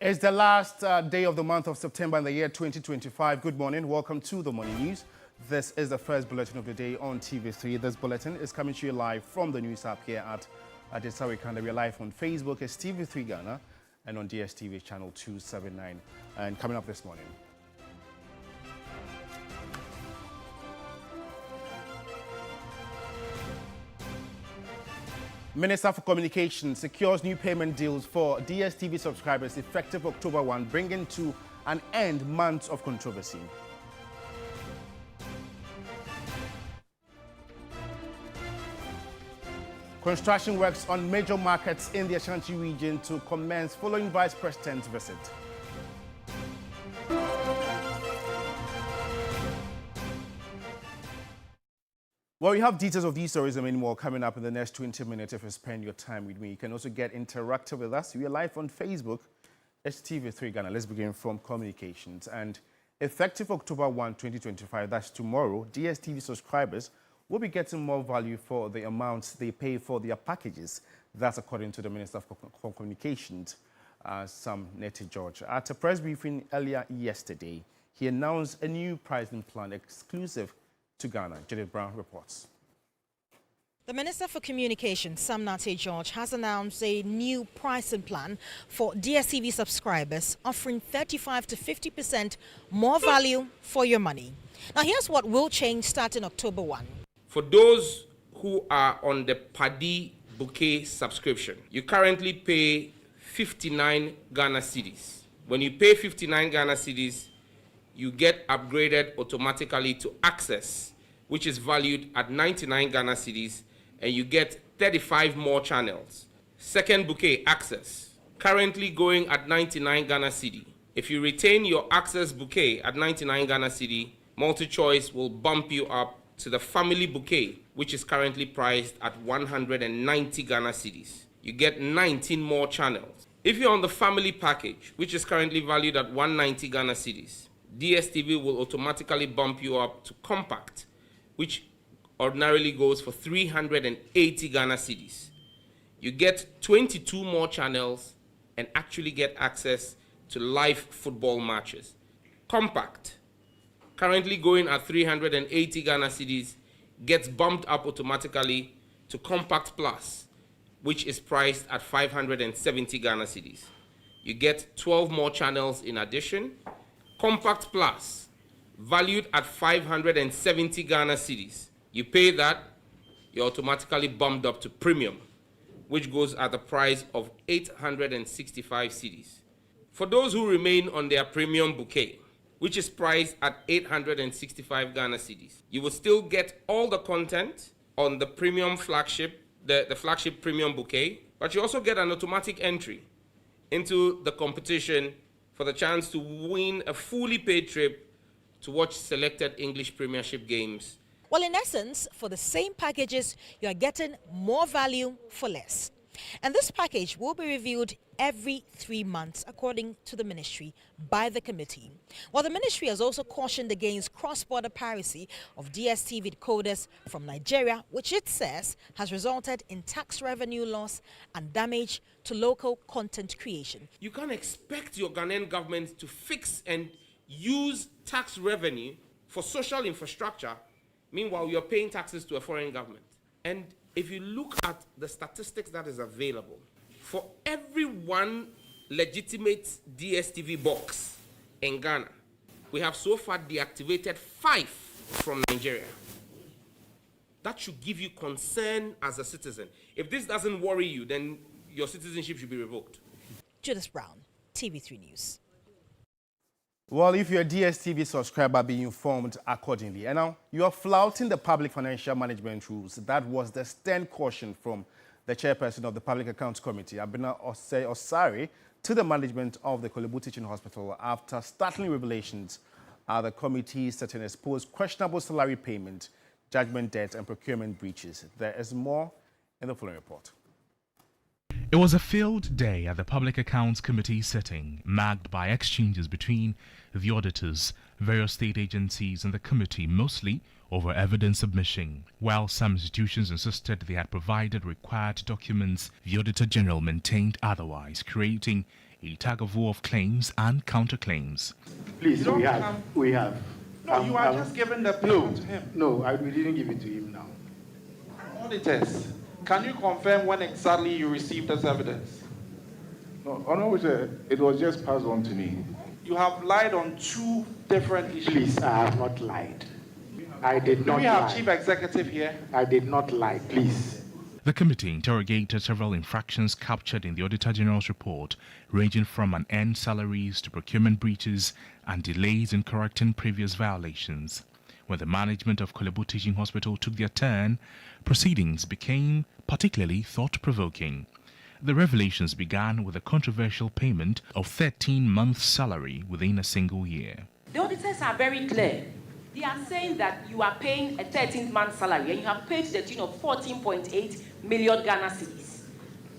It's the last day of the month of September in the year 2025. Good morning. Welcome to the Morning News. This is the first bulletin of the day on TV3. This bulletin is coming to you live from the news app here at Discourse. We're live on Facebook as TV3 Ghana and on DSTV channel 279. And coming up this morning, Minister for Communications secures new payment deals for DSTV subscribers effective October 1, bringing to an end months of controversy. Construction works on major markets in the Ashanti region to commence following Vice President's visit. Well, we have details of these stories and many more coming up in the next 20 minutes if you spend your time with me. You can also get interactive with us. We are live on Facebook. It's TV3 Ghana. Let's begin from communications. And effective October 1, 2025, that's tomorrow, DSTV subscribers will be getting more value for the amounts they pay for their packages. That's according to the Minister for Communications, Sam Neti George. At a press briefing earlier yesterday, he announced a new pricing plan exclusive to Ghana. Judith Brown reports. The Minister for Communications, Sam Neti George, has announced a new pricing plan for DSTV subscribers, offering 35 to 50% more value for your money. Now, here's what will change starting October 1. For those who are on the Paddy Bouquet subscription, you currently pay 59 Ghana cedis. When you pay 59 Ghana cedis, you get upgraded automatically to Access, which is valued at 99 Ghana cedis, and you get 35 more channels. Second bouquet, Access, currently going at 99 Ghana cedi. If you retain your Access bouquet at 99 Ghana cedi, MultiChoice will bump you up to the family bouquet, which is currently priced at 190 Ghana cedis. You get 19 more channels. If you're on the family package, which is currently valued at 190 Ghana cedis, DSTV will automatically bump you up to Compact, which ordinarily goes for 380 Ghana cedis. You get 22 more channels and actually get access to live football matches. Compact, currently going at 380 Ghana cedis, gets bumped up automatically to Compact Plus, which is priced at 570 Ghana cedis. You get 12 more channels in addition. Compact Plus, valued at 570 Ghana cedis. You pay that, you're automatically bumped up to Premium, which goes at the price of 865 cedis. For those who remain on their Premium bouquet, which is priced at 865 Ghana cedis, you will still get all the content on the Premium flagship, the flagship Premium bouquet, but you also get an automatic entry into the competition for the chance to win a fully paid trip to watch selected English Premiership games. Well, in essence, for the same packages, you are getting more value for less. And this package will be reviewed every 3 months, according to the ministry, by the committee. While the ministry has also cautioned against cross-border piracy of DSTV decoders from Nigeria, which it says has resulted in tax revenue loss and damage to local content creation. You can't expect your Ghanaian government to fix and use tax revenue for social infrastructure. Meanwhile, you're paying taxes to a foreign government. And if you look at the statistics that is available, for every one legitimate DSTV box in Ghana, we have so far deactivated 5 from Nigeria. That should give you concern as a citizen. If this doesn't worry you, then your citizenship should be revoked. Judith Brown, TV3 News. Well, if you're a DSTV subscriber, be informed accordingly. And now, you are flouting the public financial management rules. That was the stern caution from the chairperson of the Public Accounts Committee, Abena Osari, to the management of the Kolebu Teaching Hospital after startling revelations the committee certain exposed questionable salary payment, judgment debt, and procurement breaches. There is more in the following report. It was a failed day at the Public Accounts Committee sitting, marked by exchanges between the auditors, various state agencies and the committee, mostly over evidence submission. While some institutions insisted they had provided required documents, the Auditor General maintained otherwise, creating a tug-of-war of claims and counterclaims. Please, You we don't have. come- We have. No, you are just giving the paper to him. No, we didn't give it to him now. Auditors, can you confirm when exactly you received this evidence? No, Honorable Chair, it was just passed on to me. You have lied on two different issues. Please, I have not lied. I did Do not we have lie. Chief Executive here? I did not lie, please. The committee interrogated several infractions captured in the Auditor General's report, ranging from unearned salaries to procurement breaches and delays in correcting previous violations. When the management of Kolebu Teaching Hospital took their turn, proceedings became particularly thought-provoking. The revelations began with a controversial payment of 13 months' salary within a single year. The auditors are very clear. They are saying that you are paying a 13th-month salary and you have paid to the tune of 14.8 million Ghana cedis.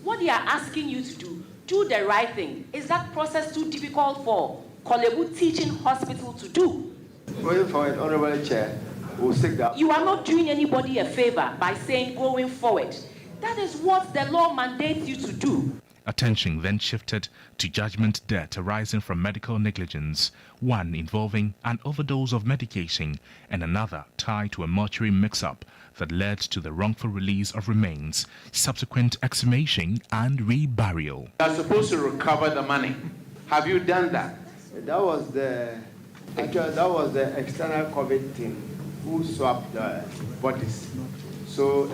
What they are asking you to do the right thing. Is that process too difficult for Kolebu Teaching Hospital to do? Going forward, Honorable Chair, we'll take that. You are not doing anybody a favor by saying going forward. That is what the law mandates you to do. Attention then shifted to judgment debt arising from medical negligence, one involving an overdose of medication and another tied to a mortuary mix-up that led to the wrongful release of remains, subsequent exhumation and reburial. You are supposed to recover the money. Have you done that? That was the external COVID team who swapped the bodies. So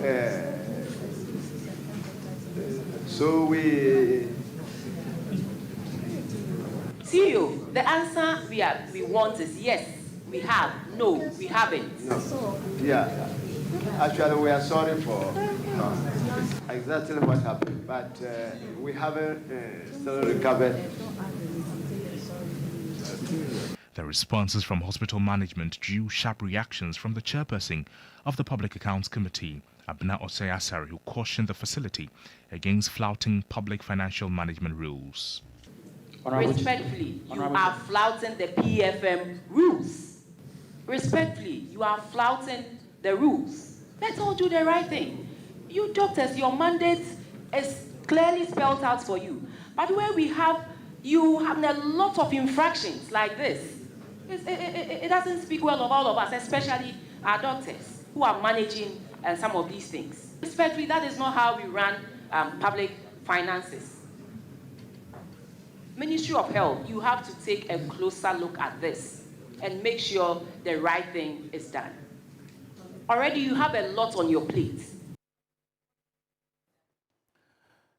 we. CEO, the answer we want is yes, we have. No, we haven't. No. Yeah. Actually, we are sorry for exactly what happened, but we haven't still recovered. The responses from hospital management drew sharp reactions from the chairperson of the Public Accounts Committee, Abna Osei-Asare, who cautioned the facility against flouting public financial management rules. Respectfully, you are flouting the PFM rules. Respectfully, you are flouting the rules. Let's all do the right thing. You doctors, your mandate is clearly spelled out for you. But where you have a lot of infractions like this, it doesn't speak well of all of us, especially our doctors who are managing some of these things. Respectfully, that is not how we run public finances. Ministry of Health, you have to take a closer look at this and make sure the right thing is done. Already you have a lot on your plate.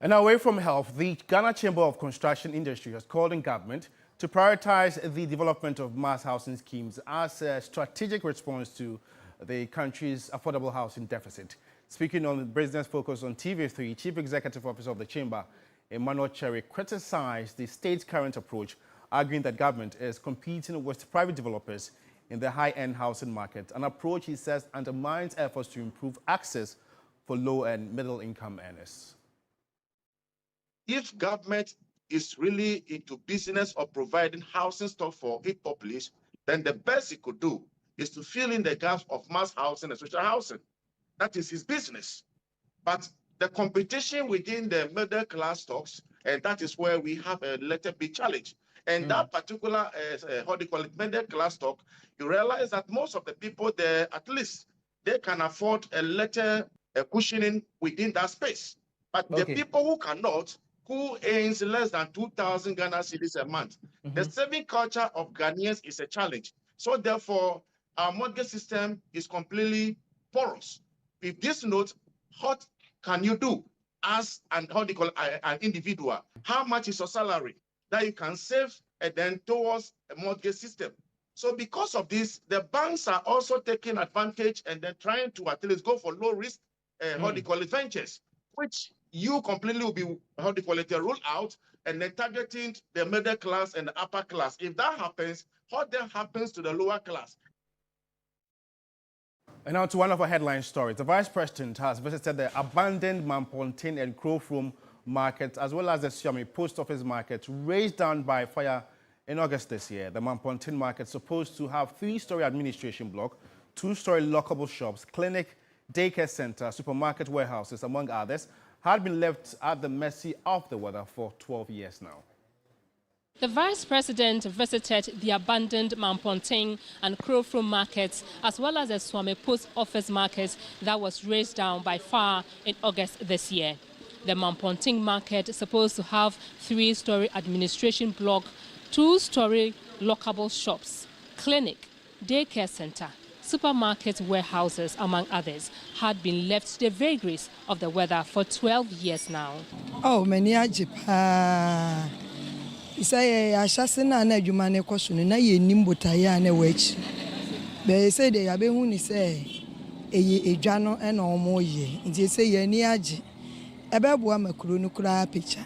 And away from health, the Ghana Chamber of Construction Industry has called on government to prioritize the development of mass housing schemes as a strategic response to the country's affordable housing deficit. Speaking on the business focus on TV3, Chief Executive Officer of the Chamber, Emmanuel Cherry, criticized the state's current approach, arguing that government is competing with private developers in the high-end housing market, an approach he says undermines efforts to improve access for low and middle-income earners. If government is really into business of providing housing stock for its populace, then the best it could do is to fill in the gaps of mass housing and social housing. That is his business. But the competition within the middle class stocks, and that is where we have a little bit challenge. And that particular, how do you call it, middle class stock, you realize that most of the people there, at least, they can afford a little cushioning within that space. But the people who cannot, who earns less than 2,000 Ghana cedis a month, the saving culture of Ghanaians is a challenge. So therefore, our mortgage system is completely porous. With this note, what can you do as an, how do you call it, an individual? How much is your salary that you can save and then towards a mortgage system? So because of this, the banks are also taking advantage and they're trying to at least go for low risk, how do you call it, ventures, which you completely will be, how do you call it, rule out, and then targeting the middle class and the upper class. If that happens, what then happens to the lower class? And now to one of our headline stories. The Vice President has visited the abandoned Mampontin and Crowfrom markets, as well as the Siami Post Office market, razed down by fire in August this year. The Mampontin market, supposed to have 3-story administration block, 2-story lockable shops, clinic, daycare center, supermarket warehouses, among others, had been left at the mercy of the weather for 12 years now. The Vice President visited the abandoned Mamponting and Krofro markets, as well as the Swame Post Office market that was razed down by fire in August this year. The Mamponting market is supposed to have 3-story administration block, 2-story lockable shops, clinic, daycare center, supermarket warehouses, among others, had been left to the vagaries of the weather for 12 years now. Oh, many say I shasina na jumane kwasunu na ye nimbota ya na wechi. Be say de yabe hu ni say eye edwano e na omo ye. Nti say ye ni age. Ebe boa makuro no kura picture.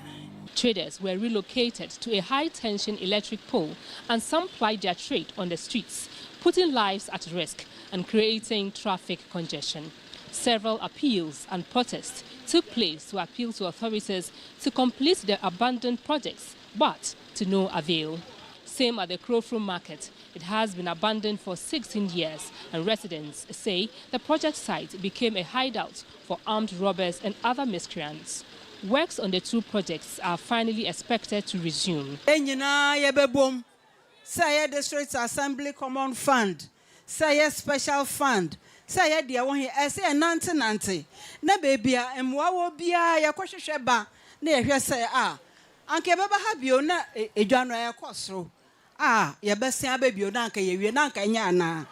Traders were relocated to a high-tension electric pole, and some plied their trade on the streets, putting lives at risk and creating traffic congestion. Several appeals and protests took place to appeal to authorities to complete the abandoned projects, but to no avail. Same at the Krofro market. It has been abandoned for 16 years, and residents say the project site became a hideout for armed robbers and other miscreants. Works on the 2 projects are finally expected to resume. Say District Assembly Common Fund, say special fund, say dear one here, say nanti. Na baby, and what be a kwasheba, near say Anke baba habio na edwano ya kwosro. Ya besia baby onanka ye nanka nya na.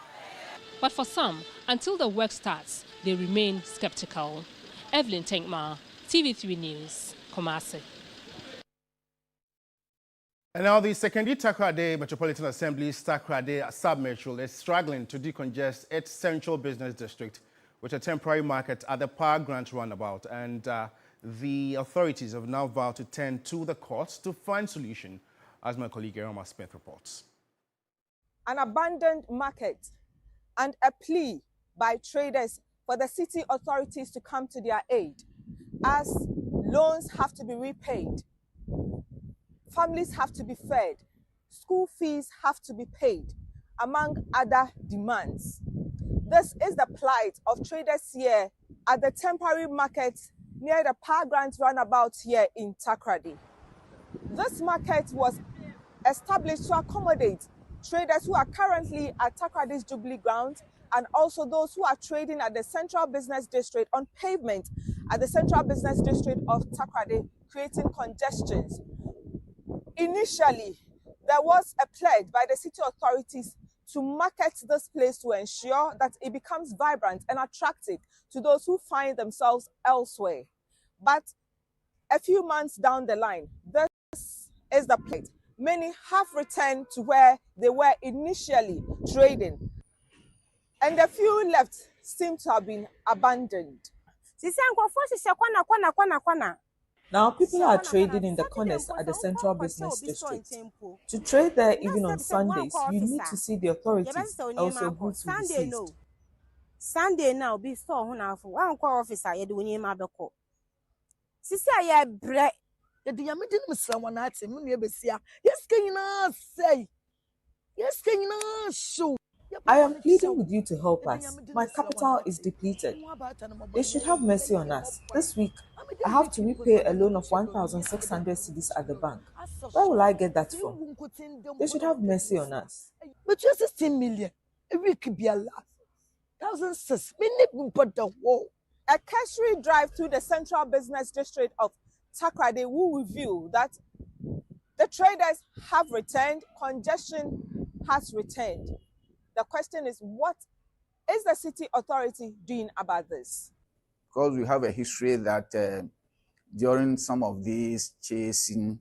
But for some, until the work starts, they remain skeptical. Evelyn Tenkma, TV3 News, Kumasi. And now the secondary Takoradi Metropolitan Assembly's Takoradi sub-metro is struggling to decongest its central business district with a temporary market at the Park Grant roundabout. And the authorities have now vowed to turn to the courts to find solution, as my colleague Eroma Smith reports. An abandoned market and a plea by traders for the city authorities to come to their aid, as loans have to be repaid, families have to be fed, school fees have to be paid, among other demands. This is the plight of traders here at the temporary market near the Park Grant roundabout here in Takoradi. This market was established to accommodate traders who are currently at Takoradi's Jubilee ground, and also those who are trading at the Central Business District on pavement at the Central Business District of Takoradi, creating congestions. Initially, there was a pledge by the city authorities to market this place to ensure that it becomes vibrant and attractive to those who find themselves elsewhere. But a few months down the line, this is the plight. Many have returned to where they were initially trading, and the few left seem to have been abandoned. Now, people are trading in the corners at the Central Business District. To trade there even on Sundays, you need to see the authorities, else your goods will be seized. Sunday now, be store now for one officer, you do my beko. Sister, I break. The diamond Mr. Yes, can you not say? Yes, can you not show? I am pleading with you to help us. My capital is depleted. They should have mercy on us. This week, I have to repay a loan of 1,600 cedis at the bank. Where will I get that from? They should have mercy on us. But just 16 million. A week be a lot. 1,600. We put the wall. A cursory drive through the Central Business District of Takoradi will reveal that the traders have returned, congestion has returned. The question is, what is the city authority doing about this? Because we have a history that during some of these chasing,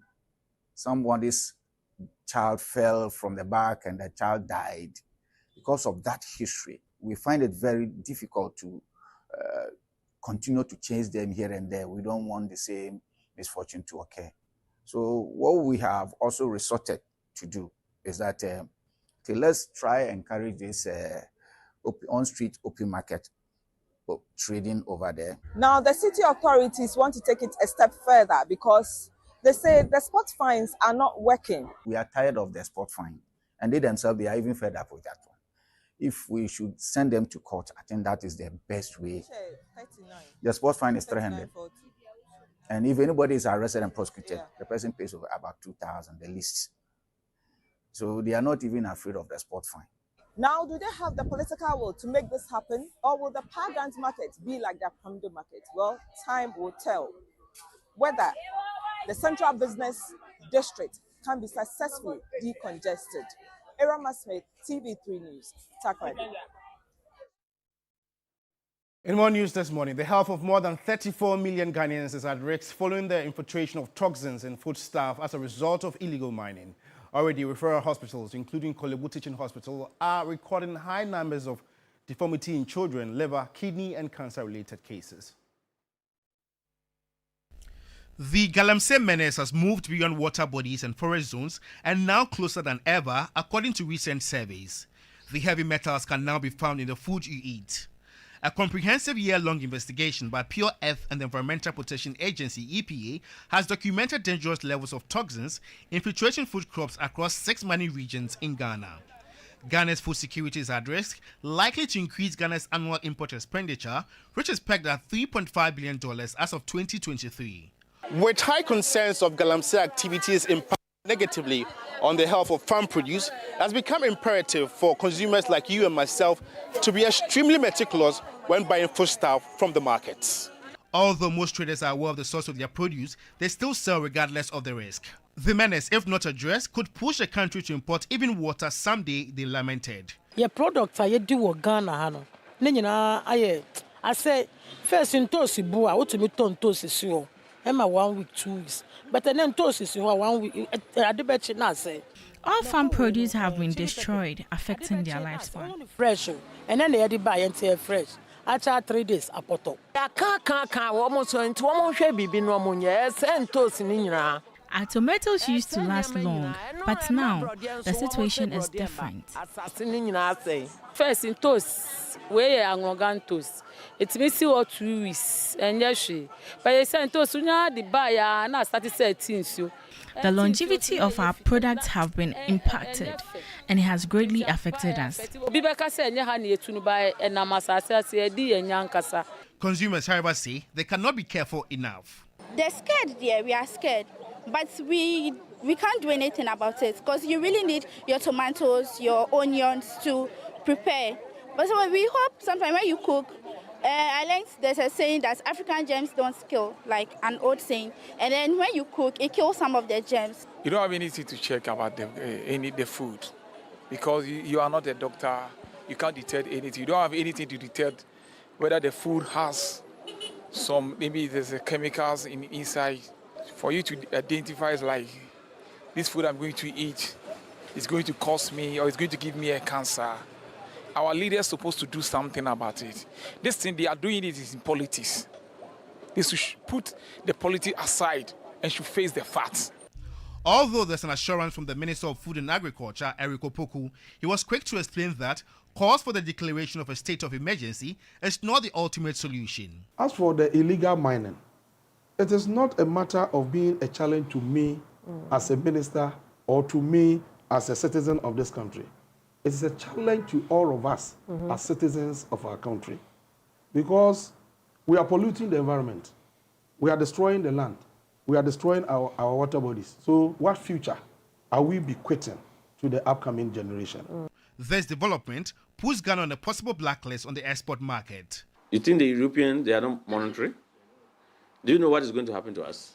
somebody's child fell from the back and the child died. Because of that history, we find it very difficult to continue to chase them here and there. We don't want the same misfortune to occur. So what we have also resorted to do is that let's try and encourage this on-street open market trading over there. Now, the city authorities want to take it a step further because they say the spot fines are not working. We are tired of the spot fine, and they themselves, they are even fed up with that one. If we should send them to court, I think that is the best way. 39. The spot fine is 300. And if anybody is arrested and prosecuted, the person pays over about 2,000, the least. So they are not even afraid of the spot fine. Now, do they have the political will to make this happen, or will the Pargant market be like the Pamdo market? Well, time will tell whether the Central Business District can be successfully decongested. Irama Smith, TV3 News, Takoradi. In more news this morning, the health of more than 34 million Ghanaians is at risk following the infiltration of toxins in foodstuff as a result of illegal mining. Already, referral hospitals, including Kolebu Teaching Hospital, are recording high numbers of deformity in children, liver, kidney, and cancer-related cases. The Galamsey menace has moved beyond water bodies and forest zones and now closer than ever, according to recent surveys. The heavy metals can now be found in the food you eat. A comprehensive year-long investigation by Pure Earth and the Environmental Protection Agency, EPA, has documented dangerous levels of toxins infiltrating food crops across 6 mining regions in Ghana. Ghana's food security is at risk, likely to increase Ghana's annual import expenditure, which is pegged at $3.5 billion as of 2023. With high concerns of Galamsey activities impacting negatively on the health of farm produce, it has become imperative for consumers like you and myself to be extremely meticulous when buying foodstuff from the markets. Although most traders are aware of the source of their produce, they still sell regardless of the risk. The menace, if not addressed, could push the country to import even water someday, they lamented. Your products are do Ghana. I say, first in Tosi Bua, what to me ton Tosi Sio. Emma 1 week, 2 weeks. But then Tosi Sio 1 week, I bet you not say. All farm produce have been destroyed, affecting their lifespan. Fresh, and then they had to buy and fresh. After 3 days, a pottle. I can't almost into one baby no more, and toast in Inra. Our tomatoes used to last long, but now the situation is different. First in toast, where are toast? It's missing or 2 weeks, and yes, but I sent toast the buyer and I started 13. The longevity of our products have been impacted, and it has greatly affected us. Consumers, however, say they cannot be careful enough. They're scared, dear. We are scared, but we can't do anything about it because you really need your tomatoes, your onions to prepare. But so we hope sometimes when you cook, I learned there's a saying that African germs don't kill, like an old saying. And then when you cook, it kills some of the germs. You don't have anything to check about the food because you are not a doctor. You can't detect anything. You don't have anything to detect whether the food has maybe there's chemicals inside. For you to identify, it's like this food I'm going to eat is going to cause me or it's going to give me a cancer. Our leaders are supposed to do something about it. This thing they are doing it is in politics. They should put the politics aside and should face the facts. Although there's an assurance from the Minister of Food and Agriculture, Eric Opoku, he was quick to explain that calls for the declaration of a state of emergency is not the ultimate solution. As for the illegal mining, it is not a matter of being a challenge to me as a minister or to me as a citizen of this country. It is a challenge to all of us as citizens of our country because we are polluting the environment. We are destroying the land. We are destroying our water bodies. So what future are we bequeathing to the upcoming generation? This development puts Ghana on a possible blacklist on the export market. You think the Europeans, they are not monitoring? Do you know what is going to happen to us?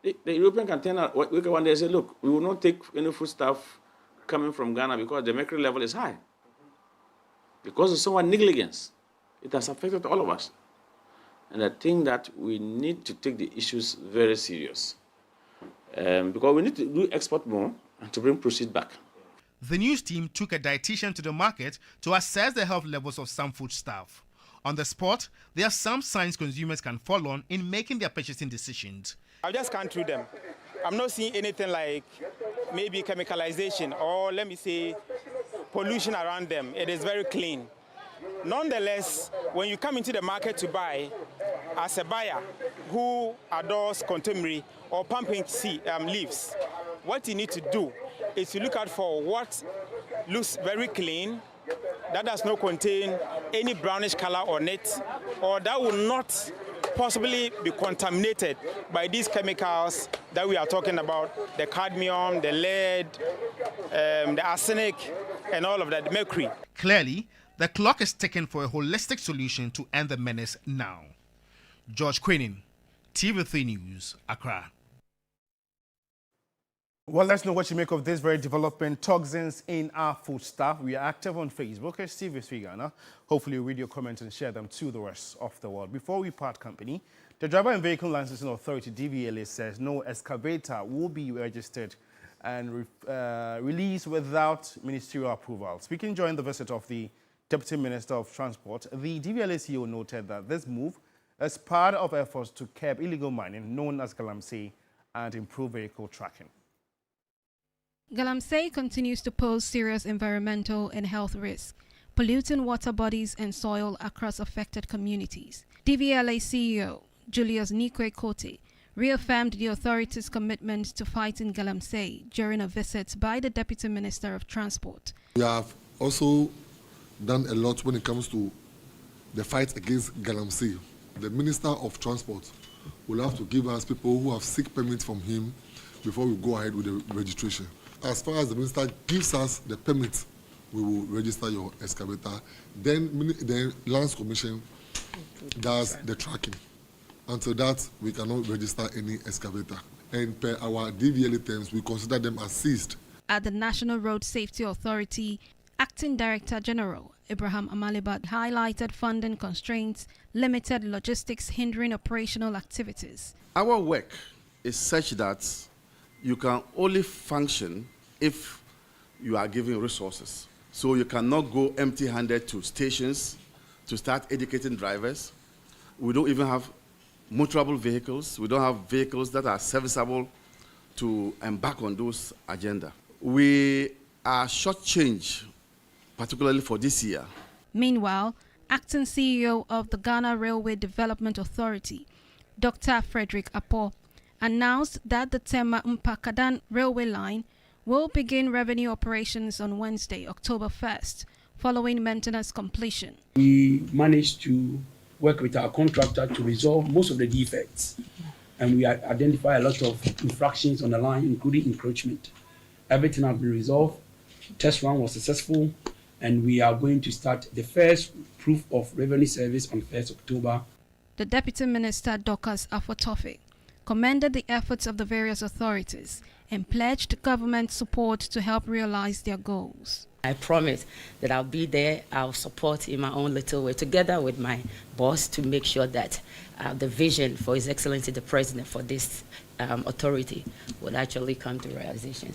The European can turn out one day and say, look, we will not take any food stuff coming from Ghana because the mercury level is high. Because of someone's negligence, it has affected all of us. And I think that we need to take the issues very serious. Because we need to do export more and to bring proceeds back. The news team took a dietitian to the market to assess the health levels of some foodstuff. On the spot, there are some signs consumers can follow on in making their purchasing decisions. I've just gone through them. I'm not seeing anything like maybe chemicalization or let me say pollution around them. It is very clean. Nonetheless, when you come into the market to buy, as a buyer who adores contemporary or pumpkin leaves, what you need to do is to look out for what looks very clean, that does not contain any brownish color on it, or that will not possibly be contaminated by these chemicals that we are talking about, the cadmium, the lead, the arsenic, and all of that, the mercury. Clearly, the clock is ticking for a holistic solution to end the menace now. George Queenan, TV3 News, Accra. Well, let's know what you make of this very development. Toxins in our foodstuff. We are active on Facebook as TV3 Ghana. Hopefully, you'll read your comments and share them to the rest of the world. Before we part company, the Driver and Vehicle Licensing Authority, DVLA, says no excavator will be registered and released without ministerial approval. Speaking during the visit of the Deputy Minister of Transport, the DVLA CEO noted that this move is part of efforts to curb illegal mining, known as Galamsey, and improve vehicle tracking. Galamsey continues to pose serious environmental and health risks, polluting water bodies and soil across affected communities. DVLA CEO Julius Nikwe Kote reaffirmed the authority's commitment to fighting Galamsey during a visit by the Deputy Minister of Transport. We have also done a lot when it comes to the fight against Galamsey. The Minister of Transport will have to give us people who have seek permits from him before we go ahead with the registration. As far as the minister gives us the permit, we will register your excavator. Then the Lands Commission does the tracking. Until that, we cannot register any excavator. And per our DVLA terms, we consider them as seized. At the National Road Safety Authority, Acting Director General Ibrahim Amalibat highlighted funding constraints, limited logistics hindering operational activities. Our work is such that you can only function if you are given resources. So you cannot go empty-handed to stations to start educating drivers. We don't even have motorable vehicles. We don't have vehicles that are serviceable to embark on those agenda. We are shortchanged, particularly for this year. Meanwhile, Acting CEO of the Ghana Railway Development Authority, Dr. Frederick Apo, announced that the Tema-Mpakadan railway line will begin revenue operations on Wednesday, October 1st, following maintenance completion. We managed to work with our contractor to resolve most of the defects, and we identify a lot of infractions on the line, including encroachment. Everything has been resolved. Test run was successful, and we are going to start the first proof of revenue service on 1st October. The Deputy Minister, Dorcas Afotofe, commended the efforts of the various authorities and pledged government support to help realize their goals. I promise that I'll be there, I'll support in my own little way, together with my boss, to make sure that the vision for His Excellency the President for this authority will actually come to realization.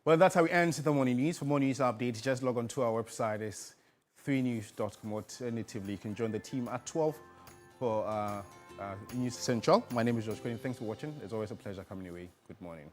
Well, that's how we end the morning news. For more news updates, just log on to our website. It's 3news.com. Alternatively, you can join the team at 12 for News Central. My name is George Queenan. Thanks for watching. It's always a pleasure coming your way. Good morning.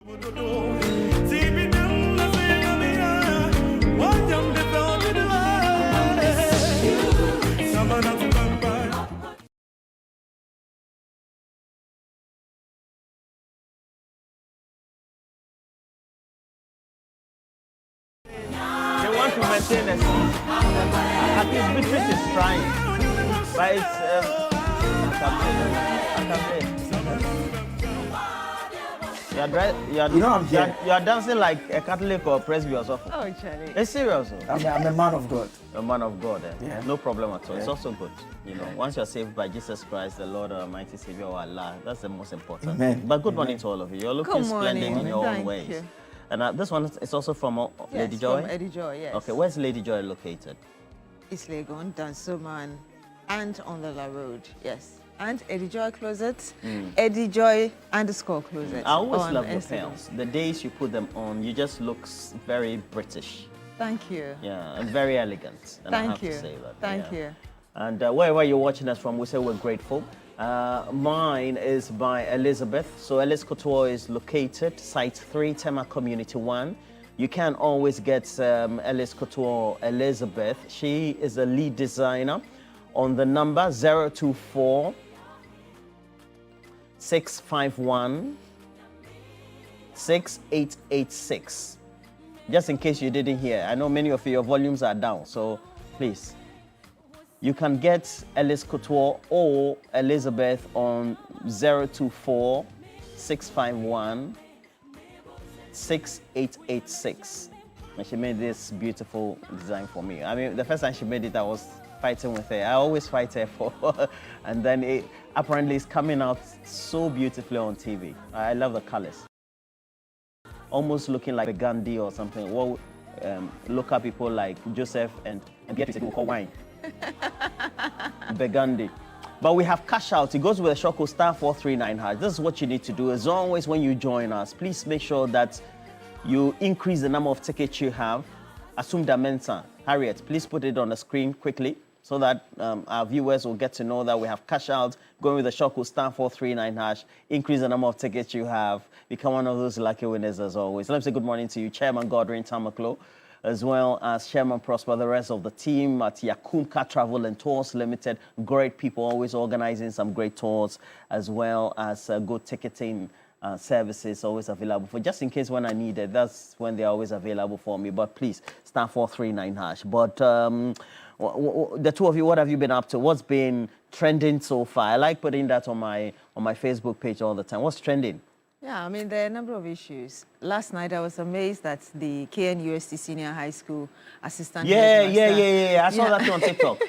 They want to maintain a seat. At least Beatrice is trying. But it's, you are dancing like a Catholic or Presby or something. Oh, Charlie. It's serious. I'm a man of God. A man of God, eh? Yeah. No problem at all. Yeah. It's also good. You know, once you're saved by Jesus Christ, the Lord Almighty Savior of Allah, that's the most important. Amen. But good Amen. morning to all of you. You're looking Good splendid morning. in your own Thank ways. you. And this one is also from Lady Joy? From Eddie Joy, yes. Okay, where's Lady Joy located? East Legon, Dansoman, and on the La Road, yes. And Eddie Joy Closet, Eddie Joy _closet. I always on love your Instagram. pants. The days you put them on, you just look very British. Thank you. Yeah, and very elegant. And I Thank have you. to say that. Thank yeah. you. And wherever you're watching us from, we say we're grateful. Mine is by Elizabeth. So Ellis Couture is located, Site 3, Tema Community 1. You can always get Ellis Couture Elizabeth. She is a lead designer on the number 024 651 6886. Just in case you didn't hear, I know many of your volumes are down, so please. You can get Ellis Couture or Elizabeth on 024 651 6886. And she made this beautiful design for me. I mean, the first time she made it, I was fighting with her. I always fight her for and then it apparently it's coming out so beautifully on TV. I love the colors. Almost looking like a Gandhi or something. Well, local people like Joseph and Beatrice who call wine. Begandi. But we have cash out. It goes with a Shoko *439#. This is what you need to do. As always, when you join us, please make sure that you increase the number of tickets you have. Assume Dimensa. Harriet, please put it on the screen quickly so that our viewers will get to know that we have cash out going with the Shoko *439#. Increase the number of tickets you have. Become one of those lucky winners as always. Let me say good morning to you, Chairman Godwin Tamaklo, as well as Chairman Prosper, the rest of the team at Yakumka Travel and Tours Limited. Great people, always organizing some great tours, as well as good ticketing services always available for just in case when I need it. That's when they're always available for me. But please, *439#. But the two of you, what have you been up to? What's been trending so far? I like putting that on my Facebook page all the time. What's trending? Yeah, I mean, there are a number of issues. Last night, I was amazed that the KNUST Senior High School assistant headmaster... I saw that on TikTok.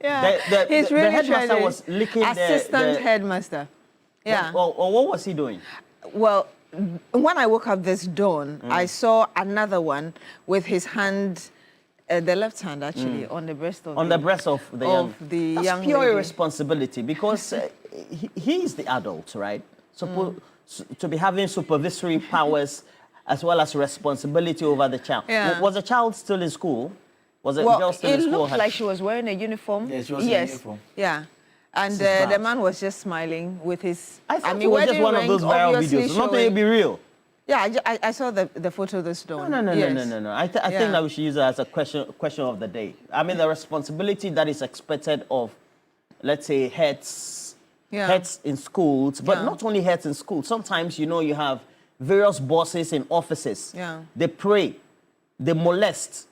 Yeah, the headmaster was licking assistant headmaster. Yeah. What was he doing? Well, when I woke up this dawn, I saw another one with his hand, the left hand actually, on the breast of the young. That's young pure lady. Irresponsibility because he's the adult, right? To be having supervisory powers as well as responsibility over the child. Yeah. Was the child still in school? Was the Well, girl still in it school? looked like she was wearing a uniform. Yeah, she was in a uniform. Yeah. And This is the bad. man was just smiling with his... I thought it was just wedding one of ring those viral obviously videos. Not to showing- be real. Yeah, I saw the photo this dawn. No. Yes. I think that we should use it as a question of the day. I mean, the responsibility that is expected of, let's say, heads in schools, but not only heads in schools. Sometimes, you have various bosses in offices. Yeah. They prey, they molest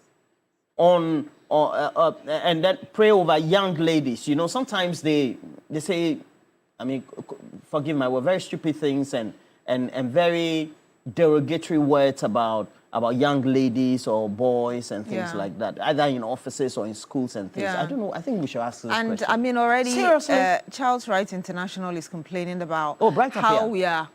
and then prey over young ladies. Sometimes they say, I mean, forgive my word, very stupid things and very derogatory words about young ladies or boys and things like that, either in offices or in schools and things. Yeah. I don't know. I think we should ask this And question. I mean, already, Seriously? Child's Rights International is complaining about Bright up how here. we are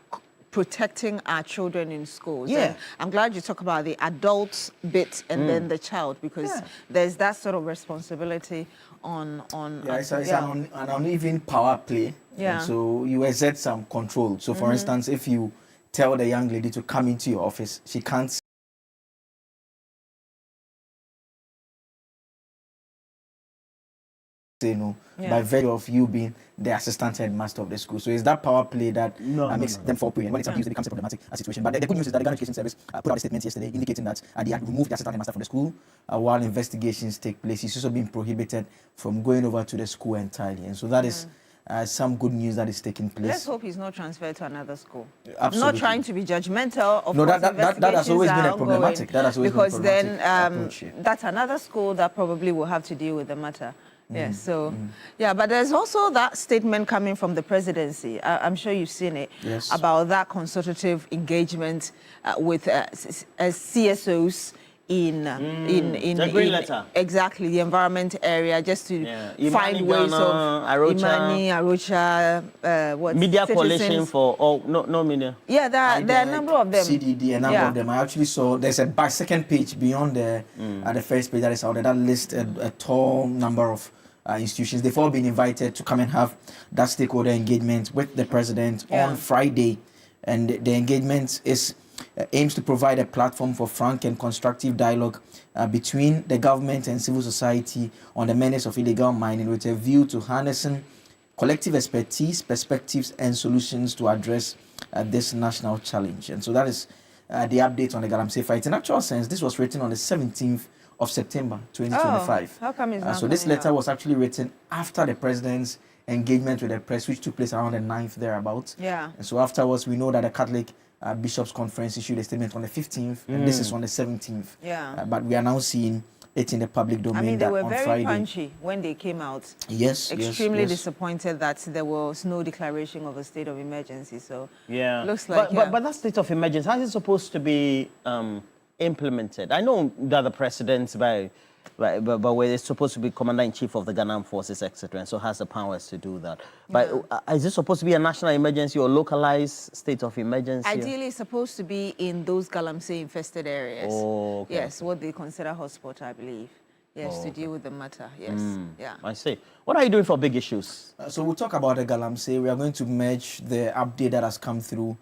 protecting our children in schools. Yeah. And I'm glad you talk about the adult bit and then the child, because there's that sort of responsibility on It's an uneven power play. Yeah. And so you exert some control. So for instance, if you tell the young lady to come into your office, she can't say no by virtue of you being the assistant headmaster of the school. So it's that power play that makes them fall prey. And when it's abused, it becomes a problematic situation. But the good news is that the Ghana Education Service put out a statement yesterday indicating that they had removed the assistant headmaster from the school while investigations take place. He's also being prohibited from going over to the school entirely. And so that is some good news that is taking place. Let's hope he's not transferred to another school. Absolutely. I'm not trying to be judgmental. Of No, course, that has always been a problematic. That has always because been a problematic then that's another school that probably will have to deal with the matter. Yes, so, but there's also that statement coming from the presidency. I'm sure you've seen it, about that consultative engagement with CSOs in the green letter. Exactly, the environment area, just to find Imani, ways Ghana, of Arusha, what Media citizens. Coalition for no media. Yeah, there are a number of them. CDD, a number of them. I actually saw there's a second page beyond the first page that is out there that lists a tall number of institutions. They've all been invited to come and have that stakeholder engagement with the president on Friday, and the engagement aims to provide a platform for frank and constructive dialogue between the government and civil society on the menace of illegal mining, with a view to harnessing collective expertise, perspectives, and solutions to address this national challenge. And so that is the update on the Galamsey fight. In actual sense, this was written on the 17th of September 2025. How come it's not so this coming letter out? was actually written after the president's engagement with the press, which took place around the 9th thereabouts. Yeah. And so afterwards, we know that the Catholic Bishops' Conference issued a statement on the 15th, and this is on the 17th. Yeah. But we are now seeing it in the public domain. I mean, they were on very Friday. punchy when they came out. Yes, Extremely disappointed that there was no declaration of a state of emergency. So looks like but that state of emergency, how is it supposed to be implemented? I know that the president, but where it's supposed to be commander-in-chief of the Ghana forces, etc., and so has the powers to do that. But is it supposed to be a national emergency or localized state of emergency? Ideally, it's supposed to be in those Galamsey infested areas. Oh, okay. Yes, what they consider hotspot, I believe. Yes, to deal with the matter. Yes, yeah. I see. What are you doing for big issues? So we'll talk about the Galamsey. We are going to merge the update that has come through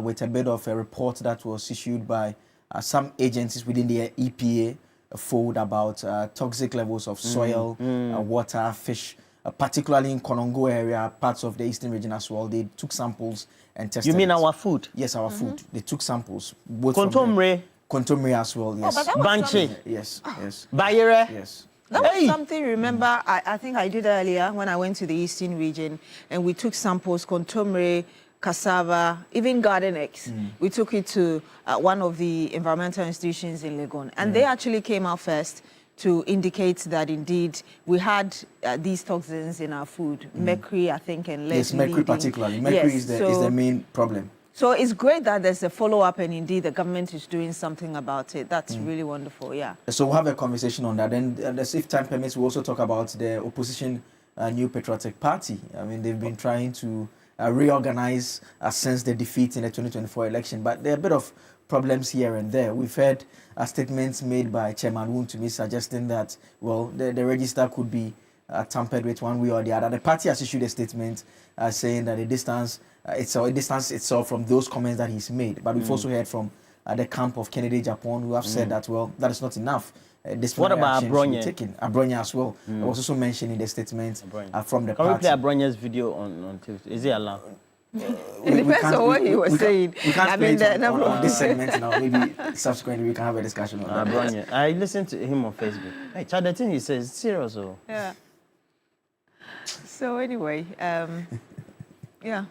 with a bit of a report that was issued by some agencies within the EPA fold about toxic levels of soil, water, fish, particularly in Konongo area, parts of the eastern region as well. They took samples and tested. You mean our food? Yes, our food. They took samples. Kontomre as well, yes. Banche? Yes, yes. Bayere? Yes. That was something, remember, I think I did earlier when I went to the eastern region, and we took samples, contomre, cassava, even garden eggs. We took it to one of the environmental institutions in Legon, and they actually came out first to indicate that indeed we had these toxins in our food, mercury, I think, and lead. Yes, mercury particularly. Mercury is the main problem. So it's great that there's a follow-up, and indeed the government is doing something about it. That's really wonderful, yeah. So we'll have a conversation on that. And if time permits, we'll also talk about the opposition New Patriotic Party. I mean, they've been trying to reorganize since the defeat in the 2024 election, but there are a bit of problems here and there. We've heard statements made by Chairman Woon to me suggesting that, well, the register could be tampered with one way or the other. The party has issued a statement saying that it distanced itself from those comments that he's made. But we've also heard from the camp of Kennedy Japan, who have said that, well, that is not enough. What about Abronye? Abronye as well. It was also mentioned in the statement from the party. Can we play Abronye's video on TV? Is it allowed? It depends on what he was saying. We can't play it on this segment now. Maybe subsequently we can have a discussion on that. Abronye. I listened to him on Facebook. Hey, Chad, the thing he says is serious. Yeah. So anyway, yeah.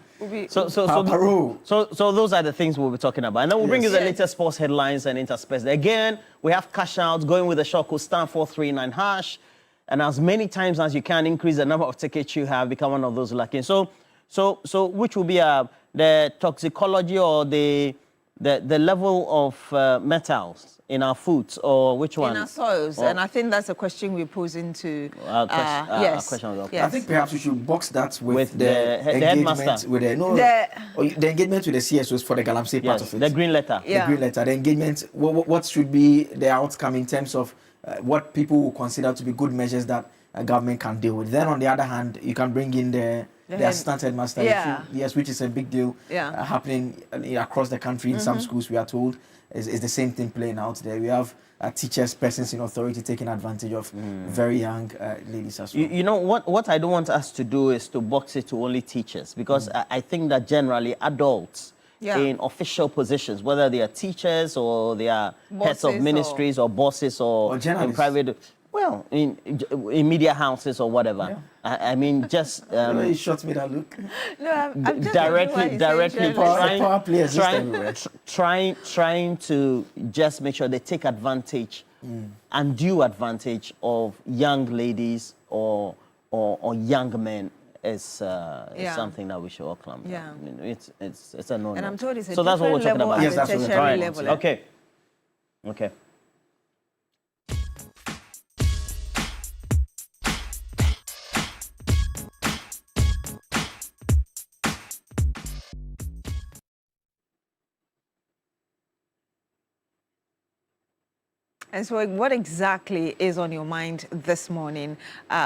So those are the things we'll be talking about. And then we'll bring you the latest sports headlines and interspace. Again, we have cash out going with the short code star 439 hash. And as many times as you can increase the number of tickets you have, become one of those lucky. So which will be the toxicology or the level of metals in our foods, or which one? In our soils, and I think that's a question we're posing to. Yes. I think perhaps we should box that with the headmaster. With the engagement with the CSOs for the Galamsey part of it. The green letter. The green letter. The engagement. What should be the outcome in terms of what people will consider to be good measures that a government can deal with. Then on the other hand, you can bring in the the assistant headmaster Yeah. issue, yes, which is a big deal happening across the country in some schools, we are told, is the same thing playing out there. We have teachers, persons in authority taking advantage of very young ladies as well. You know, what I don't want us to do is to box it to only teachers, because I think that generally adults in official positions, whether they are teachers or they are heads of ministries or bosses or in private, well, in media houses or whatever. Yeah. I mean, just he shot me that look. No, I'm just directly trying to just make sure they take advantage, undue advantage of young ladies or young men is something that we should all clamp down. I mean, it's a no-no. And I'm told it's a so that's what we're talking about. Yes, that's what we're talking about. Okay. And so what exactly is on your mind this morning?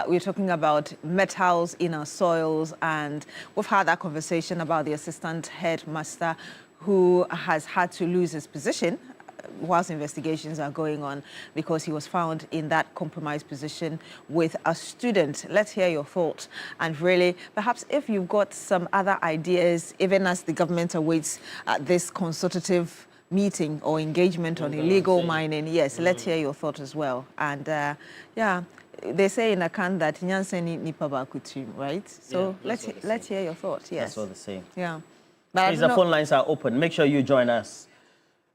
We're talking about metals in our soils, and we've had that conversation about the assistant headmaster who has had to lose his position whilst investigations are going on because he was found in that compromised position with a student. Let's hear your thoughts. And really, perhaps if you've got some other ideas, even as the government awaits this consultative meeting or engagement on illegal mining, yes, let's hear your thoughts as well. And they say in Akan that Nyanseni Nipa Bakutu, right? So let's hear your thoughts. Yes, that's what they say. Yeah, but the phone lines are open. Make sure you join us.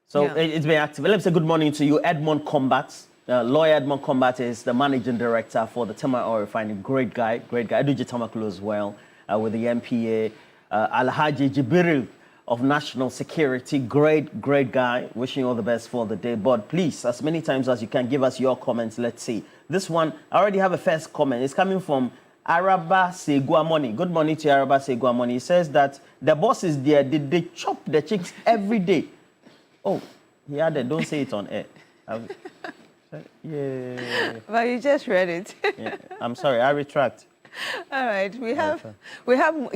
So it's been active. Let me say good morning to you, Edmond Combat. Lawyer Edmond Combat is the managing director for the Tema Oil Refining. Great guy. Eduji Tamakulu as well with the MPA. Alhaji Jibril of National Security, great guy. Wishing you all the best for the day. But please, as many times as you can, give us your comments. Let's see. This one, I already have a first comment. It's coming from Araba Seguamoni. Good morning to Araba Seguamoni. He says that the boss is there. They chop the chicks every day. Oh, he added, don't say it on air. Yeah. But you just read it. Yeah. I'm sorry, I retract. All right, we have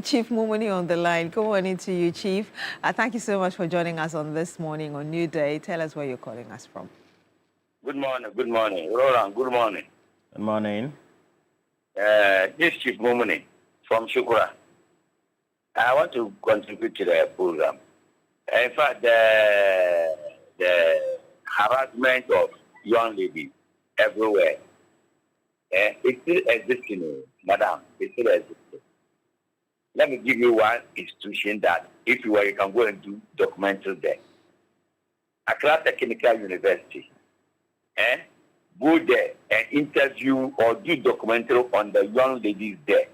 Chief Mumuni on the line. Good morning to you, Chief. Thank you so much for joining us on this morning on New Day. Tell us where you're calling us from. Good morning. Roland, good morning. Good morning. This is Chief Mumuni from Shukura. I want to contribute to the program. In fact, the harassment of young ladies everywhere, it still existing, madam. It still existing. Let me give you one institution that, if you were, you can go and do documentary there. Accra Technical University. Go there and interview or do documentary on the young ladies there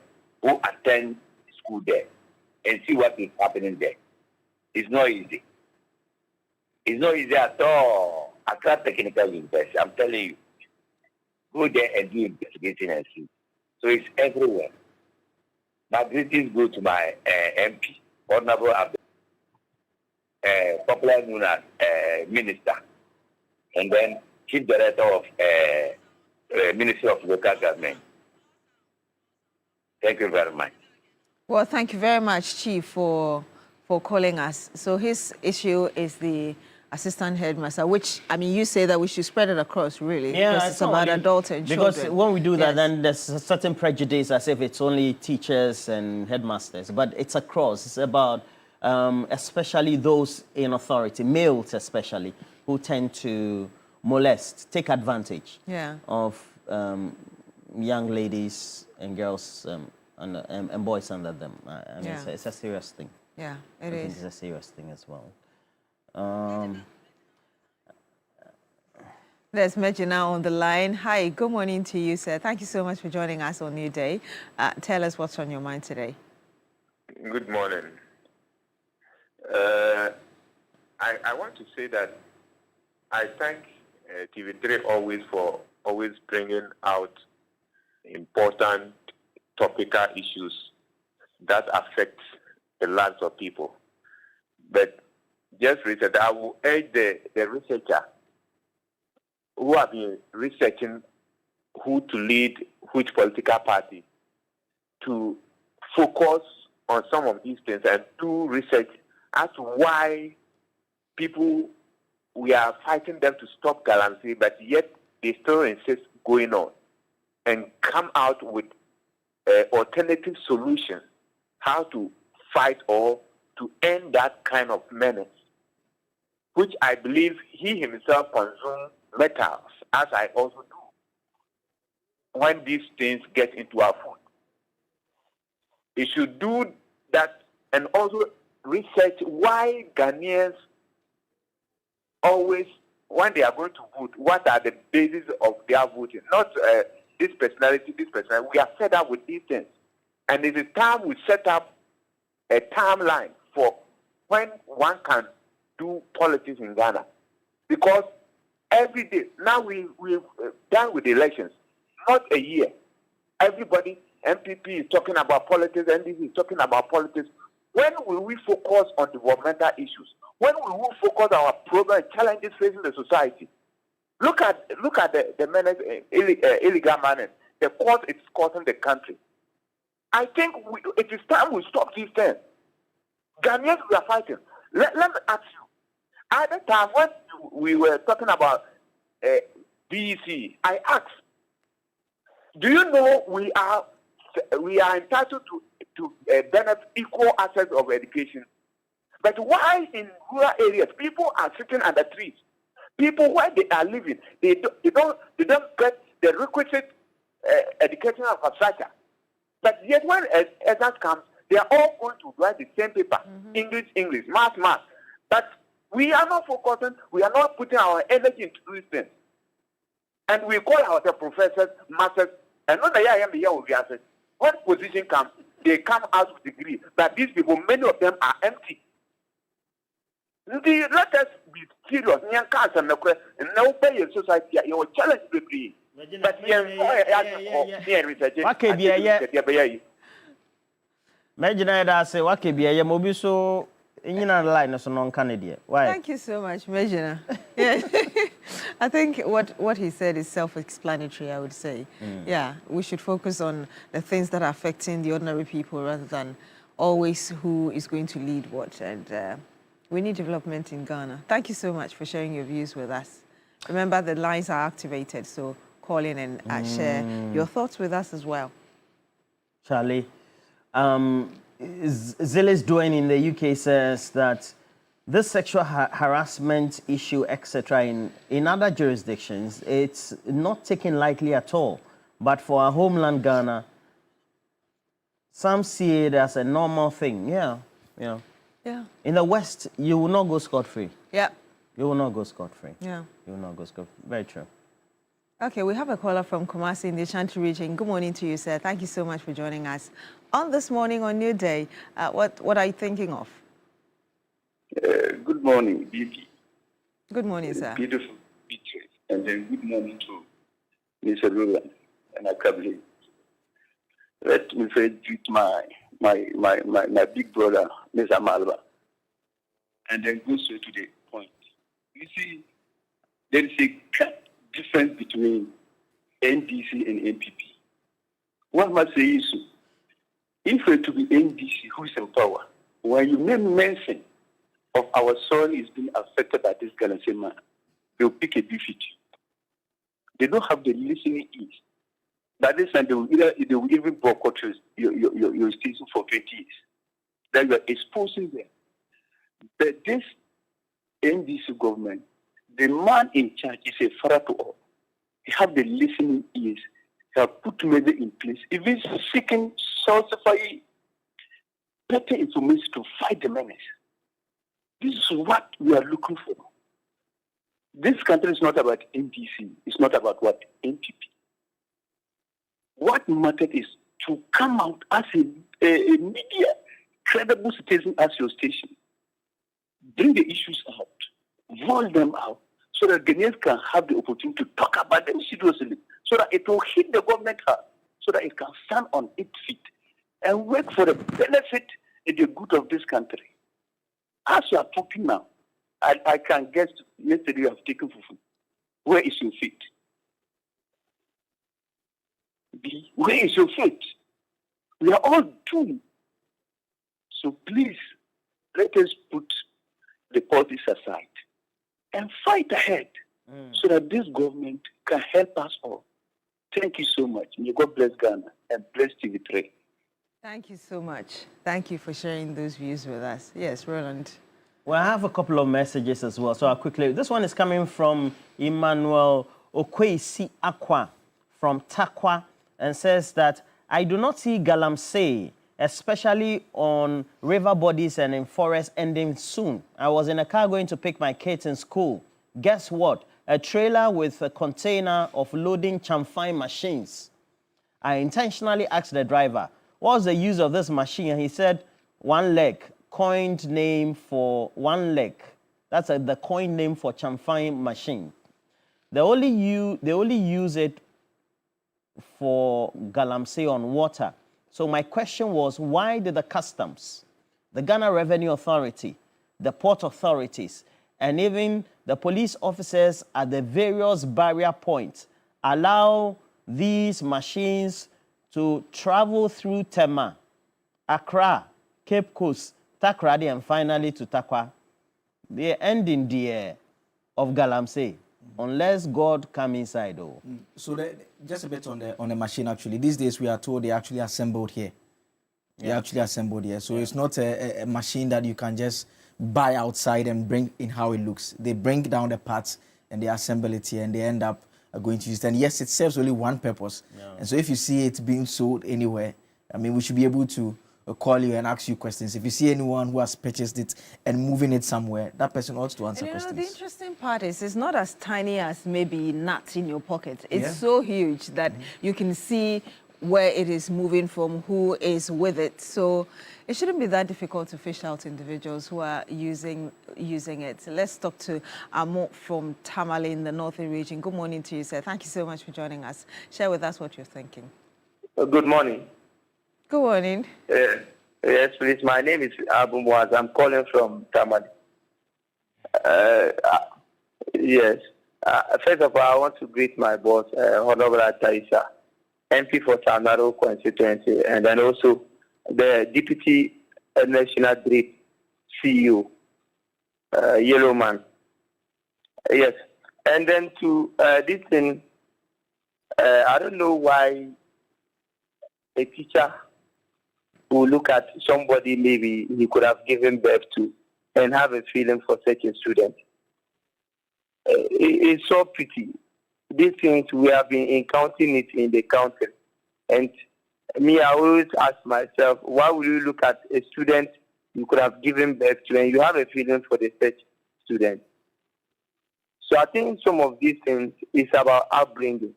who attend school there and see what is happening there. It's not easy. It's not easy at all. Accra Technical University, I'm telling you. Go there and do investigation and see. So it's everywhere. My greetings go to my MP, Honorable Abdul, popularly known as Minister, and then Chief Director of Ministry of Local Government. Thank you very much. Well, thank you very much, Chief, for calling us. So his issue is the assistant headmaster, which, I mean, you say that we should spread it across, really. Yeah, because it's about adults and children. Because when we do that, then there's a certain prejudice as if it's only teachers and headmasters. But it's across. It's about especially those in authority, males especially, who tend to molest, take advantage of young ladies and girls and boys under them. I mean, it's a serious thing. Yeah, it is. It's a serious thing as well. There's Mejina on the line. Hi, good morning to you, sir. Thank you so much for joining us on New Day. Tell us what's on your mind today. Good morning. I want to say that I thank TV3 for always bringing out important topical issues that affect the lives of people. But just recently, I will urge the researcher who have been researching who to lead which political party to focus on some of these things and do research as to why we are fighting them to stop Galamsey, but yet they still insist going on, and come out with alternative solutions, how to fight or to end that kind of menace, which I believe he himself consumes metals, as I also do, when these things get into our food. He should do that and also research why Ghanaians always, when they are going to vote, what are the basis of their voting? Not this personality. We are fed up with these things. And it is time we set up a timeline for when one can do politics in Ghana. Because every day, now we've done with the elections, not a year. Everybody, MPP is talking about politics, NDC is talking about politics. When will we focus on developmental issues? When will we focus on our problem challenges facing the society? Look at the menace, illegal mining, the cost it's costing the country. I think it is time we stop these things. Ghanaians, we are fighting. Let me ask you. At the time when we were talking about BEC, I asked, do you know we are entitled to benefit equal access of education? But why in rural areas people are sitting under trees? People where they are living, they don't get the requisite educational infrastructure. But yet when exams come, they are all going to write the same paper, English, math. But we are not focusing, we are not putting our energy into these things. And we call ourselves professors, masters, and not the I am here with the answers. When position comes, they come out with degree. But these people, many of them are empty. Let us be serious. No pay in society. Your challenge will be. But Thank you so much, Mejina. Yeah. I think what he said is self-explanatory, I would say. Yeah, we should focus on the things that are affecting the ordinary people rather than always who is going to lead what. And we need development in Ghana. Thank you so much for sharing your views with us. Remember, the lines are activated, so call in and share your thoughts with us as well. Charlie, Zilis Dwayne in the UK says that this sexual harassment issue, etc., in other jurisdictions, it's not taken lightly at all. But for our homeland, Ghana, some see it as a normal thing. Yeah. In the West, you will not go scot-free. Yeah. You will not go scot-free. Yeah. You will not go scot-free. Very true. Okay, we have a caller from Kumasi in the Ashanti region. Good morning to you, sir. Thank you so much for joining us. On this morning on New Day, what are you thinking of? Good morning, Bibi. Good morning, sir. Beautiful pictures. And then good morning to Mr. Roland and Akabli. Let me first greet my big brother, Mr. Malva, and then go straight to the point. You see, there is a cut difference between NDC and NPP. One must say is, if it to be NDC who is in power, when you make mention of our soil is being affected by this Galamsey man, they'll pick a defeat. They don't have the listening ears. By this time, they will even boycott your station for 20 years. That you are exposing them. But this NDC government, the man in charge is a father to all. He have the listening ears. He have put measures in place, even seeking falsify better information to fight the menace. This is what we are looking for. This country is not about NDC. It's not about what? NPP. What matters is to come out as a media, credible citizen as your station. Bring the issues out, voice them out, so that Ghanaians can have the opportunity to talk about them seriously, so that it will hit the government hard, so that it can stand on its feet and work for the benefit and the good of this country. As you are talking now, I can guess yesterday you have taken fufu. Where is your feet? B, where is your feet? We are all doomed. So please, let us put the politics aside and fight ahead so that this government can help us all. Thank you so much. May God bless Ghana and bless TV3. Thank you so much. Thank you for sharing those views with us. Yes, Roland. Well, I have a couple of messages as well, so I'll quickly. This one is coming from Emmanuel Okwesi Akwa from Takwa and says that I do not see Galamsey, especially on river bodies and in forests, ending soon. I was in a car going to pick my kids in school. Guess what? A trailer with a container of loading chamfine machines. I intentionally asked the driver, what's the use of this machine? And he said, one leg. Coined name for one leg. That's the coined name for chamfine machine. They only use it for Galamsey on water. So my question was, why did the customs, the Ghana Revenue Authority, the port authorities, and even the police officers at the various barrier points allow these machines to travel through Tema, Accra, Cape Coast, Takrady, and finally to Takwa? They end in the air of Galamsey, unless God come inside. Oh. So just a bit on the machine. Actually, these days we are told they actually assembled here. They actually assembled here. So it's not a machine that you can just buy outside and bring in how it looks. They bring down the parts and they assemble it here, and they end up going to use it. And yes, it serves only one purpose. And so if you see it being sold anywhere, I mean, we should be able to call you and ask you questions. If you see anyone who has purchased it and moving it somewhere, that person ought to answer questions. The interesting part is it's not as tiny as maybe nuts in your pocket. It's so huge that you can see where it is moving from, who is with it. So it shouldn't be that difficult to fish out individuals who are using it. So let's talk to Amo from Tamale in the northern region. Good morning to you, sir. Thank you so much for joining us. Share with us what you're thinking. Good morning. Good morning. Yes, please. My name is Abu Muaz. I'm calling from Tamale. Yes. First of all, I want to greet my boss, Honorable Taisa, MP for Sanaro constituency, and then also the Deputy National Drip CEO, Yellow Man. Yes. And then to this thing, I don't know why a teacher will look at somebody maybe he could have given birth to and have a feeling for such a student. It's so pretty. These things, we have been encountering it in the country. And me, I always ask myself, why would you look at a student you could have given birth to and you have a feeling for the such student? So I think some of these things is about upbringing.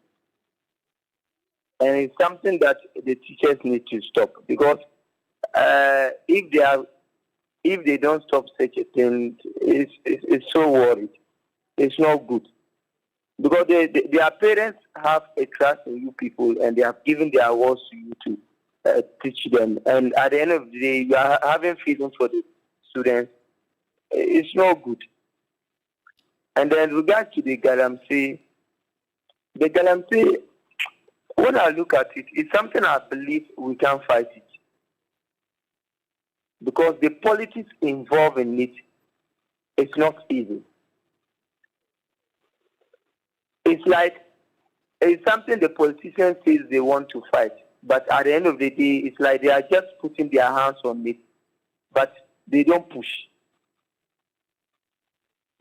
And it's something that the teachers need to stop, because if they don't stop such a thing, it's so worried. It's not good. Because their parents have a trust in you people, and they have given their words to you to teach them. And at the end of the day, you are having feelings for the students. It's not good. And then regard to the Galamsey, when I look at it, it's something I believe we can fight it. Because the politics involved in it, it's not easy. It's something the politicians say they want to fight. But at the end of the day, it's like they are just putting their hands on it. But they don't push.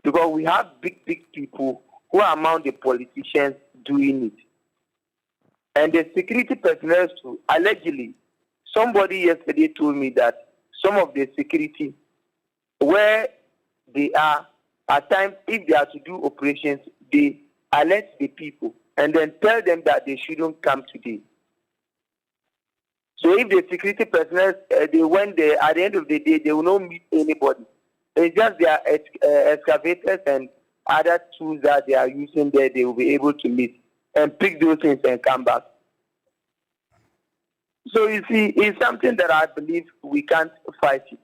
Because we have big people who are among the politicians doing it. And the security personnel too, allegedly, somebody yesterday told me that some of the security, where they are, at times, if they are to do operations, they alert the people and then tell them that they shouldn't come today. So if the security personnel, they went there, at the end of the day, they will not meet anybody. It's just their excavators and other tools that they are using there, they will be able to meet and pick those things and come back. So you see, it's something that I believe we can't fight it.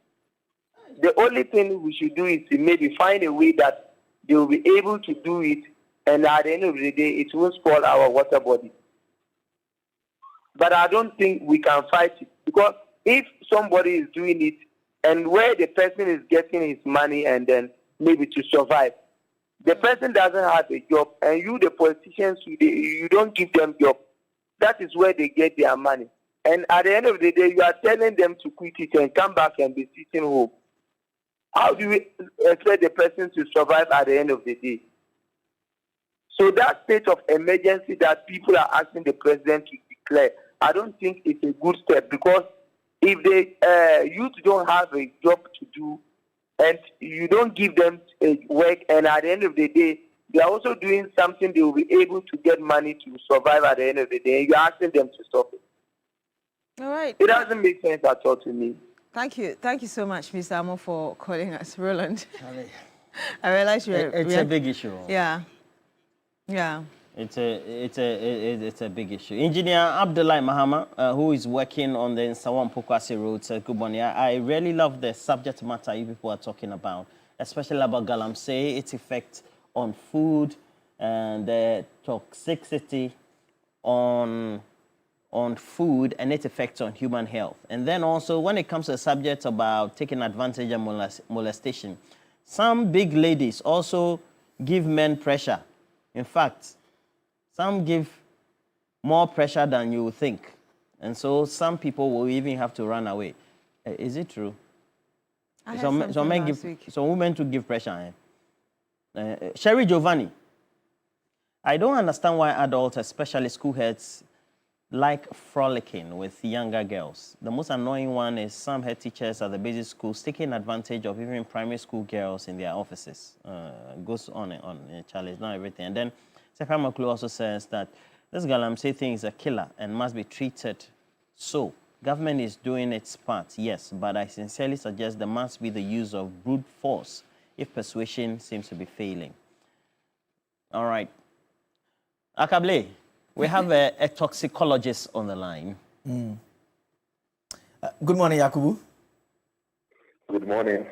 The only thing we should do is to maybe find a way that they will be able to do it, and at the end of the day, it won't spoil our water body. But I don't think we can fight it, because if somebody is doing it and where the person is getting his money and then maybe to survive, the person doesn't have a job, and you, the politicians, you don't give them job. That is where they get their money. And at the end of the day, you are telling them to quit it and come back and be sitting home. How do we expect the person to survive at the end of the day? So that state of emergency that people are asking the president to declare, I don't think it's a good step, because if the youth don't have a job to do and you don't give them a work, and at the end of the day, they are also doing something they will be able to get money to survive at the end of the day, and you're asking them to stop it. All right. It doesn't make sense at all to me. Thank you. Thank you so much, Mr. Amo, for calling us. Roland, I realize it's a big issue. Yeah. Yeah. It's a big issue. Engineer Abdullah Mahama, who is working on the Nsawam Pokwasi Road, said, good morning. I really love the subject matter you people are talking about, especially about Galamsey, its effect on food and the toxicity on food and its effects on human health. And then also when it comes to the subject about taking advantage of molestation, some big ladies also give men pressure. In fact, some give more pressure than you would think. And so some people will even have to run away. Is it true? Some women to give pressure. Sherry Giovanni, I don't understand why adults, especially school heads, like frolicking with younger girls. The most annoying one is some head teachers at the basic schools taking advantage of even primary school girls in their offices. Goes on and on. Charlie, not everything. And then Sekra Maklu also says that this Galamsey thing is a killer and must be treated so. Government is doing its part, yes, but I sincerely suggest there must be the use of brute force if persuasion seems to be failing. All right. Akable, we have a toxicologist on the line. Good morning, Yakubu. Good morning.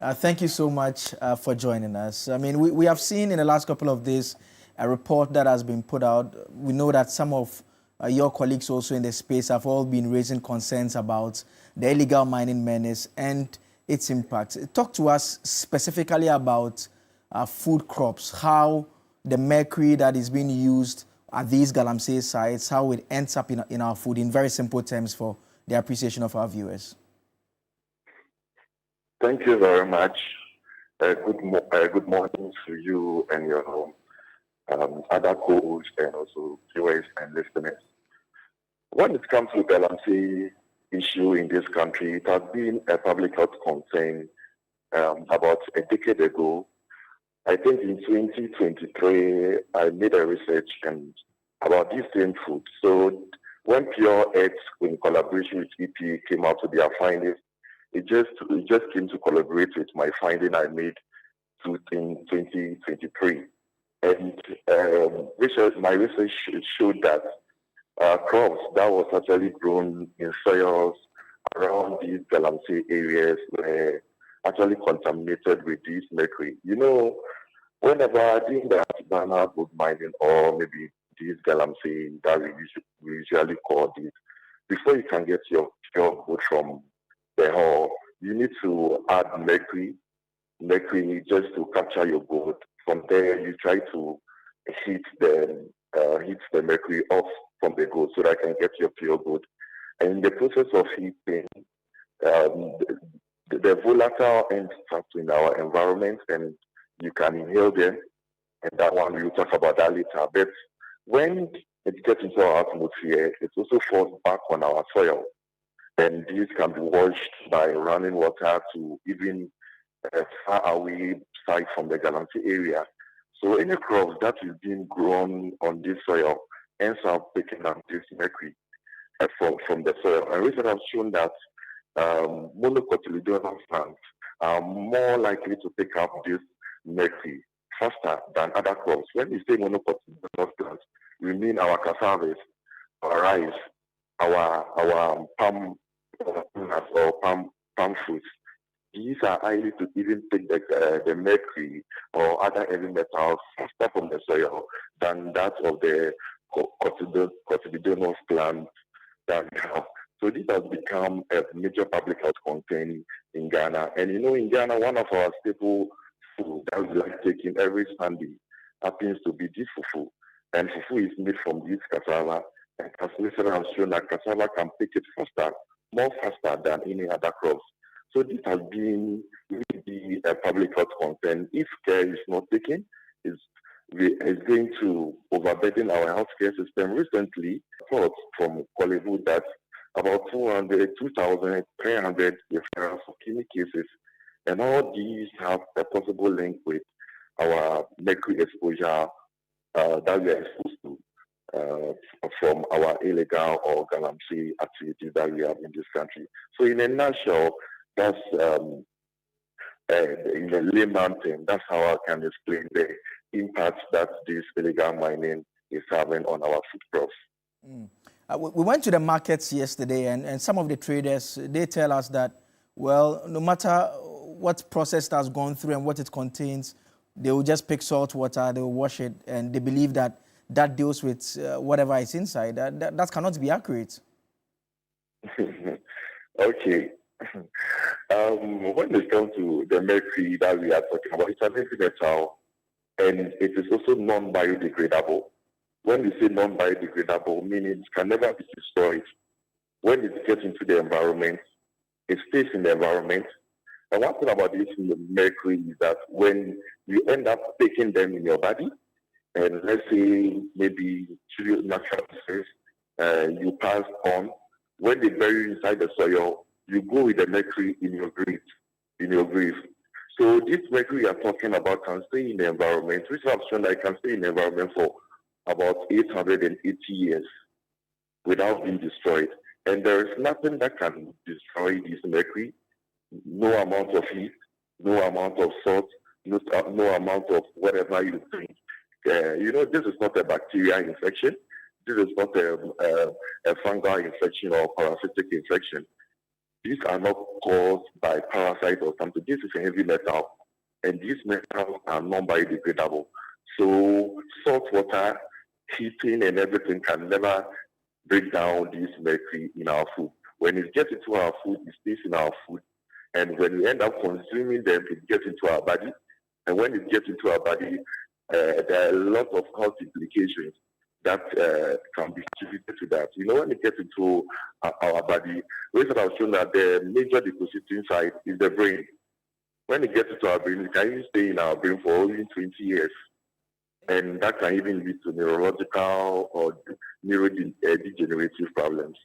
Thank you so much for joining us. I mean, we have seen in the last couple of days a report that has been put out. We know that some of your colleagues also in the space have all been raising concerns about the illegal mining menace and its impact. Talk to us specifically about food crops, how the mercury that is being used at these Galamsey sites, how it ends up in our food, in very simple terms for the appreciation of our viewers. Thank you very much. Good morning to you and your other co-hosts and also viewers and listeners. When it comes to the Galamsey issue in this country, it has been a public health concern about a decade ago. I think in 2023, I made a research about this same food. So when Pure Earth, in collaboration with EP, came out with their findings, it just came to collaborate with my finding I made in 2023. And my research showed that crops that was actually grown in soils around these Galamsey areas were actually contaminated with this mercury. You know, whenever I think that banana wood mining or maybe these Galamsey that we usually call this, before you can get your pure wood from the hull, you need to add mercury just to capture your gold. From there, you try to heat the mercury off from the gold so that I can get your pure gold. And in the process of heating, the volatile ends up in our environment, and you can inhale them. And that one, we'll talk about that later. But when it gets into our atmosphere, it also falls back on our soil. And these can be washed by running water to even far away side from the Galamsey area. So any crops that is being grown on this soil ends up picking up this mercury from the soil. And research has shown that monocotyledonous plants are more likely to pick up this mercury faster than other crops. When we say monocotyledonous plants, we mean our cassava, our rice, our palm nuts or palm fruits. These are highly to even take the mercury or other heavy metals faster from the soil than that of the cotyledonous plant that we have. So this has become a major public health concern in Ghana. And you know, in Ghana, one of our staple food that we like taking every Sunday happens to be this fufu. And fufu is made from this cassava. And calculation has shown that cassava can pick it faster, more faster than any other crops. So this has been really a public health concern. If care is not taken, it's going to overburden our healthcare system. Recently, reports from Kolebu that about 2,300 referrals for kidney cases, and all these have a possible link with our mercury exposure that we are exposed to from our illegal or Galamsey activities that we have in this country. So in a nutshell, that's in the layman term, that's how I can explain the impact that this illegal mining is having on our food crops. We went to the markets yesterday, and some of the traders, they tell us that, well, no matter what process that's gone through and what it contains, they will just pick salt water, they will wash it, and they believe that that deals with whatever is inside. That cannot be accurate. Okay. When it comes to the mercury that we are talking about, it's an heavy metal, and it is also non-biodegradable. When we say non-biodegradable, meaning it can never be destroyed. When it gets into the environment, it stays in the environment. And one thing about this mercury is that when you end up taking them in your body, and let's say maybe through natural process, you pass on, when they bury inside the soil, you go with the mercury in your grave. So this mercury you are talking about can stay in the environment, which have shown that it can stay in the environment for about 880 years without being destroyed. And there is nothing that can destroy this mercury. No amount of heat, no amount of salt, no amount of whatever you think. This is not a bacterial infection. This is not a fungal infection or parasitic infection. These are not caused by parasites or something. This is a heavy metal, and these metals are non-biodegradable. So salt water, heating, and everything can never break down this mercury in our food. When it gets into our food, it stays in our food. And when we end up consuming them, it gets into our body. And when it gets into our body, there are a lot of health implications that can be attributed to that. When it gets into our body, we have shown that the major depositing site is the brain. When it gets into our brain, it can even stay in our brain for only 20 years. And that can even lead to neurological or neurodegenerative problems.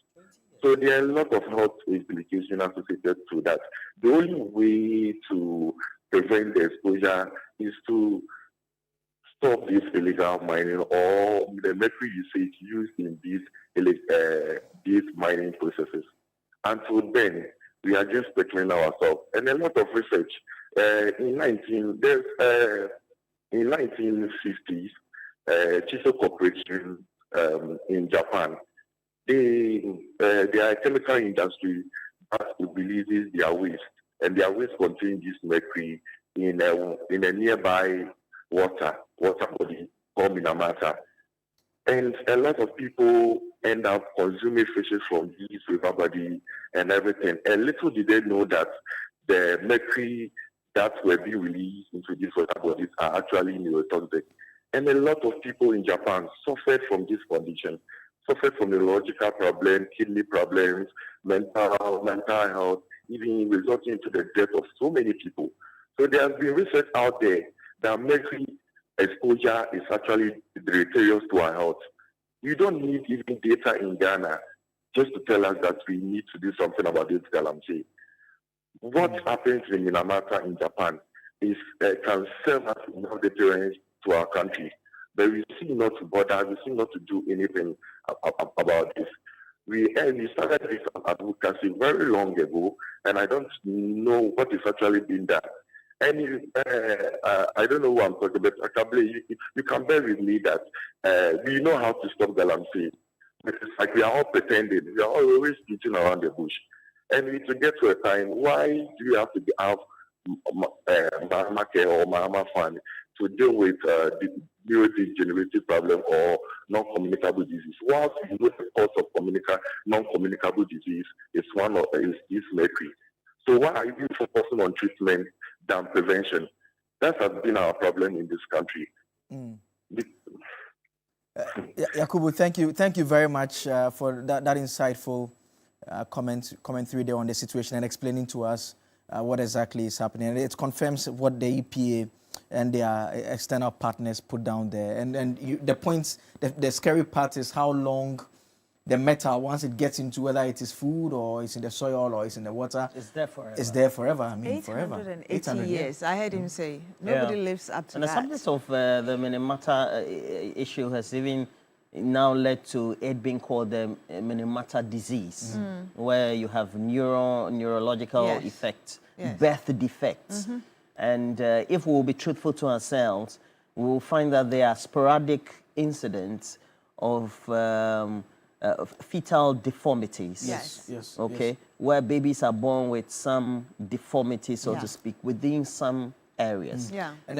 So there are a lot of health implications associated to that. The only way to prevent the exposure is to stop this illegal mining or the mercury usage used in these mining processes. Until then, we are just speculing ourselves. And a lot of research in 1950s, Chiso Corporation in Japan, their chemical industry releases their waste, and their waste contains this mercury in a nearby water body called Minamata. And a lot of people end up consuming fishes from these river body and everything. And little did they know that the mercury that were being released into these water bodies are actually neurotoxic. And a lot of people in Japan suffered from this condition, suffered from neurological problems, kidney problems, mental health, even resulting into the death of so many people. So there has been research out there that mercury exposure is actually deleterious to our health. We don't need even data in Ghana just to tell us that we need to do something about this Galamsey. What happens in Minamata in Japan is can serve as enough deterrence to our country. But we seem not to bother, we seem not to do anything about this. We started this advocacy very long ago, and I don't know what is actually being done. And I don't know who I'm talking about. You can bear with me that we know how to stop Galamsey. But it's like we are all pretending. We are always beating around the bush. And we to get to a time, why do you have to have Mahama Care or Mahama Fund to deal with neurodegenerative problem or non-communicable disease. Whilst you know the cause of non-communicable disease is mercury. So why are you focusing on treatment than prevention? That has been our problem in this country. Yakubu, thank you very much for that insightful commentary there on the situation and explaining to us what exactly is happening. And it confirms what the EPA and their external partners put down there. And the scary part is how long the metal, once it gets into whether it is food or it's in the soil or it's in the water, it's there forever. It's there forever. I mean, 880 forever. years. I heard him say nobody lives up to and that. And the subject of the Minamata issue has even now led to it being called the Minamata disease, where you have neurological effects, birth defects. And if we will be truthful to ourselves, we will find that there are sporadic incidents of fetal deformities. Yes. Okay, where babies are born with some deformities, so to speak, within some areas. And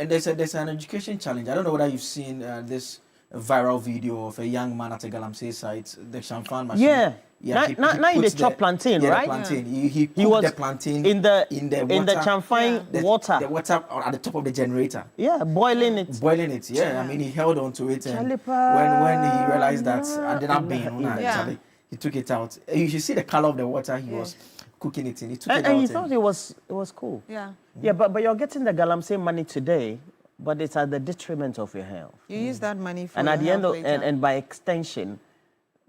there's an education challenge. I don't know whether you've seen this viral video of a young man at a Galamsey site, the champagne machine. Now he chop plantain, right? The plantain. He cooked the plantain in the champagne water. The water at the top of the generator. Boiling it. I mean, he held on to it, and when he realized that I did not been he took it out. You should see the color of the water he was cooking it in. He took it out. And he thought it was cool. But you're getting the Galamsey money today, but it's at the detriment of your health. You use that money for and your at the end health of later. and by extension,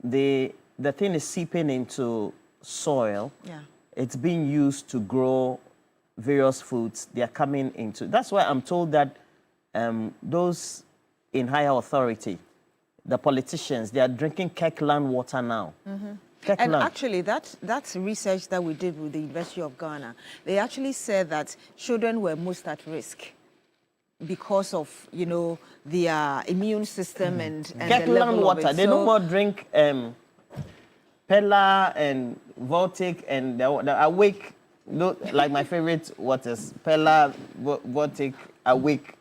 the thing is seeping into soil. It's being used to grow various foods. They are coming into. That's why I'm told that those in higher authority, the politicians, they are drinking Kirkland water now. And actually, that's research that we did with the University of Ghana. They actually said that children were most at risk because of, their immune system and the level water. of it. They no more drink Pella and Voltic and the Awake. Like my favorite waters, Pella, Voltic, Awake.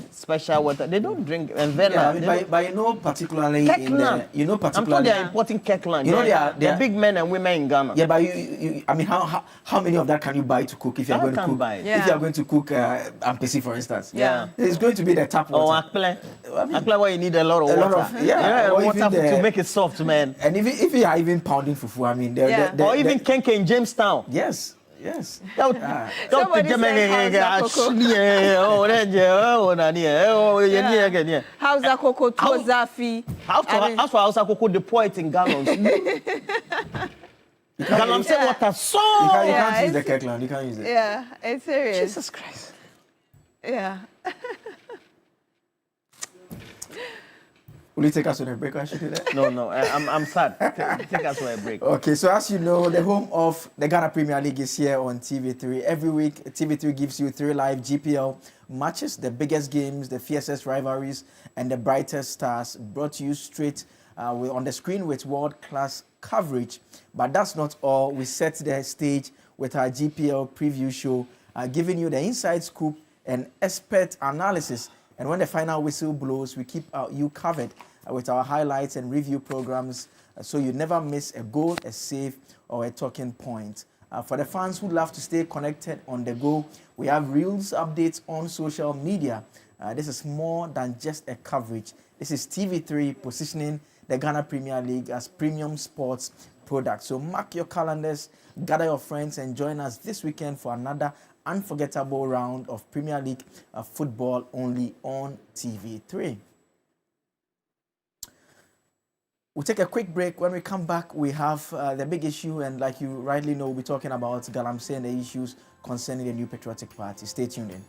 Special water. They don't drink Vela. But particularly Kirkland. in the, I'm told they are importing Kirkland. They are big men and women in Ghana. Yeah, but I mean, how many of that can you buy to cook if you are going to cook? If you are going to cook ampesi, for instance, it's going to be the tap water. Akple, where you need a lot of water. Water to make it soft, man. And if you are even pounding fufu, I mean, or even kenke in Jamestown. Yes. Somebody said Hausa Cocoa, Zafi. Hausa Cocoa, the poet in gallons. Galamsey water, so... You can't use the Kirkland, you can't use it. Yeah, it's serious. Jesus Christ. Yeah. Will you take us on a break? I should do that. No, I'm sad. Take us on a break. Okay, so as you know, the home of the Ghana Premier League is here on TV3. Every week, TV3 gives you 3 live GPL matches, the biggest games, the fiercest rivalries, and the brightest stars brought to you straight on the screen with world-class coverage. But that's not all. We set the stage with our GPL preview show, giving you the inside scoop and expert analysis. And when the final whistle blows, we keep you covered with our highlights and review programs so you never miss a goal, a save, or a talking point. For the fans who love to stay connected on the go, we have reels updates on social media. This is more than just a coverage. This is TV3 positioning the Ghana Premier League as premium sports product. So mark your calendars, gather your friends, and join us this weekend for another unforgettable round of Premier League football only on TV3. We'll take a quick break. When we come back, we have the big issue, and like you rightly know, we'll be talking about Galamsey and the issues concerning the New Patriotic Party. Stay tuned in.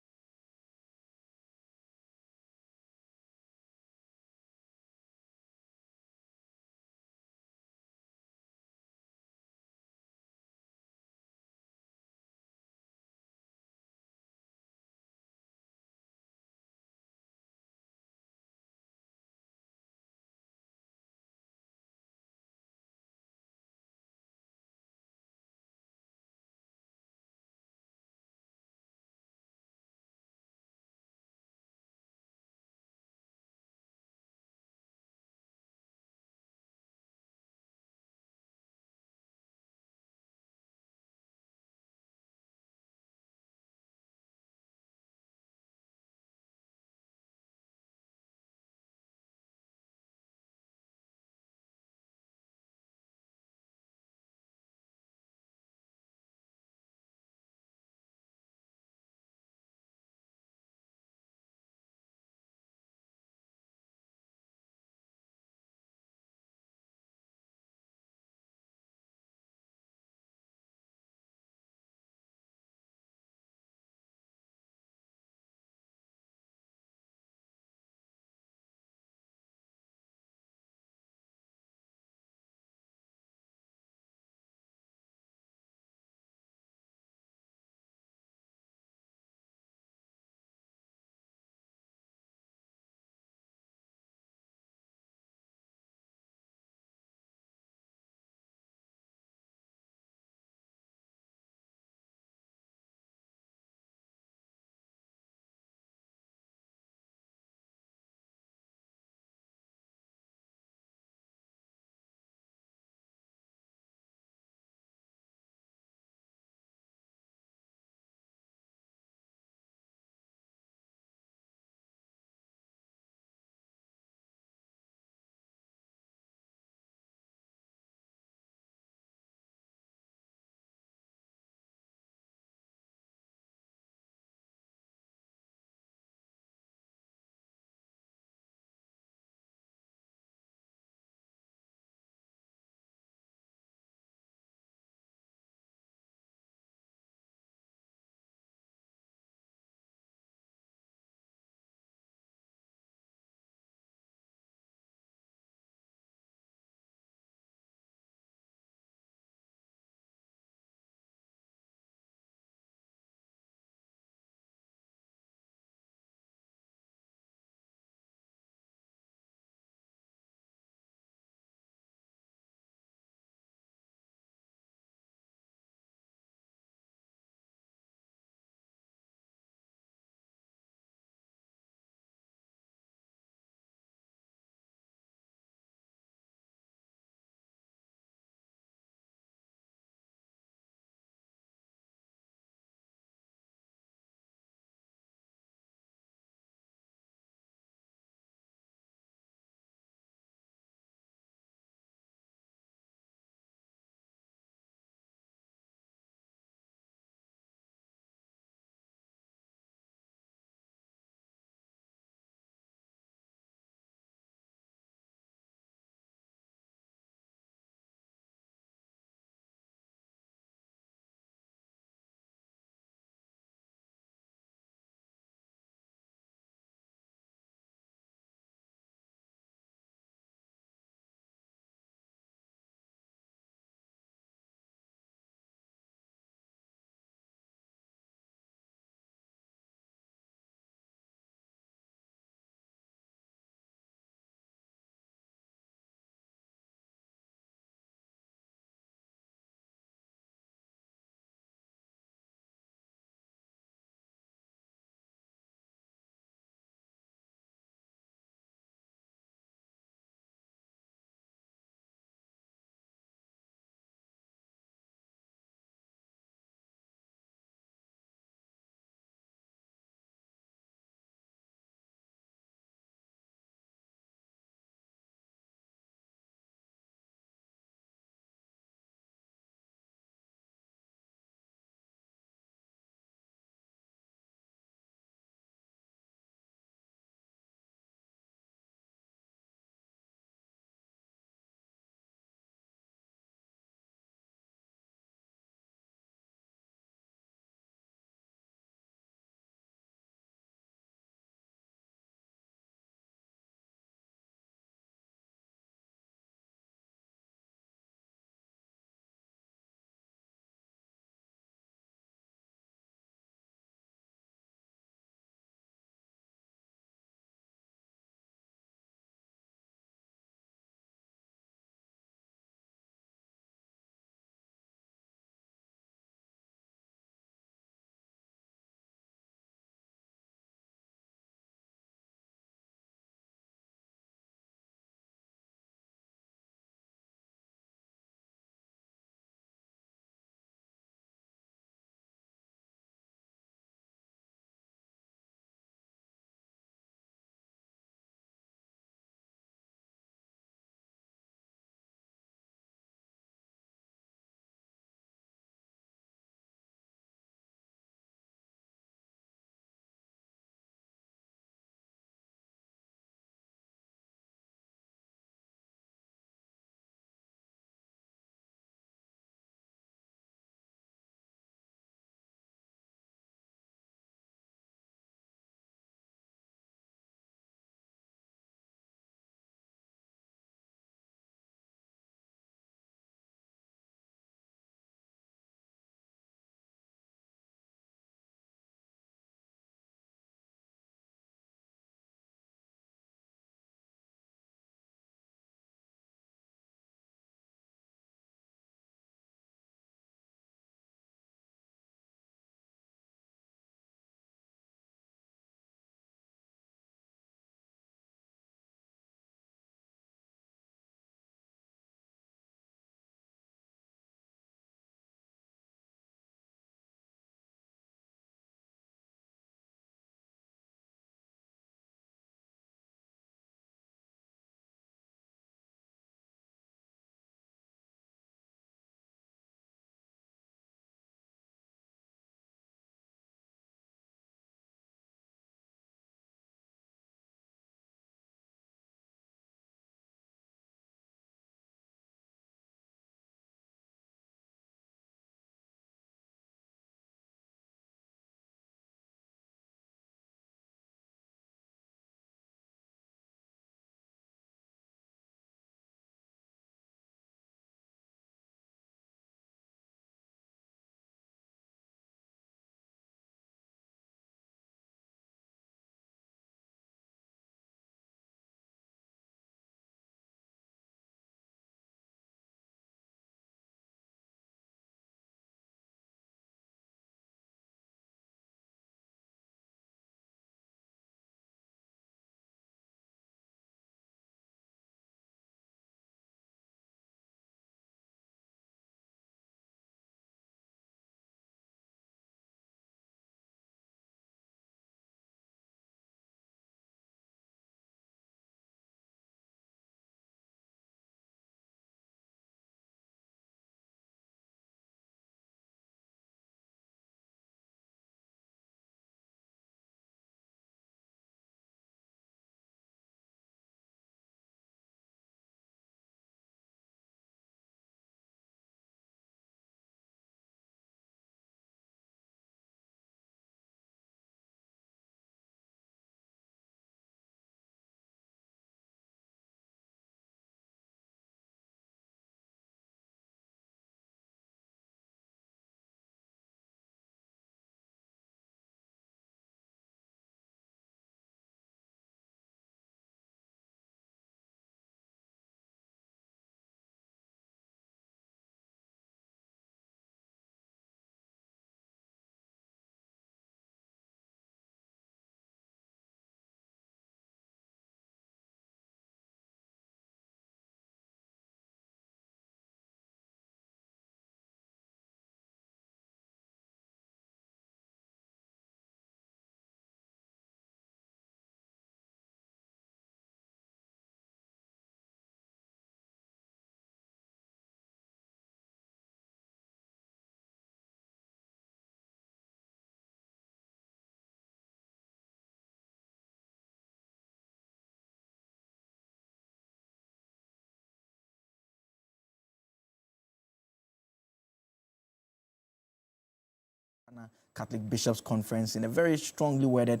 Catholic Bishops' Conference in a very strongly worded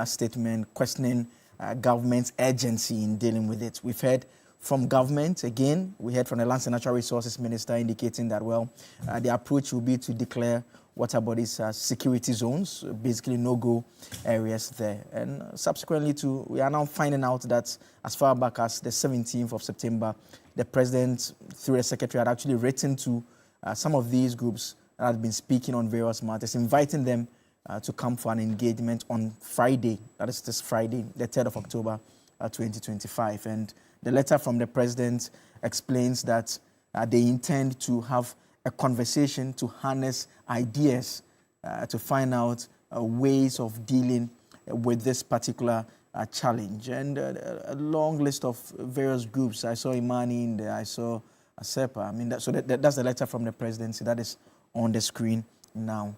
statement questioning government's urgency in dealing with it. We've heard from government, again, we heard from the Lands and Natural Resources Minister indicating that, well, the approach will be to declare water bodies as security zones, basically no-go areas there. And subsequently, we are now finding out that as far back as the 17th of September, the President, through the Secretary, had actually written to some of these groups that had been speaking on various matters, inviting them to come for an engagement on Friday, that is this Friday, the 3rd of October, 2025. And the letter from the President explains that they intend to have a conversation to harness ideas to find out ways of dealing with this particular challenge. And a long list of various groups. I saw Imani in there, I saw ASEPA. I mean, that's the letter from the presidency that is on the screen now.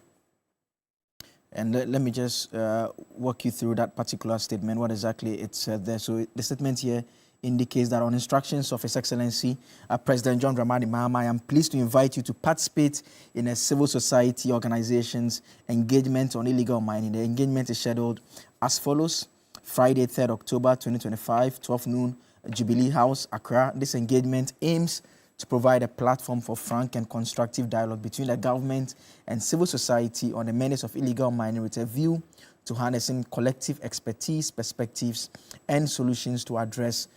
And let me just walk you through that particular statement, what exactly it said there. So the statement here indicates that on instructions of His Excellency, President John Dramani Mahama, I am pleased to invite you to participate in a civil society organization's engagement on illegal mining. The engagement is scheduled as follows: Friday, 3rd October 2025, 12 noon, Jubilee House, Accra. This engagement aims to provide a platform for frank and constructive dialogue between the government and civil society on the menace of illegal mining with a view to harnessing collective expertise, perspectives, and solutions to address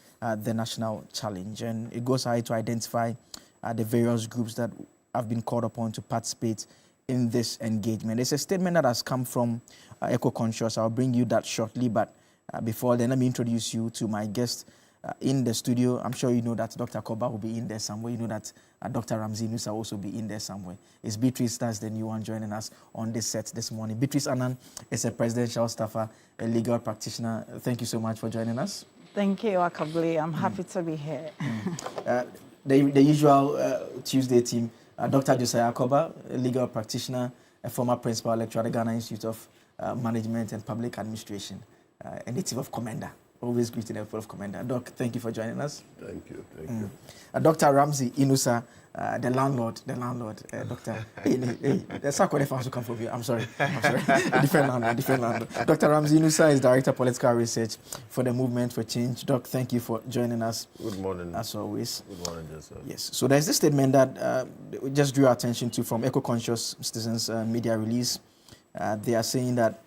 the national challenge. And it goes ahead to identify the various groups that have been called upon to participate in this engagement. It's a statement that has come from Eco-Conscious. I'll bring you that shortly, but before then, let me introduce you to my guest in the studio. I'm sure you know that Dr. Koba will be in there somewhere. You know that Dr. Ramsey Nusa will also be in there somewhere. It's Beatrice, that's the new one joining us on this set this morning. Beatrice Annan is a presidential staffer, a legal practitioner. Thank you so much for joining us. Thank you, Akabli. I'm happy to be here. The usual Tuesday team, Dr. Josiah Koba, a legal practitioner, a former principal lecturer at the Ghana Institute of Management and Public Administration, a native of Commander. Always greeting a full of Commander. Doc, thank you for joining us. Thank you. Thank you. Dr. Ramsey Inusa, the landlord, Doctor. There's a quite to come from you. I'm sorry. different landlord. Dr. Ramsey Inusa is Director of Political Research for the Movement for Change. Doc, thank you for joining us. Good morning. As always. Good morning, Joseph. Yes. So there's this statement that we just drew our attention to from Eco-Conscious Citizens media release. They are saying that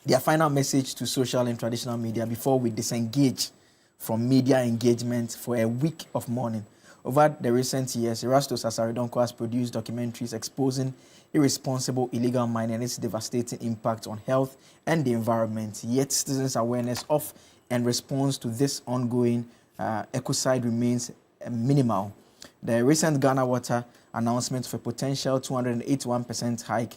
their final message to social and traditional media before we disengage from media engagement for a week of mourning. Over the recent years, Erastus Asaridonko has produced documentaries exposing irresponsible illegal mining and its devastating impact on health and the environment. Yet citizens' awareness of and response to this ongoing ecocide remains minimal. The recent Ghana Water announcement of a potential 281% hike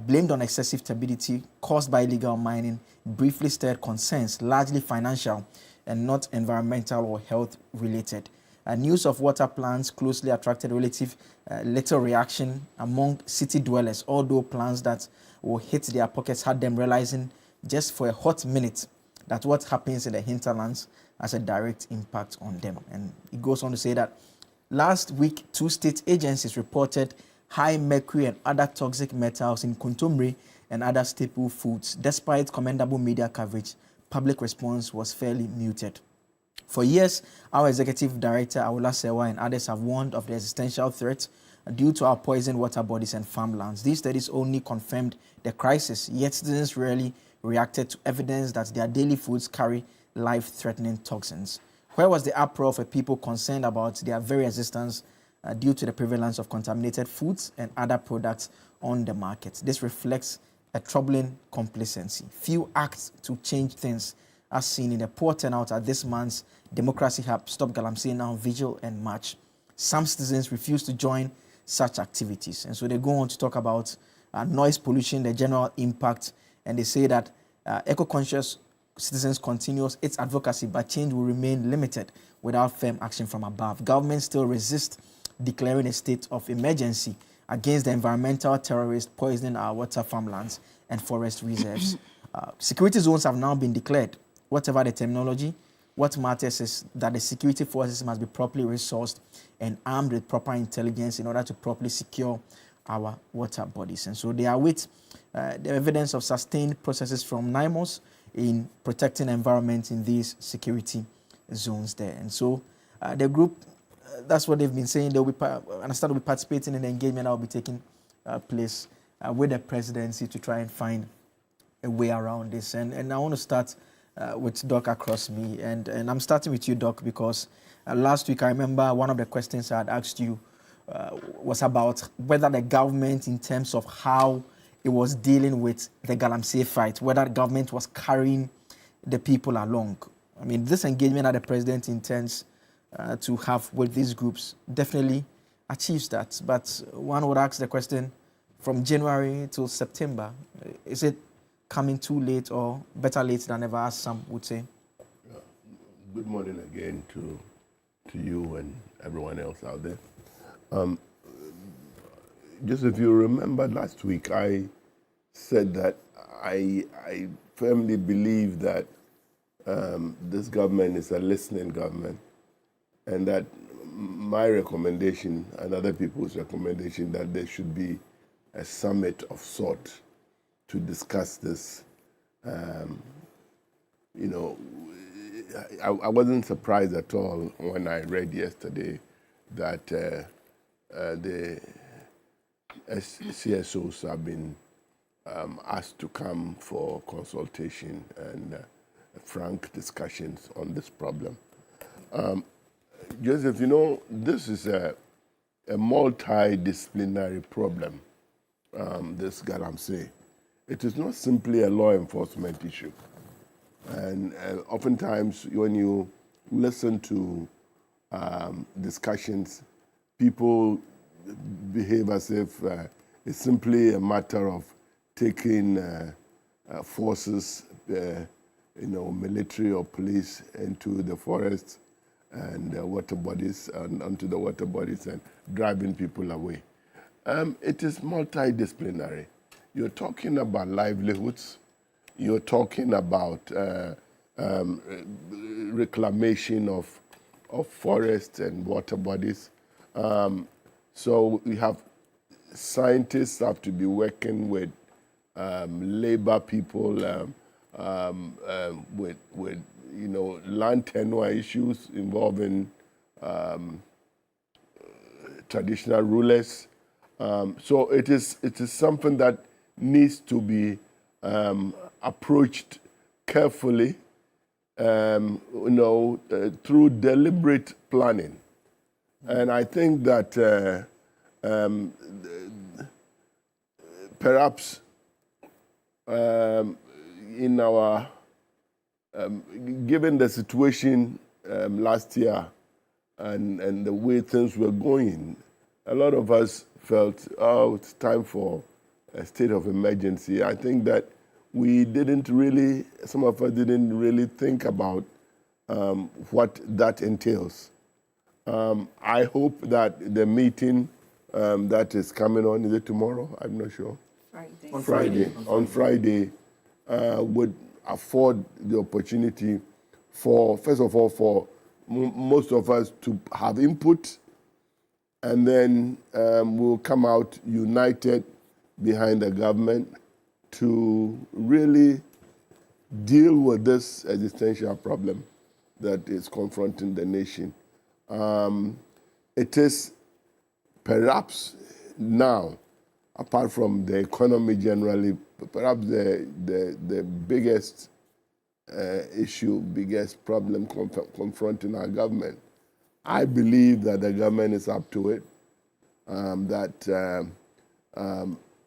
blamed on excessive turbidity caused by illegal mining briefly stirred concerns, largely financial and not environmental or health related. News of water plants closely attracted relative little reaction among city dwellers, although plans that will hit their pockets had them realizing just for a hot minute that what happens in the hinterlands has a direct impact on them. And it goes on to say that last week, 2 state agencies reported high mercury and other toxic metals in contomere and other staple foods. Despite commendable media coverage, public response was fairly muted. For years, our executive director, Awola Sewa, and others have warned of the existential threat due to our poisoned water bodies and farmlands. These studies only confirmed the crisis, yet citizens rarely reacted to evidence that their daily foods carry life-threatening toxins. Where was the uproar of a people concerned about their very existence due to the prevalence of contaminated foods and other products on the market? This reflects a troubling complacency. Few act to change things, as seen in the poor turnout at this month's Democracy Hub, Stop Galamsey Now Vigil and March. Some citizens refuse to join such activities. And so they go on to talk about noise pollution, the general impact, and they say that eco-conscious citizens continues its advocacy, but change will remain limited without firm action from above. Government still resist declaring a state of emergency against the environmental terrorists poisoning our water, farmlands, and forest reserves. Security zones have now been declared. Whatever the terminology, what matters is that the security forces must be properly resourced and armed with proper intelligence in order to properly secure our water bodies. And so they are with the evidence of sustained processes from NIMOS in protecting environment in these security zones there. And so the group, that's what they've been saying. They'll be, they'll be participating in the engagement that will be taking place with the presidency to try and find a way around this. And I want to start with Doc across me. And I'm starting with you, Doc, because last week I remember one of the questions I had asked you was about whether the government, in terms of how it was dealing with the Galamsey fight, whether the government was carrying the people along. I mean, this engagement that the president intends to have with these groups definitely achieves that. But one would ask the question, from January till September, is it coming too late or better late than ever, as some would say? Good morning again to you and everyone else out there. Just if you remember last week, I said that I firmly believe that this government is a listening government, and that my recommendation and other people's recommendation that there should be a summit of sort to discuss this. You know, I wasn't surprised at all when I read yesterday that the CSOs have been asked to come for consultation and frank discussions on this problem. Joseph, you know, this is a multidisciplinary problem, this Galamsey. It is not simply a law enforcement issue. And oftentimes when you listen to discussions, people behave as if it's simply a matter of taking forces, you know, military or police into the forests and water bodies and onto the water bodies and driving people away. It is multidisciplinary. You're talking about livelihoods. You're talking about reclamation of forests and water bodies. So we have scientists have to be working with labor people, with you know, land tenure issues involving traditional rulers. So it is something that needs to be approached carefully, you know, through deliberate planning. And I think that perhaps in our, given the situation last year and the way things were going, a lot of us felt, oh, it's time for a state of emergency. I think that we didn't really, some of us didn't really think about what that entails. I hope that the meeting that is coming on, is it tomorrow? I'm not sure. Friday. On Friday would afford the opportunity for, first of all, for most of us to have input, and then we'll come out united behind the government to really deal with this existential problem that is confronting the nation. It is perhaps now, apart from the economy generally, perhaps the biggest issue, biggest problem confronting our government. I believe that the government is up to it.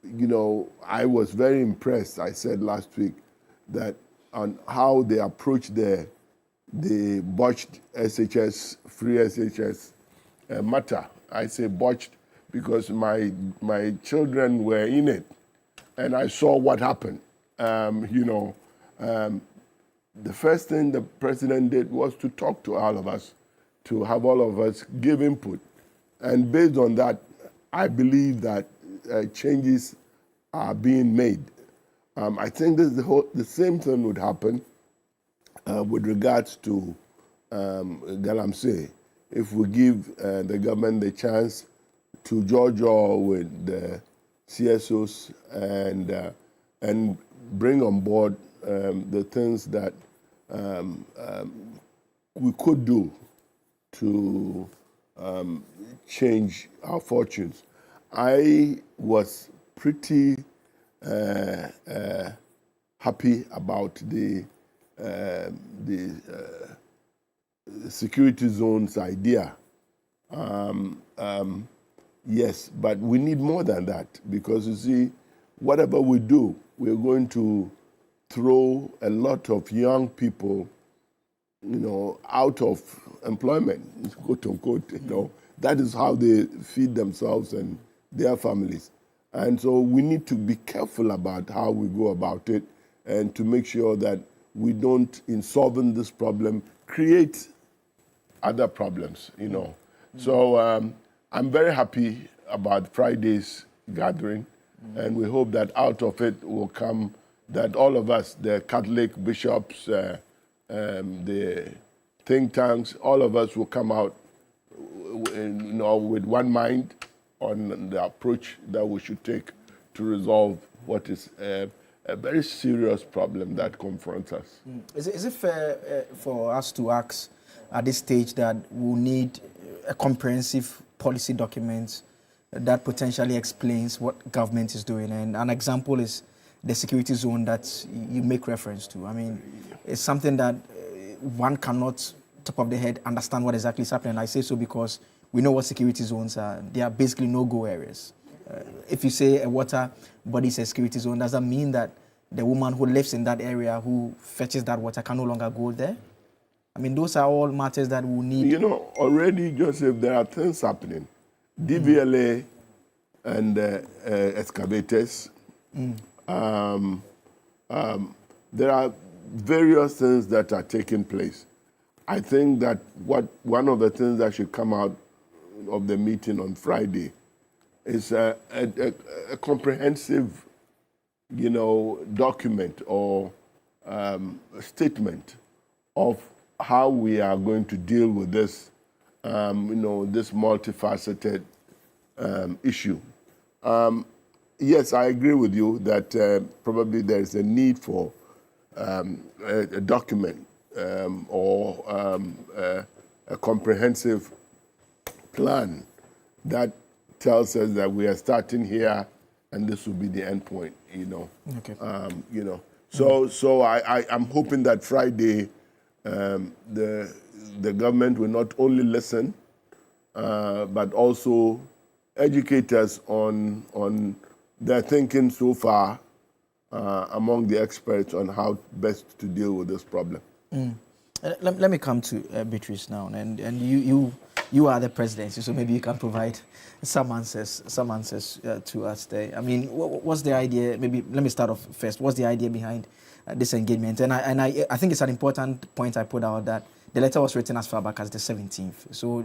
You know, I was very impressed, I said last week, that on how they approached the botched SHS, free SHS matter. I say botched because my children were in it, and I saw what happened. You know, the first thing the president did was to talk to all of us, to have all of us give input. And based on that, I believe that changes are being made. I think the same thing would happen with regards to Galamsey. If we give the government the chance to judge with the CSOs and and bring on board the things that we could do to change our fortunes. I was pretty happy about the security zones idea. Yes, but we need more than that, because you see, whatever we do, we're going to throw a lot of young people, out of employment, quote unquote. That is how they feed themselves and their families. And so we need to be careful about how we go about it, and to make sure that we don't, in solving this problem, create other problems, So I'm very happy about Friday's gathering, and we hope that out of it will come that all of us, the Catholic bishops, the think tanks, all of us will come out with one mind on the approach that we should take to resolve what is a very serious problem that confronts us. Is it fair for us to ask at this stage that we'll need a comprehensive policy document that potentially explains what government is doing? And an example is the security zone that you make reference to. I mean, it's something that one cannot, top of the head, understand what exactly is happening. I say so because we know what security zones are. They are basically no-go areas. If you say a water body is a security zone, does that mean that the woman who lives in that area, who fetches that water, can no longer go there? I mean, those are all matters that we need. Already, Joseph, there are things happening. DVLA and excavators. There are various things that are taking place. I think that one of the things that should come out of the meeting on Friday is a comprehensive, document or statement of how we are going to deal with this, this multifaceted issue. Yes, I agree with you that probably there is a need for a document or a comprehensive plan that tells us that we are starting here and this will be the end point, Okay. So I'm hoping that Friday the government will not only listen, but also educate us on their thinking so far among the experts on how best to deal with this problem. Let me come to Beatrice now, and you are the presidency, so maybe you can provide some answers to us there. I mean, what's the idea? Maybe let me start off first. What's the idea behind this engagement? And I think it's an important point I put out, that the letter was written as far back as the 17th. So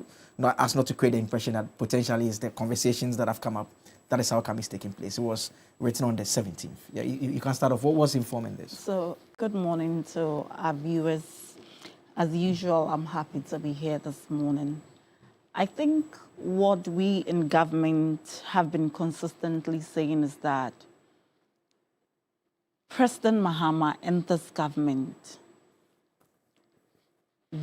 as not to create the impression that potentially it's the conversations that have come up, that is how come it's taking place. It was written on the 17th. Yeah, you can start off. What was informing this? So, good morning to our viewers. As usual, I'm happy to be here this morning. I think what we in government have been consistently saying is that President Mahama and this government,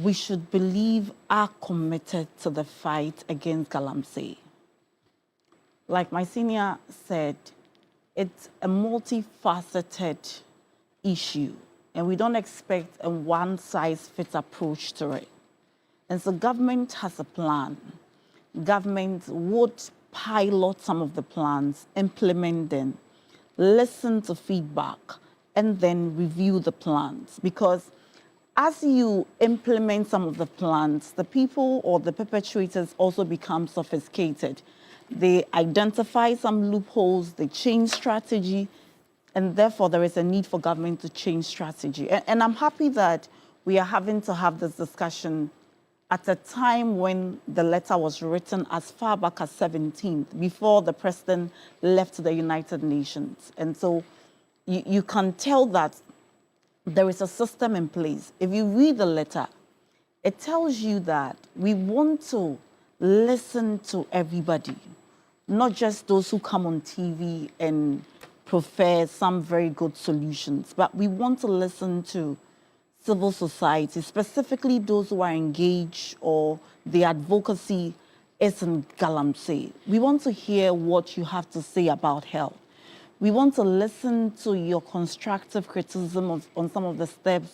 we should believe, are committed to the fight against Galamsey. Like my senior said, it's a multifaceted issue, and we don't expect a one-size-fits approach to it. And so government has a plan. Government would pilot some of the plans, implement them, listen to feedback, and then review the plans. Because as you implement some of the plans, the people or the perpetrators also become sophisticated. They identify some loopholes, they change strategy, and therefore there is a need for government to change strategy. And I'm happy that we are having to have this discussion at a time when the letter was written as far back as 17th, before the president left the United Nations. And so you can tell that there is a system in place. If you read the letter, it tells you that we want to listen to everybody, not just those who come on TV and prefer some very good solutions, but we want to listen to civil society, specifically those who are engaged or the advocacy is in Galamsey. We want to hear what you have to say about health. We want to listen to your constructive criticism on some of the steps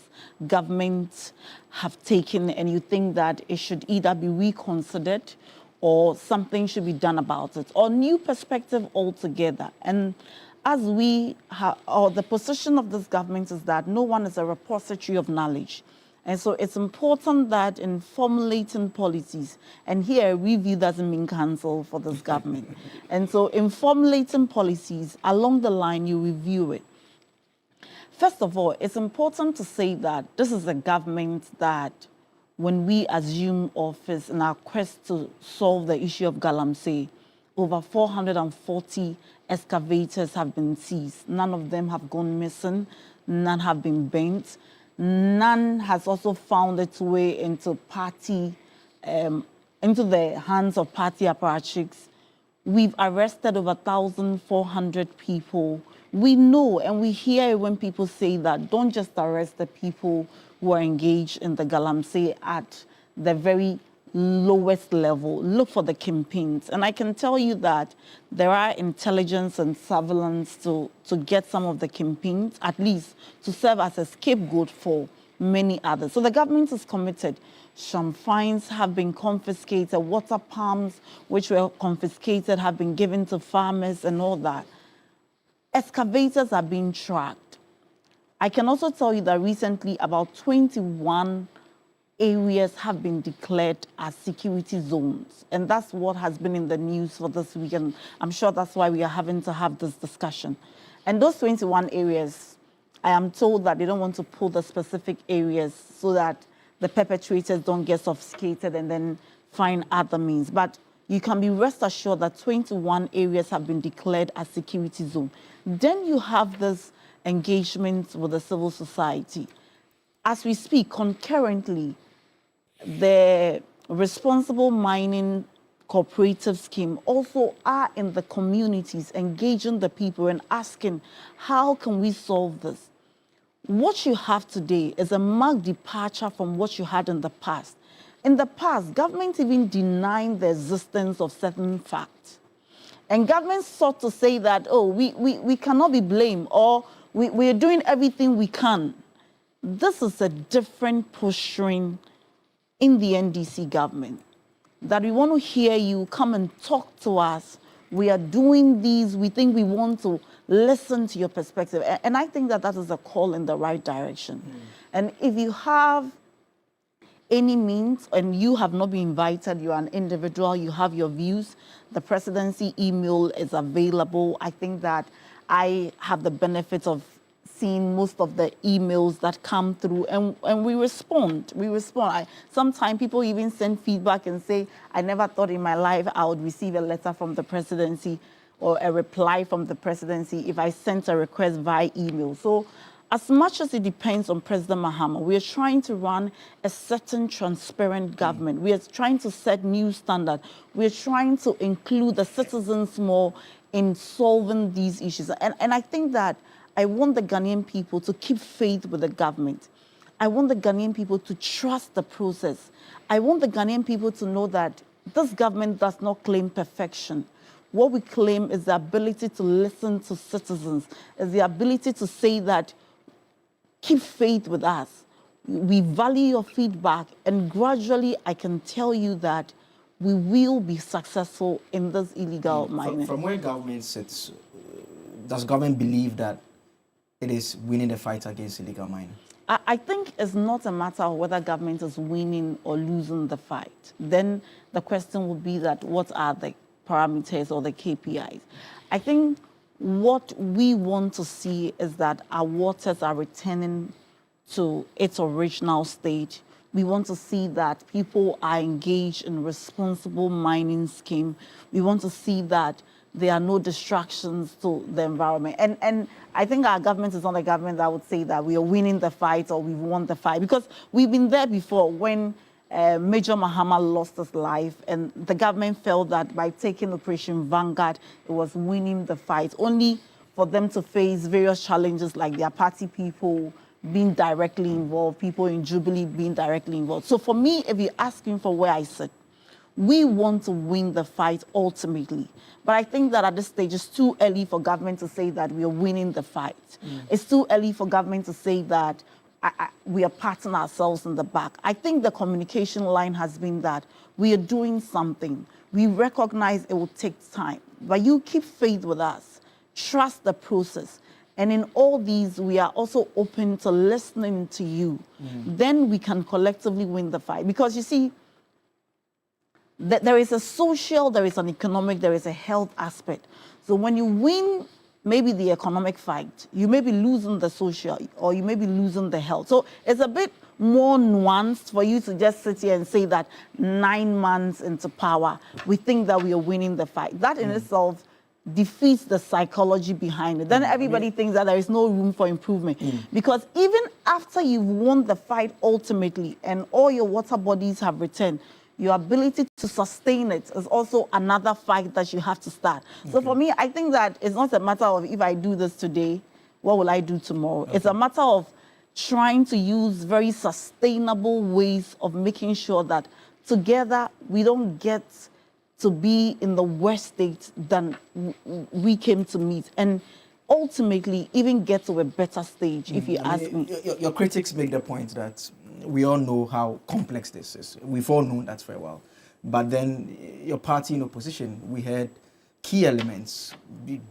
governments have taken, and you think that it should either be reconsidered or something should be done about it, or new perspective altogether. And as we have, or the position of this government is that no one is a repository of knowledge. And so it's important that in formulating policies, and here review doesn't mean cancel for this government. And so in formulating policies, along the line, you review it. First of all, it's important to say that this is a government that when we assume office in our quest to solve the issue of Galamsey, over 440 excavators have been seized. None of them have gone missing. None have been bent. None has also found its way into into the hands of party apparatchiks. We've arrested over 1,400 people. We know and we hear when people say that don't just arrest the people who are engaged in the Galamsey at the very lowest level. Look for the kingpins. And I can tell you that there are intelligence and surveillance to get some of the kingpins, at least to serve as a scapegoat for many others. So the government is committed. Some fines have been confiscated. Water palms, which were confiscated, have been given to farmers and all that. Excavators are being tracked. I can also tell you that recently about 21 areas have been declared as security zones. And that's what has been in the news for this week. And I'm sure that's why we are having to have this discussion. And those 21 areas, I am told that they don't want to pull the specific areas so that the perpetrators don't get sophisticated and then find other means. But you can be rest assured that 21 areas have been declared as security zone. Then you have this engagement with the civil society. As we speak, concurrently, the responsible mining cooperative scheme also are in the communities, engaging the people and asking, how can we solve this? What you have today is a marked departure from what you had in the past. In the past, government even denied the existence of certain facts. And government sought to say that, oh, we cannot be blamed, or we are doing everything we can. This is a different posturing in the NDC government, that we want to hear you, come and talk to us. We are doing these, we think we want to listen to your perspective. And I think that that is a call in the right direction. And if you have any means and you have not been invited, you're an individual, you have your views, the presidency email is available. I think that I have the benefit of seeing most of the emails that come through, and we respond. Sometimes people even send feedback and say, I never thought in my life I would receive a letter from the presidency or a reply from the presidency if I sent a request via email. So as much as it depends on President Mahama, we are trying to run a certain transparent government. We are trying to set new standards. We are trying to include the citizens more in solving these issues. And I think that I want the Ghanaian people to keep faith with the government. I want the Ghanaian people to trust the process. I want the Ghanaian people to know that this government does not claim perfection. What we claim is the ability to listen to citizens, is the ability to say that, keep faith with us. We value your feedback, and gradually I can tell you that we will be successful in this illegal mining. From where government sits, does government believe that it is winning the fight against illegal mining? I think it's not a matter of whether government is winning or losing the fight. Then the question would be that what are the parameters or the KPIs? I think what we want to see is that our waters are returning to its original state. We want to see that people are engaged in responsible mining scheme. We want to see that there are no distractions to the environment. And I think our government is not a government that would say that we are winning the fight or we've won the fight, because we've been there before when Major Mahama lost his life, and the government felt that by taking Operation Vanguard, it was winning the fight, only for them to face various challenges like their party people being directly involved, people in Jubilee being directly involved. So for me, if you're asking for where I sit, we want to win the fight ultimately. But I think that at this stage, it's too early for government to say that we are winning the fight. It's too early for government to say that we are patting ourselves in the back. I think the communication line has been that we are doing something. We recognize it will take time, but you keep faith with us. Trust the process. And in all these, we are also open to listening to you. Then we can collectively win the fight. Because you see, there is a social, there is an economic, there is a health aspect. So when you win maybe the economic fight, you may be losing the social or you may be losing the health. So it's a bit more nuanced for you to just sit here and say that 9 months into power, we think that we are winning the fight. That in itself defeats the psychology behind it. Then everybody thinks that there is no room for improvement. Because even after you've won the fight ultimately and all your water bodies have returned, your ability to sustain it is also another fight that you have to start. So for me, I think that it's not a matter of if I do this today, what will I do tomorrow? It's a matter of trying to use very sustainable ways of making sure that together we don't get to be in the worst state than we came to meet. And ultimately, even get to a better stage, if you ask me. Your critics make the point that we all know how complex this is. We've all known that for a while. But then your party in opposition, we had key elements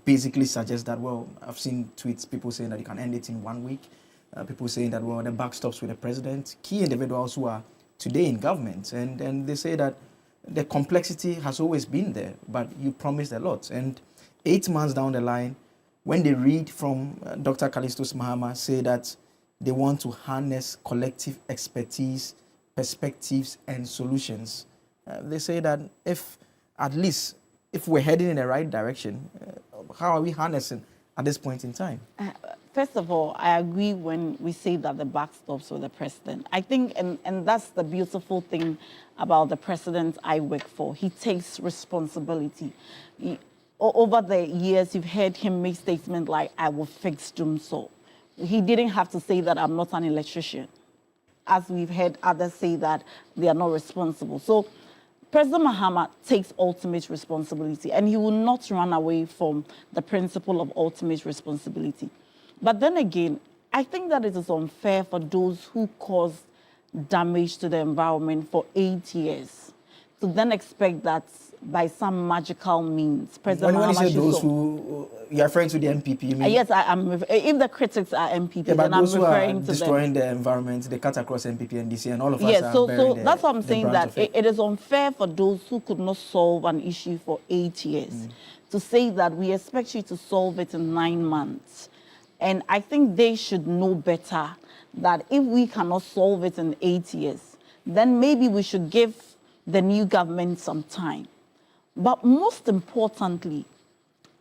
basically suggest that, well, I've seen tweets, people saying that you can end it in 1 week. People saying that, well, the buck stops with the president. Key individuals who are today in government. And they say that the complexity has always been there, but you promised a lot. And 8 months down the line, when they read from Dr. Callistus Mahama say that they want to harness collective expertise, perspectives, and solutions, they say that if we're heading in the right direction, how are we harnessing at this point in time? First of all, I agree when we say that the buck stops with the president. I think, and that's the beautiful thing about the president I work for. He takes responsibility. Over the years, you've heard him make statements like, I will fix Dumso. He didn't have to say that I'm not an electrician, as we've heard others say that they are not responsible. So President Mahama takes ultimate responsibility, and he will not run away from the principle of ultimate responsibility. But then again, I think that it is unfair for those who caused damage to the environment for 8 years to then expect that by some magical means, President Mahama when you say those who, you're referring to the MPP, you mean? Yes, if the critics are MPP, then I'm referring to them. Those who are destroying the environment, they cut across MPP and DC, and all of us yes, are so that's what I'm saying, that it is unfair for those who could not solve an issue for 8 years to say that we expect you to solve it in 9 months. And I think they should know better that if we cannot solve it in 8 years, then maybe we should give the new government some time. But most importantly,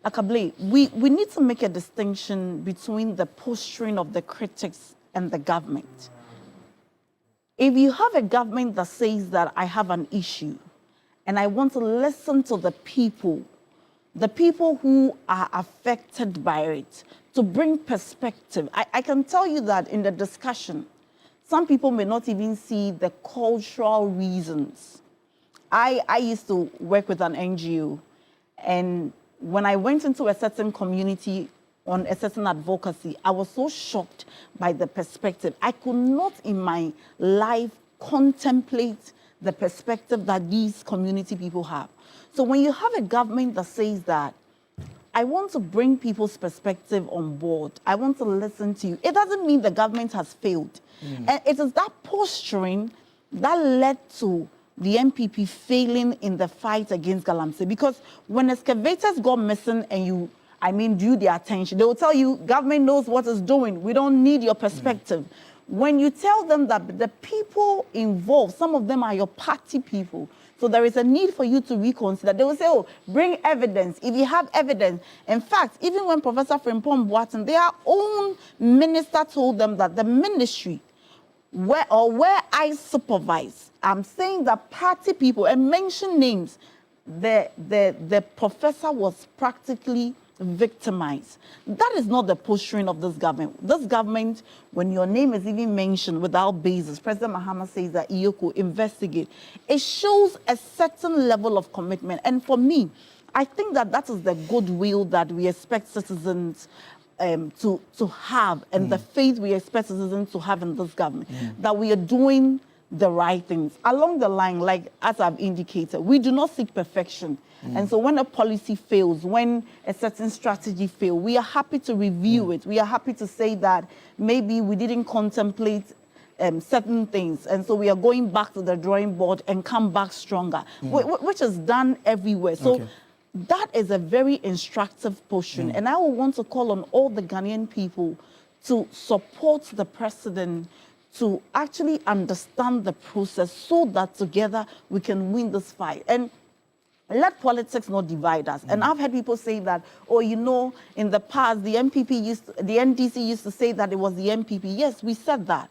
Akable, we need to make a distinction between the posturing of the critics and the government. If you have a government that says that I have an issue and I want to listen to the people who are affected by it, to bring perspective. I can tell you that in the discussion, some people may not even see the cultural reasons. I used to work with an NGO, and when I went into a certain community on a certain advocacy, I was so shocked by the perspective. I could not in my life contemplate the perspective that these community people have. So when you have a government that says that, I want to bring people's perspective on board, I want to listen to you, it doesn't mean the government has failed. And it is that posturing that led to the MPP failing in the fight against Galamsey. Because when excavators go missing and you, due their attention, they will tell you, government knows what it's doing. We don't need your perspective. When you tell them that the people involved, some of them are your party people, so there is a need for you to reconsider. They will say, oh, bring evidence. If you have evidence. In fact, even when Professor Frimpong Boateng, their own minister told them that the ministry where I supervise, I'm saying that party people, and mention names, the professor was practically victimized. That is not the posturing of this government. This government, when your name is even mentioned without basis, President Mahama says that Iyoko investigate. It shows a certain level of commitment. And for me, I think that that is the goodwill that we expect citizens to have, and the faith we expect citizens to have in this government, that we are doing the right things. Along the line, like as I've indicated, we do not seek perfection. And so when a policy fails, when a certain strategy fails, we are happy to review it. We are happy to say that maybe we didn't contemplate certain things. And so we are going back to the drawing board and come back stronger, which is done everywhere. So that is a very instructive portion. And I will want to call on all the Ghanaian people to support the president, to actually understand the process so that together we can win this fight. And let politics not divide us. And I've heard people say that, oh, you know, in the past, the NDC used to say that it was the MPP. Yes, we said that,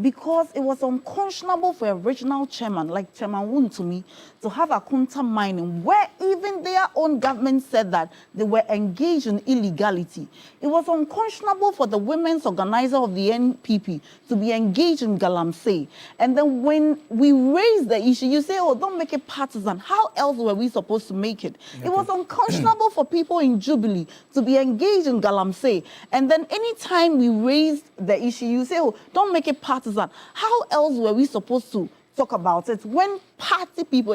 because it was unconscionable for a regional chairman like Chairman Wuntumi to have a Kunta mining where even their own government said that they were engaged in illegality. It was unconscionable for the women's organizer of the NPP to be engaged in Galamsey. And then when we raised the issue, you say, oh, don't make it partisan. How else were we supposed to make it? It was unconscionable for people in Jubilee to be engaged in Galamsey. And then anytime we raised the issue, you say, oh, don't make it partisan. How else were we supposed to talk about it when party people,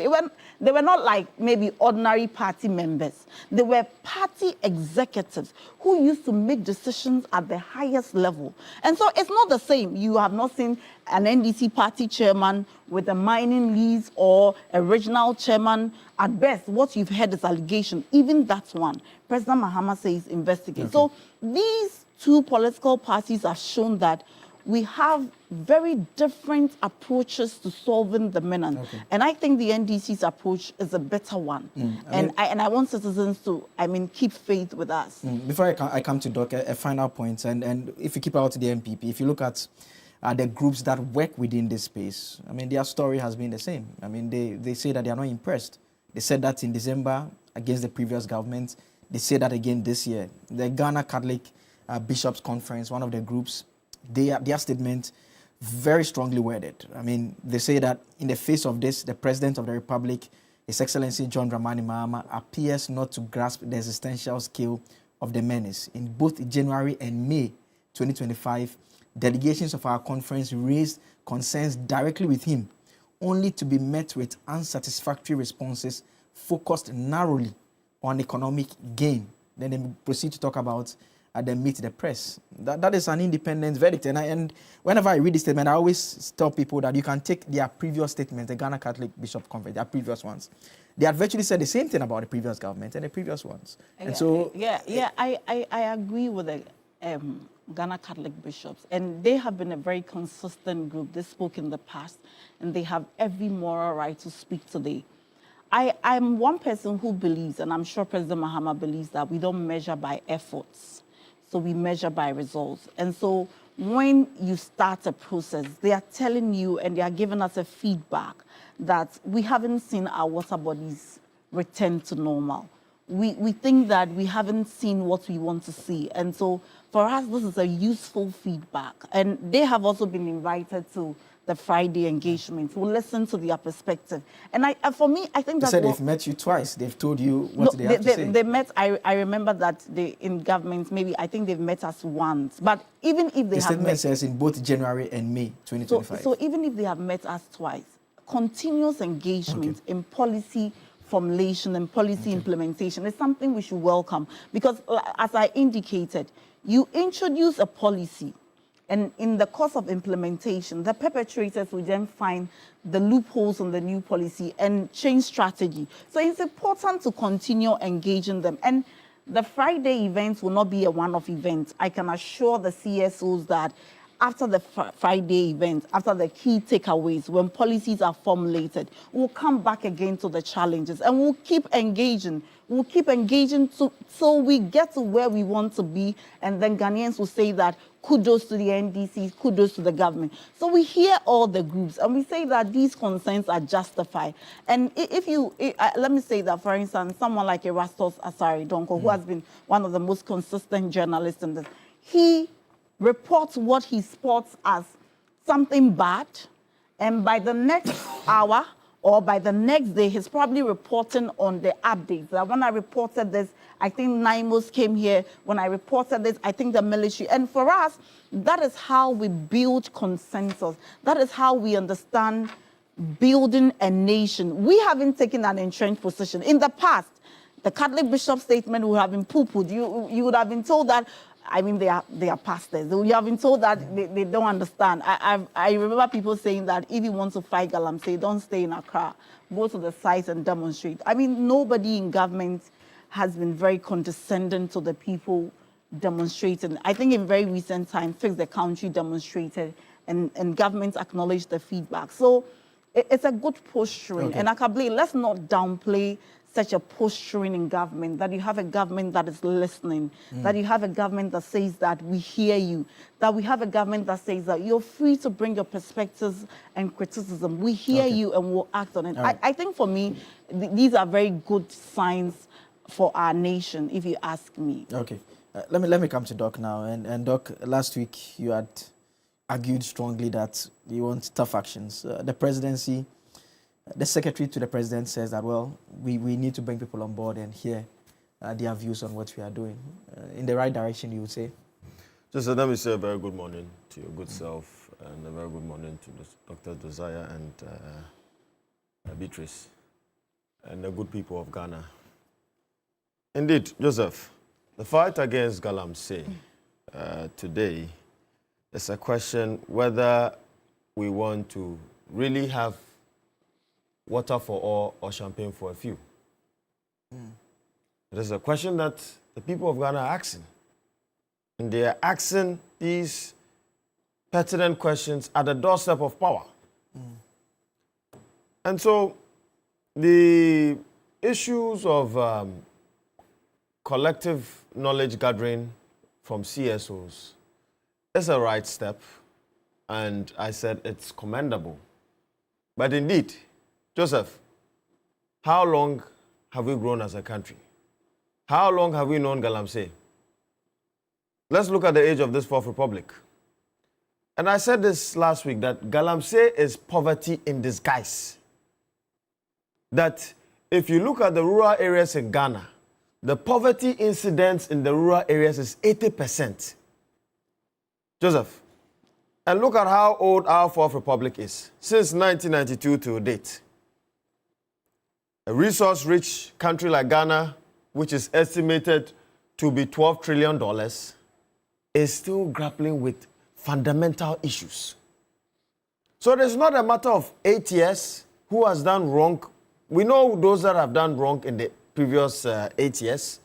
they were not like maybe ordinary party members. They were party executives who used to make decisions at the highest level. And so it's not the same. You have not seen an NDC party chairman with a mining lease or a regional chairman. At best, what you've heard is allegation. Even that one, President Mahama says investigate. So these two political parties have shown that we have very different approaches to solving the menace. And I think the NDC's approach is a better one. And I want citizens to, keep faith with us. Before I come to Doc, a final point, and if you keep out to the MPP, if you look at the groups that work within this space, their story has been the same. They say that they are not impressed. They said that in December against the previous government. They say that again this year. The Ghana Catholic Bishops Conference, one of the groups, their statement very strongly worded. They say that in the face of this, the President of the Republic, His Excellency John Dramani Mahama, appears not to grasp the existential scale of the menace. In both January and May 2025, delegations of our conference raised concerns directly with him, only to be met with unsatisfactory responses focused narrowly on economic gain. Then they proceed to talk about then meet the press. That is an independent verdict. And whenever I read this statement, I always tell people that you can take their previous statements, the Ghana Catholic Bishop Conference, their previous ones. They had virtually said the same thing about the previous government and the previous ones. And so... I agree with the Ghana Catholic bishops. And they have been a very consistent group. They spoke in the past, and they have every moral right to speak today. I'm one person who believes, and I'm sure President Mahama believes, that we don't measure by efforts. So we measure by results. And so when you start a process, they are telling you and they are giving us a feedback that we haven't seen our water bodies return to normal. We think that we haven't seen what we want to see. And so for us, this is a useful feedback. And they have also been invited to the Friday engagement. We'll listen to their perspective. And for me, I think that's... They said they've met you twice. They've told you what they have to say. They met, I remember that in government, maybe I think they've met us once. But even if they have met... The statement says in both January and May 2025. So even if they have met us twice, continuous engagement in policy formulation and policy implementation is something we should welcome. Because as I indicated, you introduce a policy, and in the course of implementation, the perpetrators will then find the loopholes in the new policy and change strategy. So it's important to continue engaging them. And the Friday events will not be a one-off event. I can assure the CSOs that after the Friday event, after the key takeaways, when policies are formulated, we'll come back again to the challenges and we'll keep engaging We'll keep engaging till we get to where we want to be, and then Ghanaians will say that kudos to the NDC, kudos to the government. So we hear all the groups, and we say that these concerns are justified. And let me say that, for instance, someone like Erastus Asari Donko, who has been one of the most consistent journalists in this, he reports what he spots as something bad, and by the next hour or by the next day, he's probably reporting on the updates. Like when I reported this, I think NIMOS came here. When I reported this, I think the military. And for us, that is how we build consensus. That is how we understand building a nation. We haven't taken an entrenched position. In the past, the Catholic bishop statement would have been poo-pooed. You would have been told that, I mean, they are pastors. You have been told that they don't understand. I remember people saying that if you want to fight Galamsey, don't stay in Accra. Go to the sites and demonstrate. I mean, nobody in government has been very condescending to the people demonstrating. I think in very recent time, Fix the Country demonstrated, and governments acknowledged the feedback. So it's a good posturing. Okay. And Akabli, let's not downplay such a posturing in government, that you have a government that is listening, that you have a government that says that we hear you, that we have a government that says that you're free to bring your perspectives and criticism. We hear you and we'll act on it. Right. I think for me, these are very good signs for our nation, if you ask me. Okay. Let me come to Doc now. And Doc, last week you had argued strongly that you want tough actions. The presidency, the secretary to the president says that, well, we need to bring people on board and hear their views on what we are doing. In the right direction, you would say? Just let me say a very good morning to your good self, and a very good morning to Dr. Josiah and Beatrice, and the good people of Ghana. Indeed, Joseph, the fight against Galamsey today is a question whether we want to really have water for all or champagne for a few. It is a question that the people of Ghana are asking. And they are asking these pertinent questions at the doorstep of power. And so the issues of collective knowledge gathering from CSOs is a right step, and I said it's commendable. But indeed, Joseph, how long have we grown as a country? How long have we known Galamsey? Let's look at the age of this Fourth Republic. And I said this last week, that Galamsey is poverty in disguise. That if you look at the rural areas in Ghana, the poverty incidence in the rural areas is 80%. Joseph, and look at how old our Fourth Republic is. Since 1992 to date. A resource-rich country like Ghana, which is estimated to be $12 trillion, is still grappling with fundamental issues. So it's not a matter of 8 years, who has done wrong. We know those that have done wrong in the previous 8 years.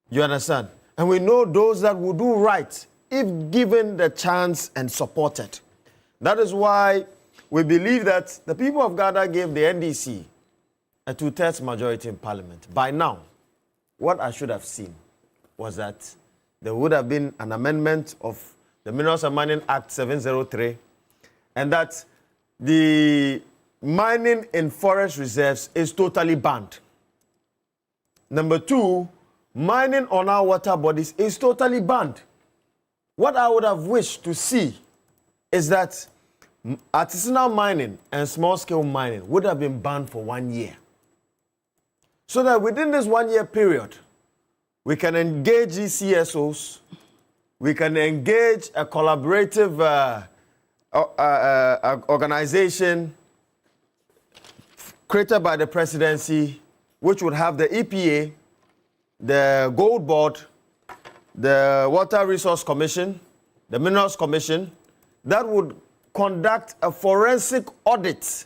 You understand? And we know those that will do right if given the chance and supported. That is why we believe that the people of Ghana gave the NDC a 2/3 majority in parliament. By now, what I should have seen was that there would have been an amendment of the Minerals and Mining Act 703, and that the mining in forest reserves is totally banned. Number two, mining on our water bodies is totally banned. What I would have wished to see is that artisanal mining and small-scale mining would have been banned for 1 year. So that within this 1 year period, we can engage CSOs, we can engage a collaborative organization created by the presidency, which would have the EPA, the Gold Board, the Water Resource Commission, the Minerals Commission, that would conduct a forensic audit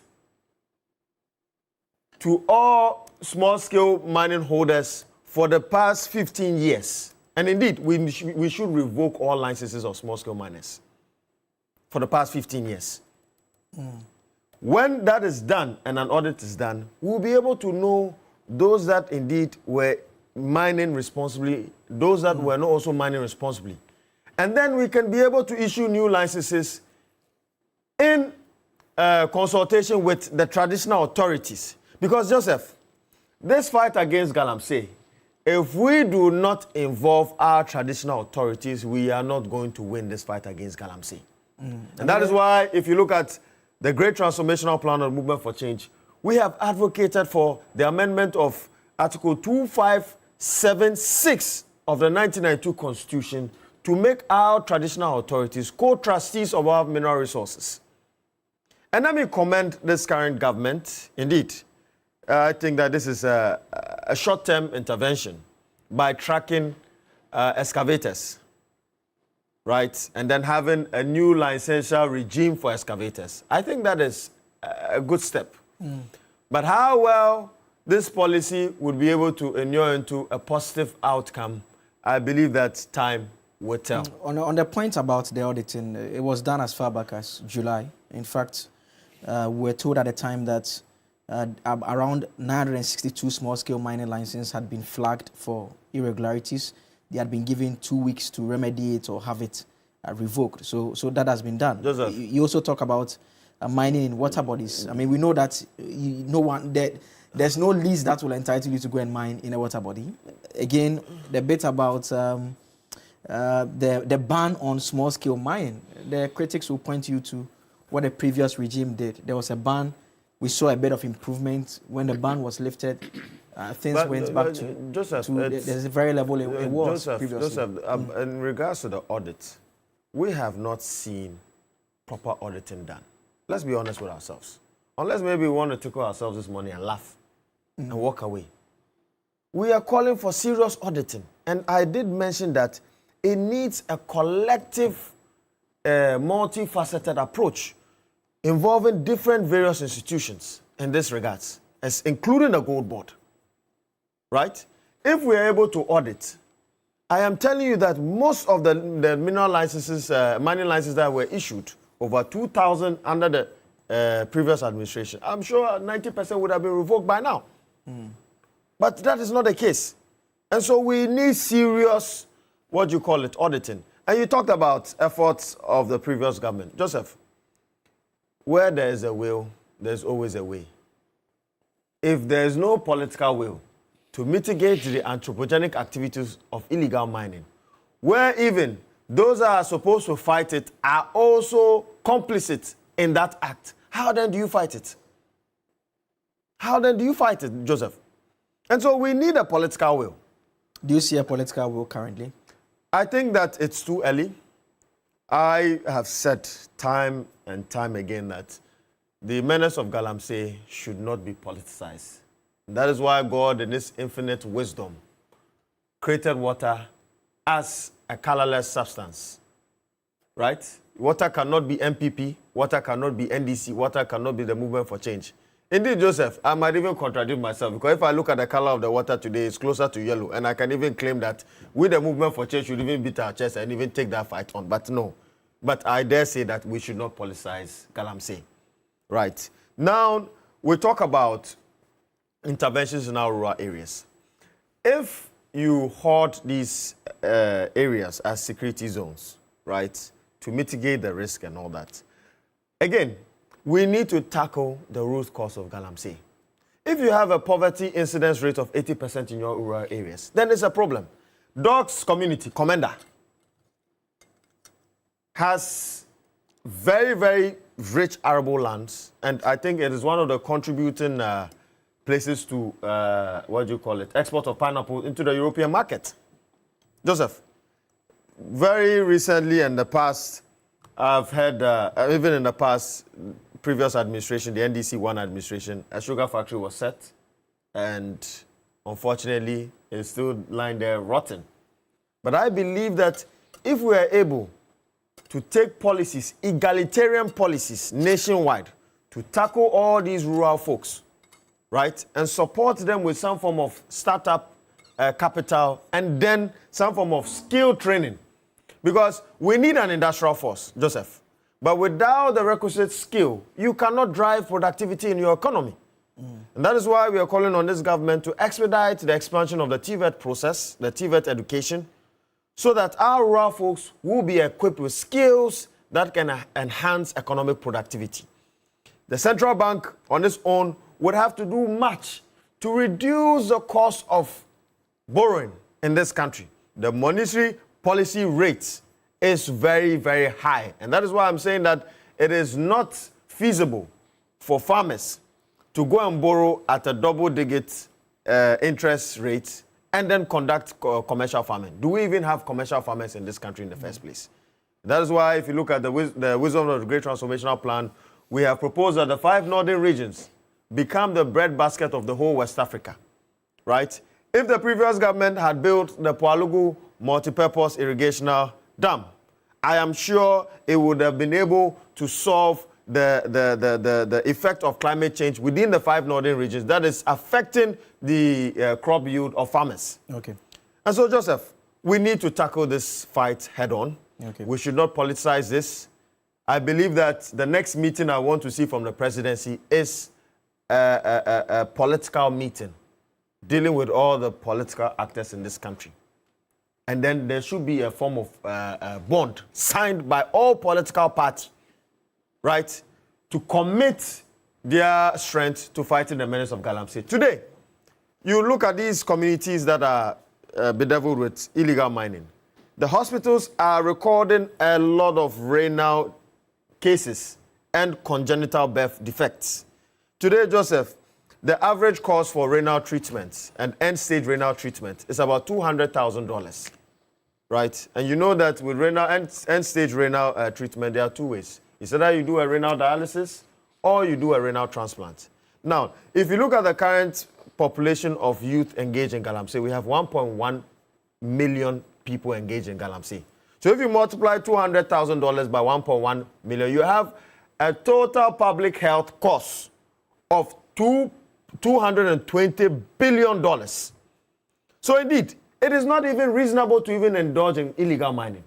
to all small-scale mining holders for the past 15 years. And indeed, we should revoke all licenses of small-scale miners for the past 15 years. When that is done and an audit is done, we'll be able to know those that indeed were mining responsibly, those that were not also mining responsibly. And then we can be able to issue new licenses in consultation with the traditional authorities. Because, Joseph, this fight against Galamsey, if we do not involve our traditional authorities, we are not going to win this fight against Galamsey. And that is why, if you look at the Great Transformational Plan of Movement for Change, we have advocated for the amendment of Article 2576 of the 1992 Constitution to make our traditional authorities co-trustees of our mineral resources. And let me commend this current government. Indeed, I think that this is a short-term intervention by tracking excavators, right? And then having a new licensure regime for excavators. I think that is a good step. But how well this policy would be able to inure into a positive outcome, I believe that time will tell. On the point about the auditing, it was done as far back as July. In fact, we were told at the time that around 962 small-scale mining licenses had been flagged for irregularities. They had been given 2 weeks to remediate or have it revoked. So that has been done. Joseph. You also talk about mining in water bodies. I mean, we know that there's no lease that will entitle you to go and mine in a water body. Again, the bit about the ban on small-scale mining, the critics will point you to what the previous regime did. There was a ban. We saw a bit of improvement. When the ban was lifted, things went back to Joseph, there's a very level it was previously. Joseph, in regards to the audit, we have not seen proper auditing done. Let's be honest with ourselves. Unless maybe we want to tickle ourselves this morning and laugh and walk away. We are calling for serious auditing. And I did mention that it needs a collective, multifaceted approach involving different various institutions in this regards, as including the Gold Board, right? If we are able to audit, I am telling you that most of the mineral licenses, mining licenses that were issued, over 2,000 under the previous administration, I'm sure 90% would have been revoked by now. But that is not the case. And so we need serious, auditing. And you talked about efforts of the previous government. Joseph, where there is a will, there's always a way. If there is no political will to mitigate the anthropogenic activities of illegal mining, where even those that are supposed to fight it are also complicit in that act, how then do you fight it? How then do you fight it, Joseph? And so we need a political will. Do you see a political will currently? I think that it's too early. I have said time and time again that the menace of Galamsey should not be politicized. That is why God, in His infinite wisdom, created water as a colorless substance, right? Water cannot be MPP, water cannot be NDC, water cannot be the movement for change. Indeed, Joseph, I might even contradict myself because if I look at the color of the water today, it's closer to yellow. And I can even claim that we, the movement for change, should even beat our chest and even take that fight on. But no. But I dare say that we should not politicize Galamsey. Right. Now, we talk about interventions in our rural areas. If you hoard these areas as security zones, right, to mitigate the risk and all that, again, we need to tackle the root cause of Galamsey. If you have a poverty incidence rate of 80% in your rural areas, then it's a problem. Dogs community, Commander, has very, very rich arable lands, and I think it is one of the contributing places to, export of pineapple into the European market. Joseph, very recently in the past, I've heard, even in the past, previous administration, the NDC-1 administration, a sugar factory was set, and unfortunately, it's still lying there rotten. But I believe that if we are able to take policies, egalitarian policies nationwide, to tackle all these rural folks, right, and support them with some form of startup capital and then some form of skill training, because we need an industrial force, Joseph. But without the requisite skill, you cannot drive productivity in your economy. And that is why we are calling on this government to expedite the expansion of the TVET process, the TVET education, so that our rural folks will be equipped with skills that can enhance economic productivity. The central bank on its own would have to do much to reduce the cost of borrowing in this country. The monetary policy rate is very, very high. And that is why I'm saying that it is not feasible for farmers to go and borrow at a double-digit interest rate and then conduct commercial farming. Do we even have commercial farmers in this country in the first place? That is why if you look at the wisdom of the Great Transformational Plan, we have proposed that the 5 northern regions become the breadbasket of the whole West Africa, right? If the previous government had built the Poalugu multipurpose irrigational dam, I am sure it would have been able to solve the effect of climate change within the 5 northern regions that is affecting the crop yield of farmers. Okay. And so, Joseph, we need to tackle this fight head on. Okay. We should not politicize this. I believe that the next meeting I want to see from the presidency is a political meeting dealing with all the political actors in this country. And then there should be a form of bond signed by all political parties, right, to commit their strength to fighting the menace of Galamsey. Today, you look at these communities that are bedeviled with illegal mining. The hospitals are recording a lot of renal cases and congenital birth defects. Today, Joseph, the average cost for renal treatment and end-stage renal treatment is about $200,000, right? And you know that with renal end-stage renal treatment, there are 2 ways. It's either you do a renal dialysis or you do a renal transplant. Now, if you look at the current population of youth engaged in Galamsey, we have 1.1 million people engaged in Galamsey. So if you multiply $200,000 by 1.1 million, you have a total public health cost of $220 billion. So indeed, it is not even reasonable to even indulge in illegal mining.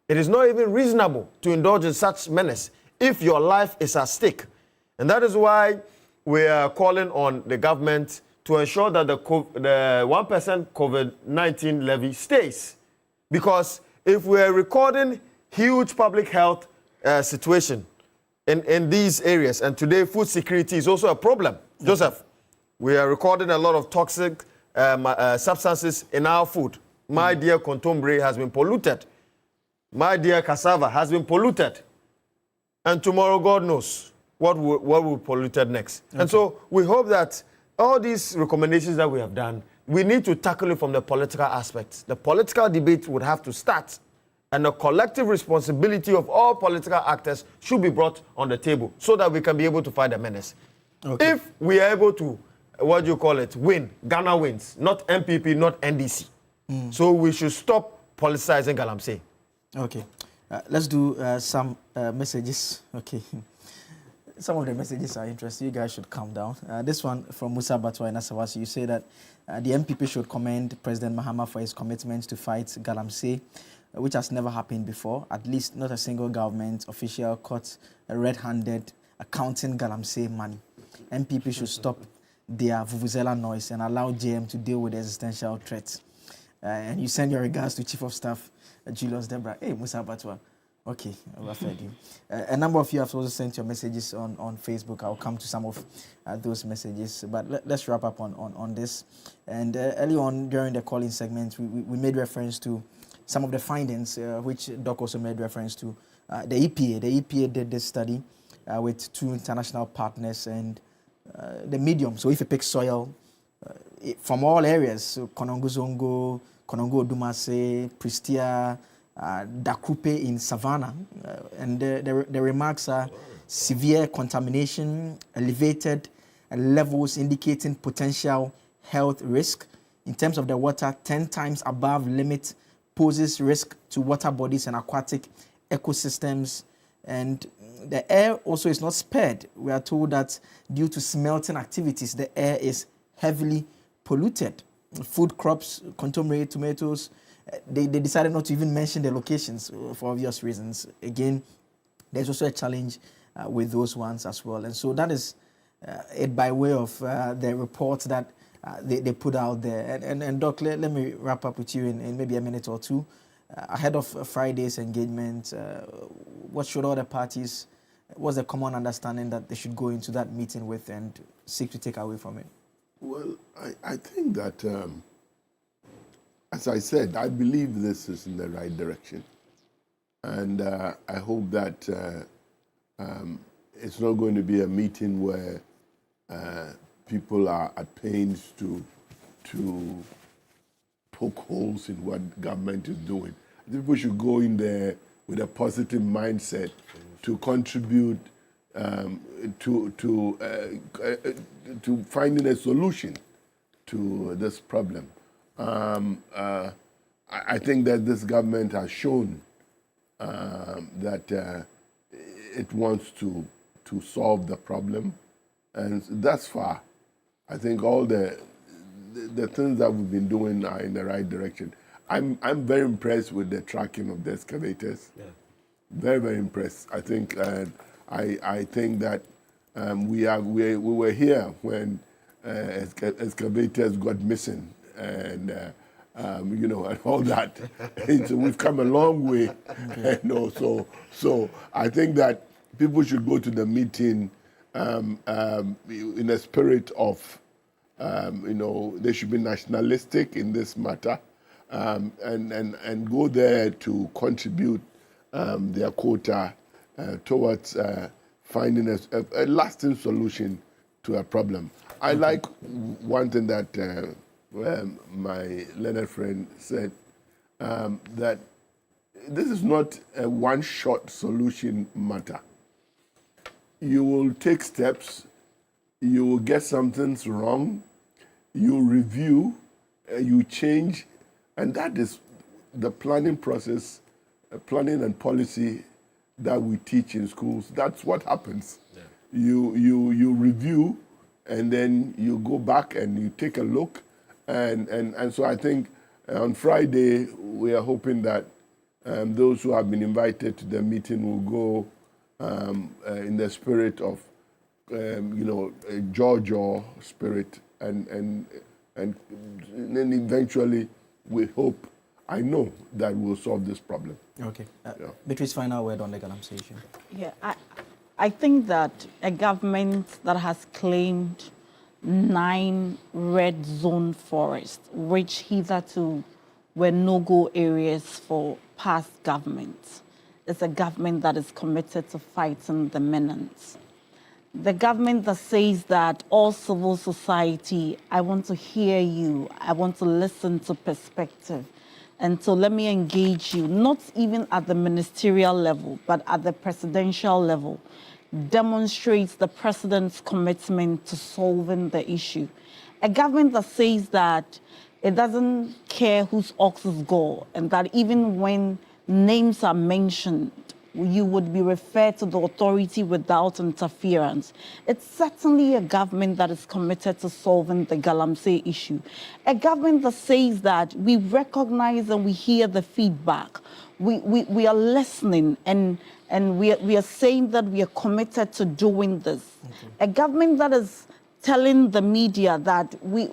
It is not even reasonable to indulge in such menace if your life is at stake. And that is why we are calling on the government to ensure that the 1% COVID-19 levy stays. Because if we are recording huge public health situation in these areas, and today food security is also a problem, Joseph, we are recording a lot of toxic substances in our food. My dear contombre has been polluted. My dear cassava has been polluted. And tomorrow, God knows what will be polluted next. Okay. And so we hope that all these recommendations that we have done, we need to tackle it from the political aspect. The political debate would have to start, and the collective responsibility of all political actors should be brought on the table so that we can be able to fight the menace. Okay. If we are able to, win, Ghana wins, not MPP, not NDC. So we should stop politicizing Galamsey. Okay. Let's do some messages. Okay. Some of the messages are interesting. You guys should calm down. This one from Musa Batwa in Asawasi. You say that the MPP should commend President Mahama for his commitment to fight Galamsey, which has never happened before. At least not a single government official caught red-handed accounting Galamsey money. MPP should stop their vuvuzela noise and allow JM to deal with the existential threats. And you send your regards to Chief of Staff Julius Debra. Hey, Musa Batwa. Okay, I've heard you. A number of you have also sent your messages on Facebook. I'll come to some of those messages. But let's wrap up on this. And early on during the calling segment, we made reference to some of the findings, which Doc also made reference to. The EPA. The EPA did this study with 2 international partners and the medium. So if you pick soil from all areas, so Konongo Zongo, Konongo Odumase, Pristia, Dakupe in Savannah, and the remarks are severe contamination, elevated levels indicating potential health risk. In terms of the water, 10 times above limit poses risk to water bodies and aquatic ecosystems. And the air also is not spared. We are told that due to smelting activities, the air is heavily polluted. Food crops, contaminated tomatoes, they decided not to even mention the locations for obvious reasons. Again, there's also a challenge with those ones as well. And so that is it by way of the reports that they put out there. And Doc, let me wrap up with you in maybe a minute or two. Ahead of Friday's engagement, what should all the parties, what's the common understanding that they should go into that meeting with and seek to take away from it? Well, I think that, as I said, I believe this is in the right direction. And I hope that it's not going to be a meeting where people are at pains to poke holes in what government is doing. People should go in there with a positive mindset to contribute to finding a solution to this problem. I think that this government has shown that it wants to solve the problem, and thus far, I think all the things that we've been doing are in the right direction. I'm very impressed with the tracking of the excavators. Yeah. Very, very impressed. I think I think that we were here when excavators got missing, and and all that. So we've come a long way. So I think that people should go to the meeting in a spirit of, they should be nationalistic in this matter, and go there to contribute their quota towards finding a lasting solution to a problem. I like one thing that my learned friend said, that this is not a one-shot solution matter. You will take steps, you will get something wrong, you review, you change, and that is the planning process, planning and policy that we teach in schools. That's what happens. Yeah. You review, and then you go back and you take a look, and so I think on Friday we are hoping that those who have been invited to the meeting will go in the spirit of a Georgia spirit, and then eventually we hope, I know, that we'll solve this problem. Okay. Beatrice, final word on the Galamsey issue. Yeah, I think that a government that has claimed 9 red zone forests, which hitherto were no-go areas for past governments, is a government that is committed to fighting the menace. The government that says that all civil society, I want to hear you, I want to listen to perspective, and so let me engage you, not even at the ministerial level, but at the presidential level, demonstrates the president's commitment to solving the issue. A government that says that it doesn't care whose ox is gore, and that even when names are mentioned, you would be referred to the authority without interference. It's certainly a government that is committed to solving the Galamsey issue. A government that says that we recognize and we hear the feedback. We are listening, and we are saying that we are committed to doing this. Okay. A government that is telling the media that we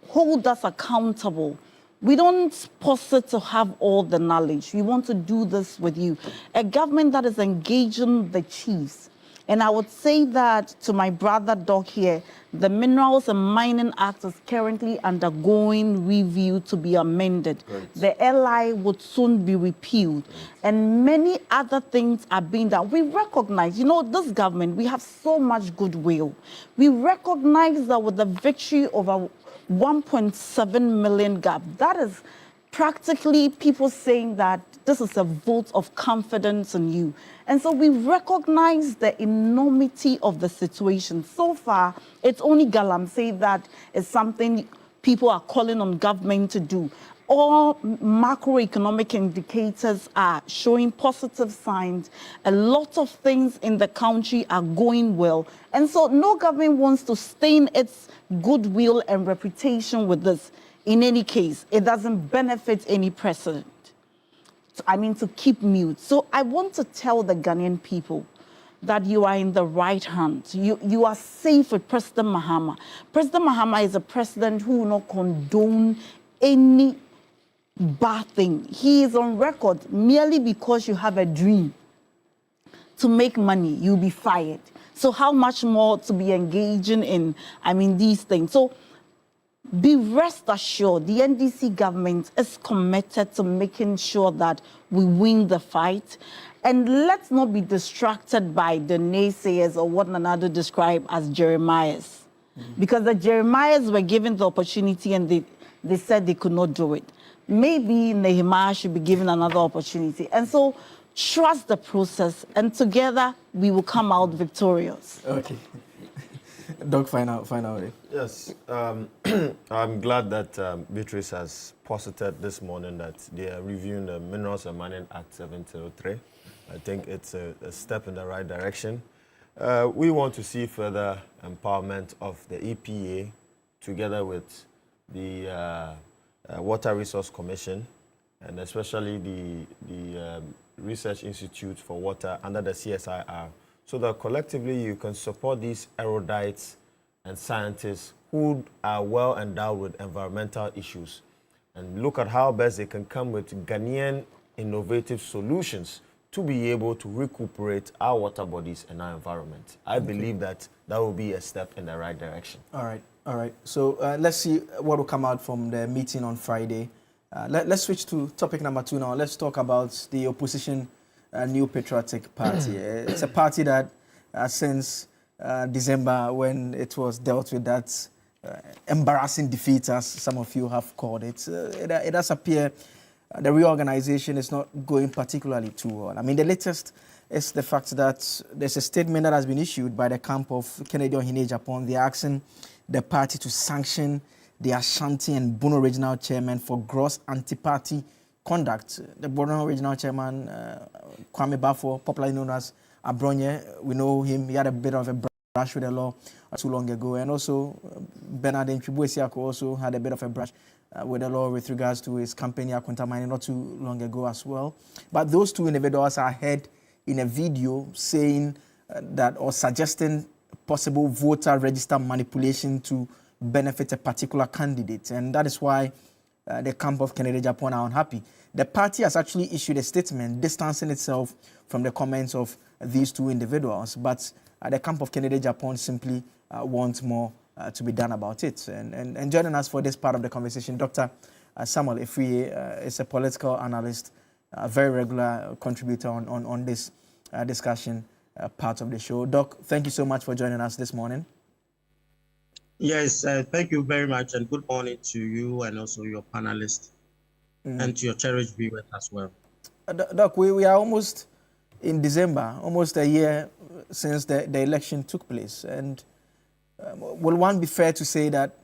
hold us accountable. We don't posit to have all the knowledge. We want to do this with you. A government that is engaging the chiefs. And I would say that to my brother Doc here, the Minerals and Mining Act is currently undergoing review to be amended. Right. The LI would soon be repealed. Right. And many other things are being done. We recognize, this government, we have so much goodwill. We recognize that with the victory of our 1.7 million gap. That is practically people saying that this is a vote of confidence in you. And so we recognize the enormity of the situation. So far, it's only Galamsey that is something people are calling on government to do. All macroeconomic indicators are showing positive signs. A lot of things in the country are going well. And so no government wants to stain its goodwill and reputation with this. In any case, it doesn't benefit any precedent. To keep mute. So I want to tell the Ghanaian people that you are in the right hands. You are safe with President Mahama. President Mahama is a president who will not condone any bad thing. He is on record merely because you have a dream to make money, you'll be fired. So how much more to be engaging in, these things. So be rest assured, the NDC government is committed to making sure that we win the fight. And let's not be distracted by the naysayers or what Nanado described as Jeremiahs. Because the Jeremiahs were given the opportunity and they said they could not do it. Maybe Nehemiah should be given another opportunity. And so trust the process, and together we will come out victorious. Okay. Doc, final word. Yes. I'm glad that Beatrice has posited this morning that they are reviewing the Minerals and Mining Act 1703. I think it's a step in the right direction. We want to see further empowerment of the EPA together with the Water Resource Commission, and especially the Research Institute for Water under the CSIR, so that collectively you can support these erudites and scientists who are well endowed with environmental issues and look at how best they can come with Ghanaian innovative solutions to be able to recuperate our water bodies and our environment. I believe that will be a step in the right direction. All right. So let's see what will come out from the meeting on Friday. Let's switch to topic number 2 now. Let's talk about the opposition New Patriotic Party. It's a party that since December, when it was dealt with that embarrassing defeat, as some of you have called it, it does appear the reorganization is not going particularly too well. The latest is the fact that there's a statement that has been issued by the camp of Kennedy Ohene Japan. They're asking the party to sanction the Ashanti and Bono Regional Chairman for gross anti-party conduct. The Bono Regional Chairman, Kwame Bafo, popularly known as Abronye, we know him. He had a bit of a brush with the law too long ago. And also, Bernard Nchibu also had a bit of a brush with the law with regards to his campaign contamination not too long ago as well. But those two individuals are heard in a video saying that or suggesting possible voter register manipulation to benefit a particular candidate, and that is why the camp of Kennedy Japan are unhappy. The party has actually issued a statement distancing itself from the comments of these two individuals, but the camp of Kennedy Japan simply wants more to be done about it. And joining us for this part of the conversation, Dr. Samuel Ifrie is a political analyst, a very regular contributor on this discussion part of the show. Doc, thank you so much for joining us this morning. Yes, thank you very much, and good morning to you and also your panelists and to your cherished viewers as well. Doc, we are almost in December, almost a year since the election took place. And will one be fair to say that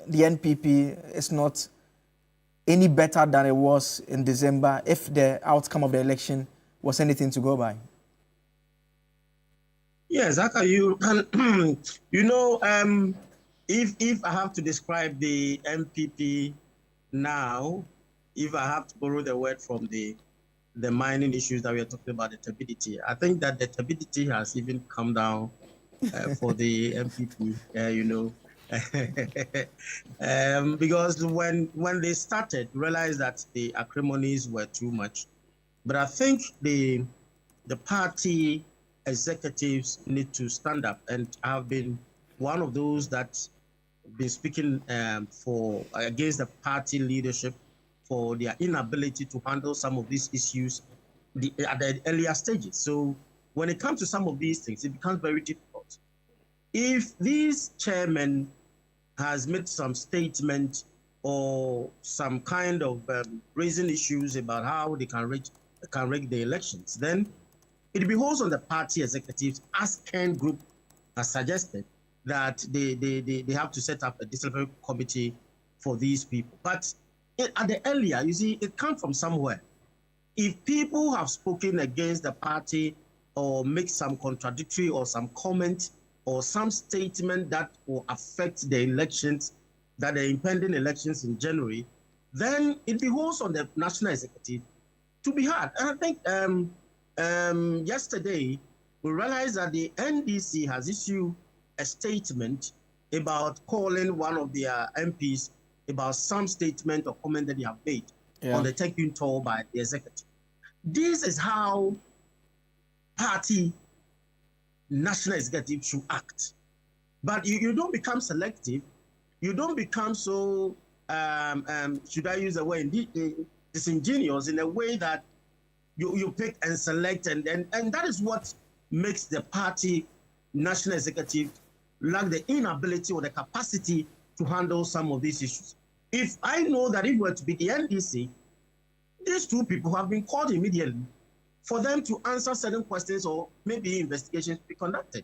the NPP is not any better than it was in December if the outcome of the election was anything to go by? Yes, you know, if I have to describe the MPP now, if I have to borrow the word from the mining issues that we are talking about, the turbidity, I think that the turbidity has even come down for the MPP, because when they started, realized that the acrimonies were too much. But I think the party executives need to stand up, and I've been one of those that been speaking against the party leadership for their inability to handle some of these issues at the earlier stages. So when it comes to some of these things, it becomes very difficult. If this chairman has made some statement or some kind of raising issues about how they can rig the elections, then it behoves on the party executives, as Ken Group has suggested, that they have to set up a disciplinary committee for these people. But at the earlier, you see, it comes from somewhere. If people have spoken against the party or make some contradictory or some comment or some statement that will affect the elections, that the impending elections in January, then it behoves on the national executive to be heard. And I think yesterday, we realize that the NDC has issued a statement about calling one of their MPs about some statement or comment that they have made on the taking toll by the executive. This is how party national executive should act. But you don't become selective. You don't become so, should I use the word, disingenuous in a way that you pick and select, and that is what makes the party national executive lack the inability or the capacity to handle some of these issues. If I know that it were to be the NDC, these two people have been called immediately for them to answer certain questions or maybe investigations to be conducted.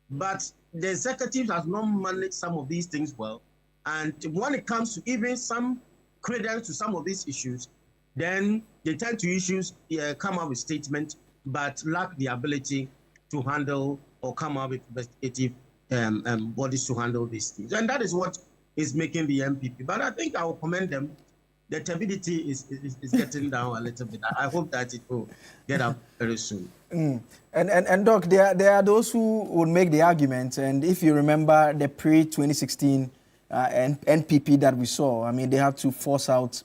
But the executive has not managed some of these things well. And when it comes to even some credence to some of these issues, then they tend to come up with statements, but lack the ability to handle or come up with investigative bodies to handle these things. And that is what is making the MPP. But I think I will commend them. The turbidity is getting down a little bit. I hope that it will get up very soon. And Doc, there are those who would make the argument, and if you remember the pre-2016 NPP that we saw, I mean, they had to force out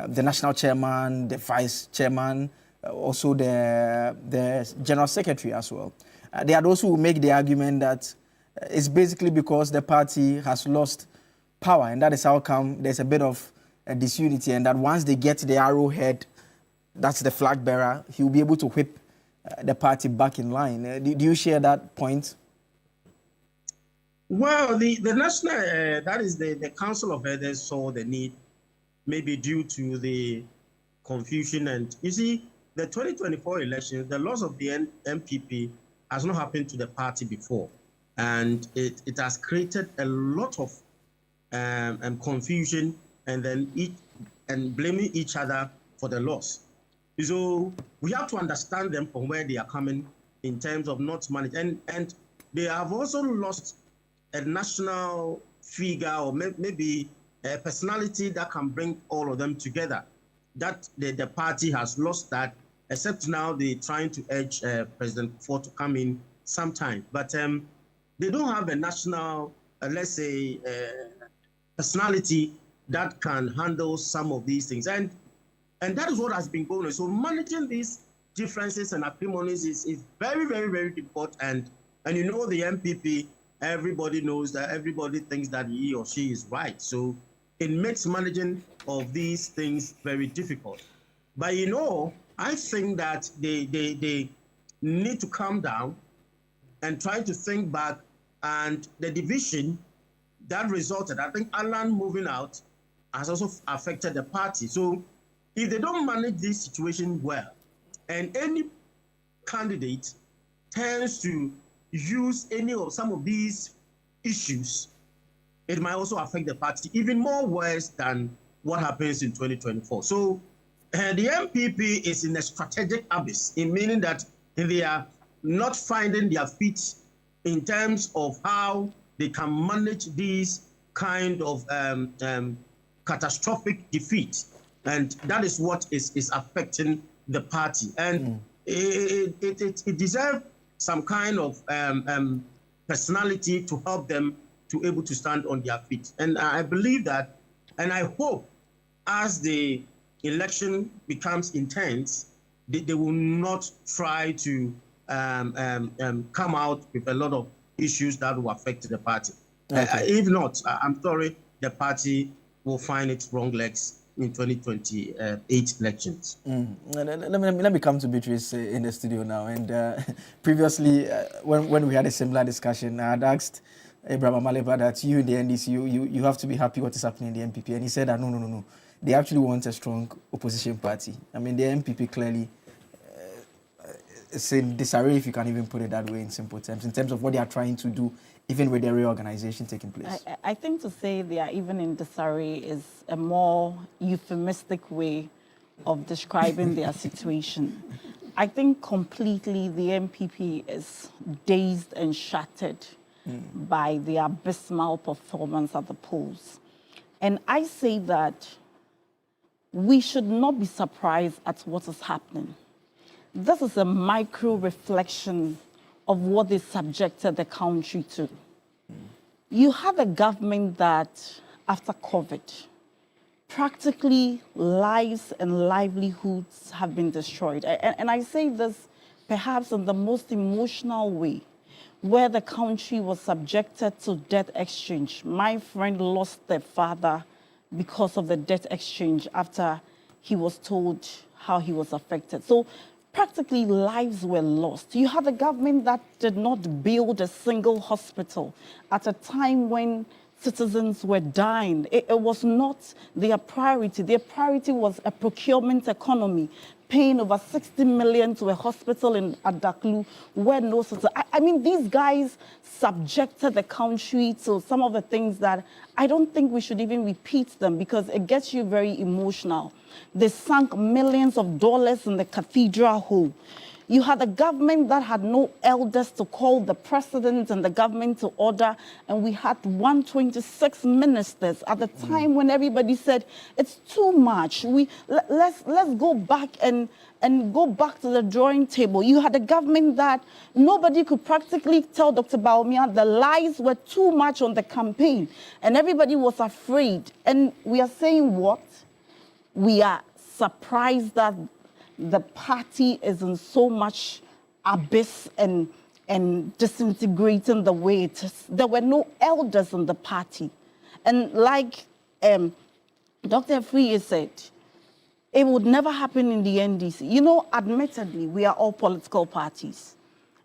the national chairman, the vice chairman, also the general secretary as well. There are those who make the argument that it's basically because the party has lost power, and that is how come there's a bit of disunity, and that once they get the arrowhead, that's the flag bearer, he'll be able to whip the party back in line. Do you share that point? Well, the national, that is the Council of Elders saw the need, maybe due to the confusion. And you see, the 2024 elections, the loss of the MPP has not happened to the party before. And it has created a lot of confusion, and then blaming each other for the loss. So we have to understand them from where they are coming in terms of not managing. And they have also lost a national figure or maybe a personality that can bring all of them together. That the party has lost that, except now they're trying to urge President Ford to come in sometime. But they don't have a national, let's say, personality that can handle some of these things. And that is what has been going on. So managing these differences and acrimonies is very, very, very difficult. And you know, the MPP, everybody knows that everybody thinks that he or she is right. So it makes managing of these things very difficult. But you know, I think that they need to calm down and try to think back. And the division that resulted, I think Alan moving out has also affected the party. So if they don't manage this situation well, and any candidate tends to use any of some of these issues, it might also affect the party even more worse than what happens in 2024. So the MPP is in a strategic abyss, in meaning that they are not finding their feet in terms of how they can manage these kind of catastrophic defeat. And that is what is affecting the party. And it deserves some kind of personality to help them to able to stand on their feet. And I believe that, and I hope as the election becomes intense, they will not try to come out with a lot of issues that will affect the party. Okay. If not, I'm sorry, the party will find its wrong legs in 2028 elections. Let me come to Beatrice in the studio now. And previously, when we had a similar discussion, I had asked Abraham Amaleba that you in the NDC, you have to be happy what is happening in the MPP. And he said that no. They actually want a strong opposition party. I mean, the MPP clearly is in disarray, if you can even put it that way in simple terms, in terms of what they are trying to do, even with the reorganization taking place. I think to say they are even in disarray is a more euphemistic way of describing their situation. I think completely the MPP is dazed and shattered by the abysmal performance at the polls. And I say that we should not be surprised at what is happening. This is a micro reflection of what they subjected the country to. You have a government that, after COVID, practically lives and livelihoods have been destroyed. And I say this perhaps in the most emotional way, where the country was subjected to debt exchange. My friend lost their father because of the debt exchange after he was told how he was affected. So practically lives were lost. You have a government that did not build a single hospital at a time when citizens were dying. It was not their priority. Their priority was a procurement economy, paying over 60 million to a hospital in Adaklu where no citizen. I mean, these guys subjected the country to some of the things that I don't think we should even repeat them because it gets you very emotional. They sunk millions of dollars in the cathedral hole. You had a government that had no elders to call the president and the government to order, and we had 126 ministers at the time when everybody said it's too much. Let's go back and go back to the drawing table. You had a government that nobody could practically tell Dr. Baumia the lies were too much on the campaign, and everybody was afraid. And we are saying what? We are surprised that the party is in so much abyss and disintegrating the way it is. There were no elders in the party. And like Dr. Free said, it would never happen in the NDC. You know, admittedly, we are all political parties.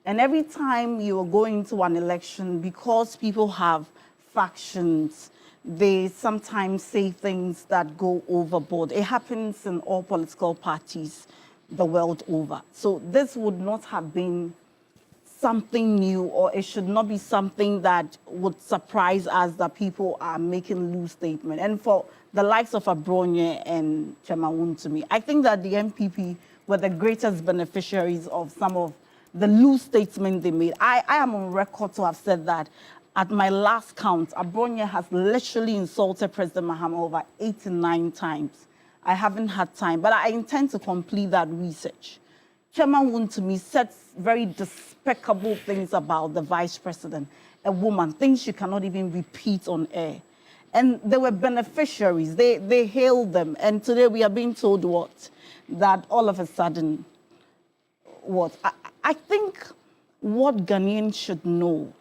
And every time you are going to an election, because people have factions, they sometimes say things that go overboard. It happens in all political parties the world over. So this would not have been something new, or it should not be something that would surprise us that people are making loose statements. And for the likes of Abronye and Chemawun to me, I think that the MPP were the greatest beneficiaries of some of the loose statements they made. I am on record to have said that at my last count, Abronye has literally insulted President Mahama over 89 times. I haven't had time, but I intend to complete that research. Chairman Woon to me said very despicable things about the vice president, a woman, things you cannot even repeat on air. And they were beneficiaries. They hailed them. And today we are being told what? That all of a sudden, what? I think what Ghanaians should know,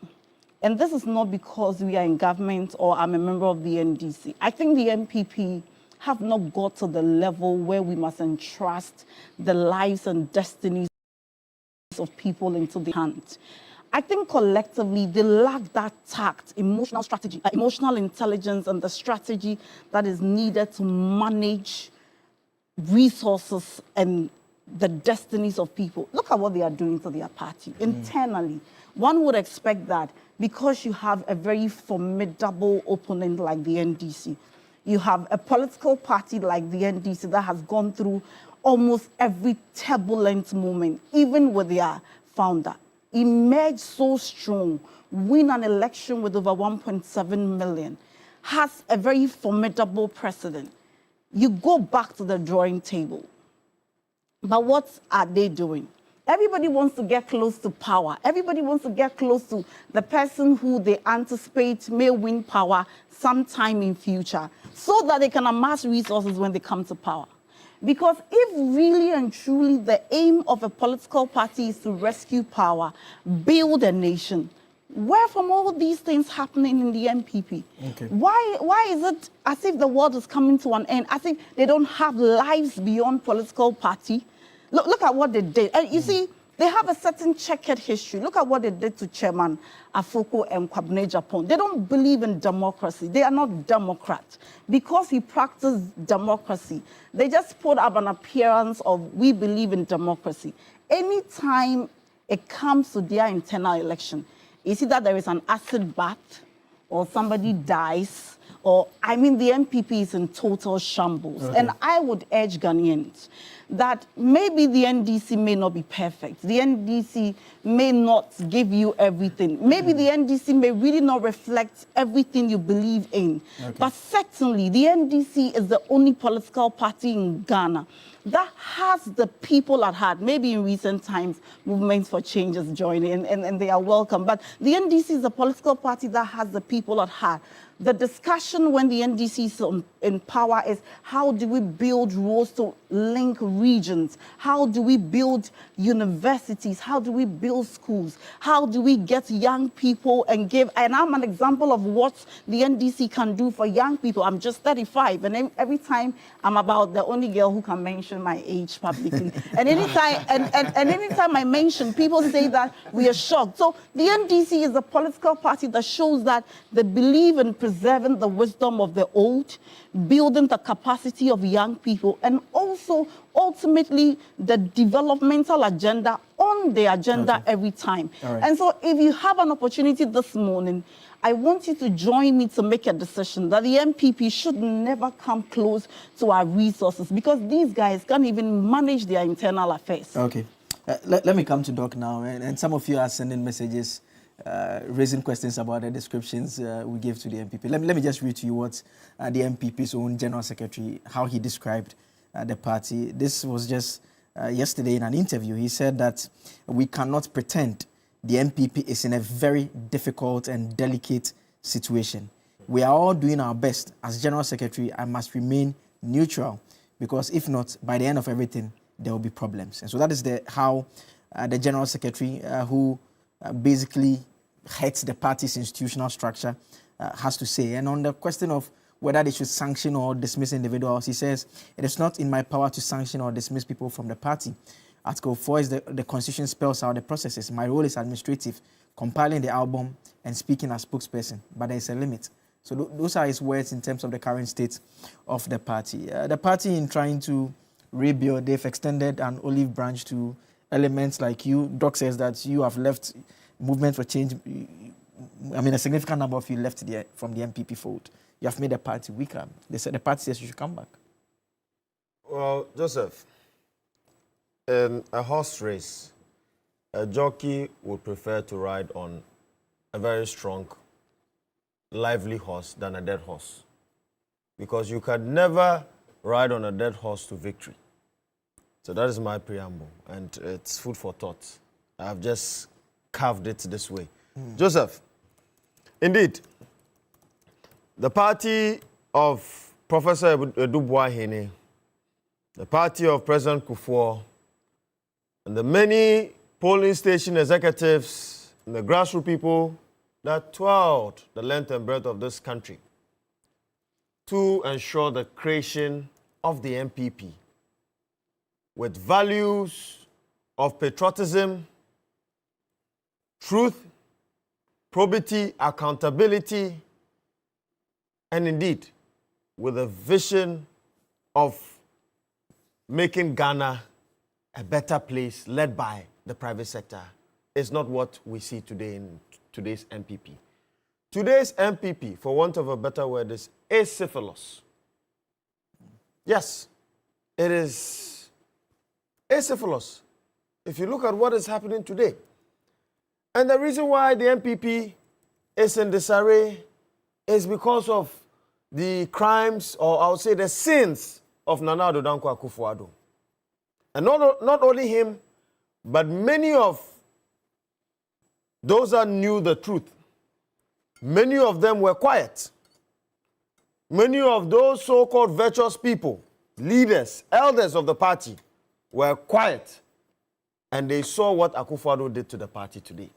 and this is not because we are in government or I'm a member of the NDC, I think the MPP have not got to the level where we must entrust the lives and destinies of people into their hands. I think collectively they lack that tact, emotional strategy, emotional intelligence, and the strategy that is needed to manage resources and the destinies of people. Look at what they are doing to their party internally. One would expect that because you have a very formidable opponent like the NDC, you have a political party like the NDC that has gone through almost every turbulent moment, even with their founder, emerged so strong, win an election with over 1.7 million, has a very formidable precedent. You go back to the drawing table. But what are they doing? Everybody wants to get close to power. Everybody wants to get close to the person who they anticipate may win power sometime in future so that they can amass resources when they come to power. Because if really and truly the aim of a political party is to rescue power, build a nation, where from all these things happening in the MPP? Okay. Why is it as if the world is coming to an end, as if they don't have lives beyond political party? Look at what they did. And you see, they have a certain checkered history. Look at what they did to Chairman Afoko and Kwabene Japan. They don't believe in democracy. They are not Democrats. Because he practiced democracy, they just put up an appearance of, we believe in democracy. Anytime it comes to their internal election, you see that there is an acid bath, or somebody dies, or, I mean, the MPP is in total shambles. Okay. And I would urge Ghanaians that maybe the NDC may not be perfect. The NDC may not give you everything. Maybe the NDC may really not reflect everything you believe in. Okay. But certainly, the NDC is the only political party in Ghana that has the people at heart. Maybe in recent times, movements for change is joining, and they are welcome. But the NDC is a political party that has the people at heart. The discussion when the NDC is in power is how do we build roads to link regions? How do we build universities? How do we build schools? How do we get young people and give? And I'm an example of what the NDC can do for young people. I'm just 35, and every time I'm about the only girl who can mention my age publicly. And anytime anytime I mention, people say that we are shocked. So the NDC is a political party that shows that they believe in preserving the wisdom of the old, building the capacity of young people, and also ultimately the developmental agenda on the agenda every time. Right. And so if you have an opportunity this morning, I want you to join me to make a decision that the MPP should never come close to our resources, because these guys can't even manage their internal affairs. Okay. Let me come to Doc now. And some of you are sending messages, raising questions about the descriptions we gave to the MPP. Let me just read to you what the MPP's own General Secretary, how he described the party. This was just yesterday in an interview. He said that we cannot pretend the MPP is in a very difficult and delicate situation. We are all doing our best. As General Secretary, I must remain neutral, because if not, by the end of everything, there will be problems. And so that is how the General Secretary, who basically heads the party's institutional structure, has to say. And on the question of whether they should sanction or dismiss individuals, he says, it is not in my power to sanction or dismiss people from the party. Article 4 is the Constitution spells out the processes. My role is administrative, compiling the album and speaking as spokesperson, but there is a limit. So those are his words in terms of the current state of the party. The party, in trying to rebuild, they've extended an olive branch to elements like you. Doc says that you have left Movement for Change. I mean, a significant number of you left from the MPP fold. You have made the party weaker. They said the party says you should come back. Well, Joseph, in a horse race, a jockey would prefer to ride on a very strong, lively horse than a dead horse, because you can never ride on a dead horse to victory. So that is my preamble, and it's food for thought. I've just carved it this way. Joseph, indeed, the party of Professor Dubois Hene, the party of President Kufuor, and the many polling station executives and the grassroots people that toiled the length and breadth of this country to ensure the creation of the MPP with values of patriotism, truth, probity, accountability, and indeed with a vision of making Ghana a better place led by the private sector, is not what we see today in today's MPP. Today's MPP, for want of a better word, is acephalous. Yes, it is acephalous. If you look at what is happening today. And the reason why the MPP is in disarray is because of the crimes, or I would say the sins, of Nana Addo Dankwa Akufo-Addo. And not only him, but many of those that knew the truth, many of them were quiet. Many of those so-called virtuous people, leaders, elders of the party, were quiet. And they saw what Akufo-Addo did to the party today.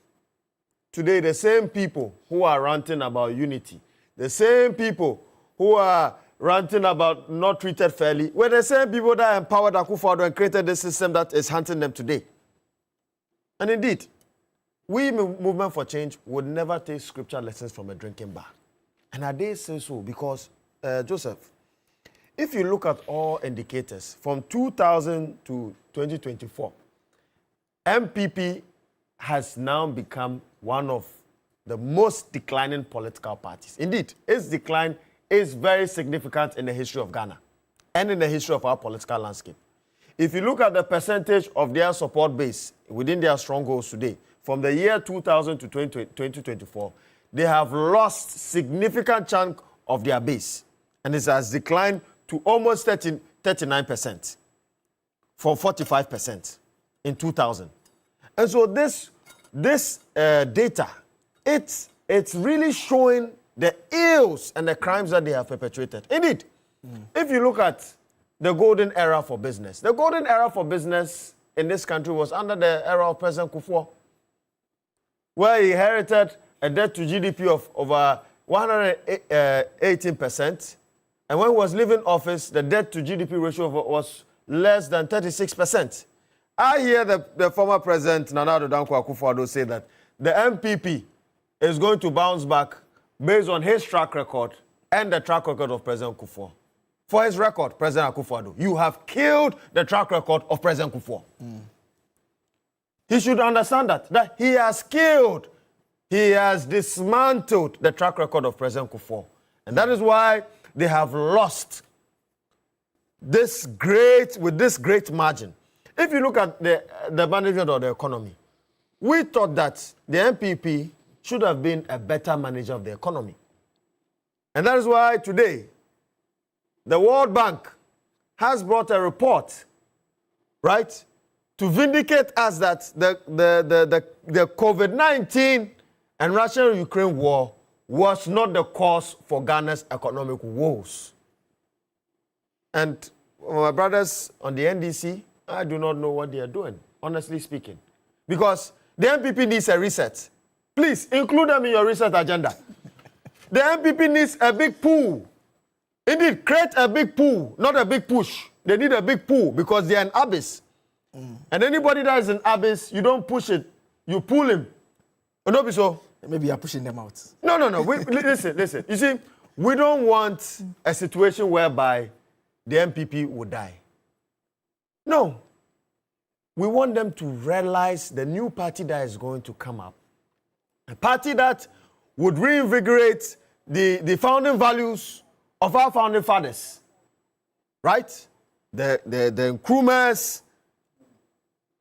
Today, the same people who are ranting about unity, the same people who are ranting about not treated fairly, were the same people that empowered Akufo-Addo and created the system that is hunting them today. And indeed, we Movement for Change would never take scripture lessons from a drinking bar. And I dare say so because, Joseph, if you look at all indicators from 2000 to 2024, MPP has now become one of the most declining political parties. Indeed, its decline is very significant in the history of Ghana and in the history of our political landscape. if you look at the percentage of their support base within their strongholds today, from the year 2000 to 2024, they have lost significant chunk of their base. And it has declined to almost 39% from 45% in 2000. And so this data, it's really showing the ills and the crimes that they have perpetrated. Indeed, if you look at the golden era for business, the golden era for business in this country was under the era of President Kufuor, where he inherited a debt to GDP of over 118%. And when he was leaving office, the debt to GDP ratio was less than 36%. I hear the former president, Nana Addo Dankwa Akufo-Addo, say that the MPP is going to bounce back based on his track record and the track record of President Kufuor. For his record, President Akufo-Addo, you have killed the track record of President Kufuor. He should understand that he has killed, he has dismantled the track record of President Kufuor. And that is why they have lost with this great margin. If you look at the management of the economy, we thought that the MPP should have been a better manager of the economy. And that is why today, the World Bank has brought a report, right, to vindicate us that the COVID-19 and Russia-Ukraine war was not the cause for Ghana's economic woes. And my brothers on the NDC, I do not know what they are doing, honestly speaking. Because the MPP needs a reset. Please, include them in your reset agenda. The MPP needs a big pool. Indeed, create a big pool, not a big push. They need a big pool because they are an abyss. And anybody that is an abyss, you don't push it, you pull him. Don't be so. Maybe you're pushing them out. No. Listen. You see, we don't want a situation whereby the MPP would die. No. We want them to realize the new party that is going to come up. A party that would reinvigorate the founding values of our founding fathers. Right? The Nkrumahs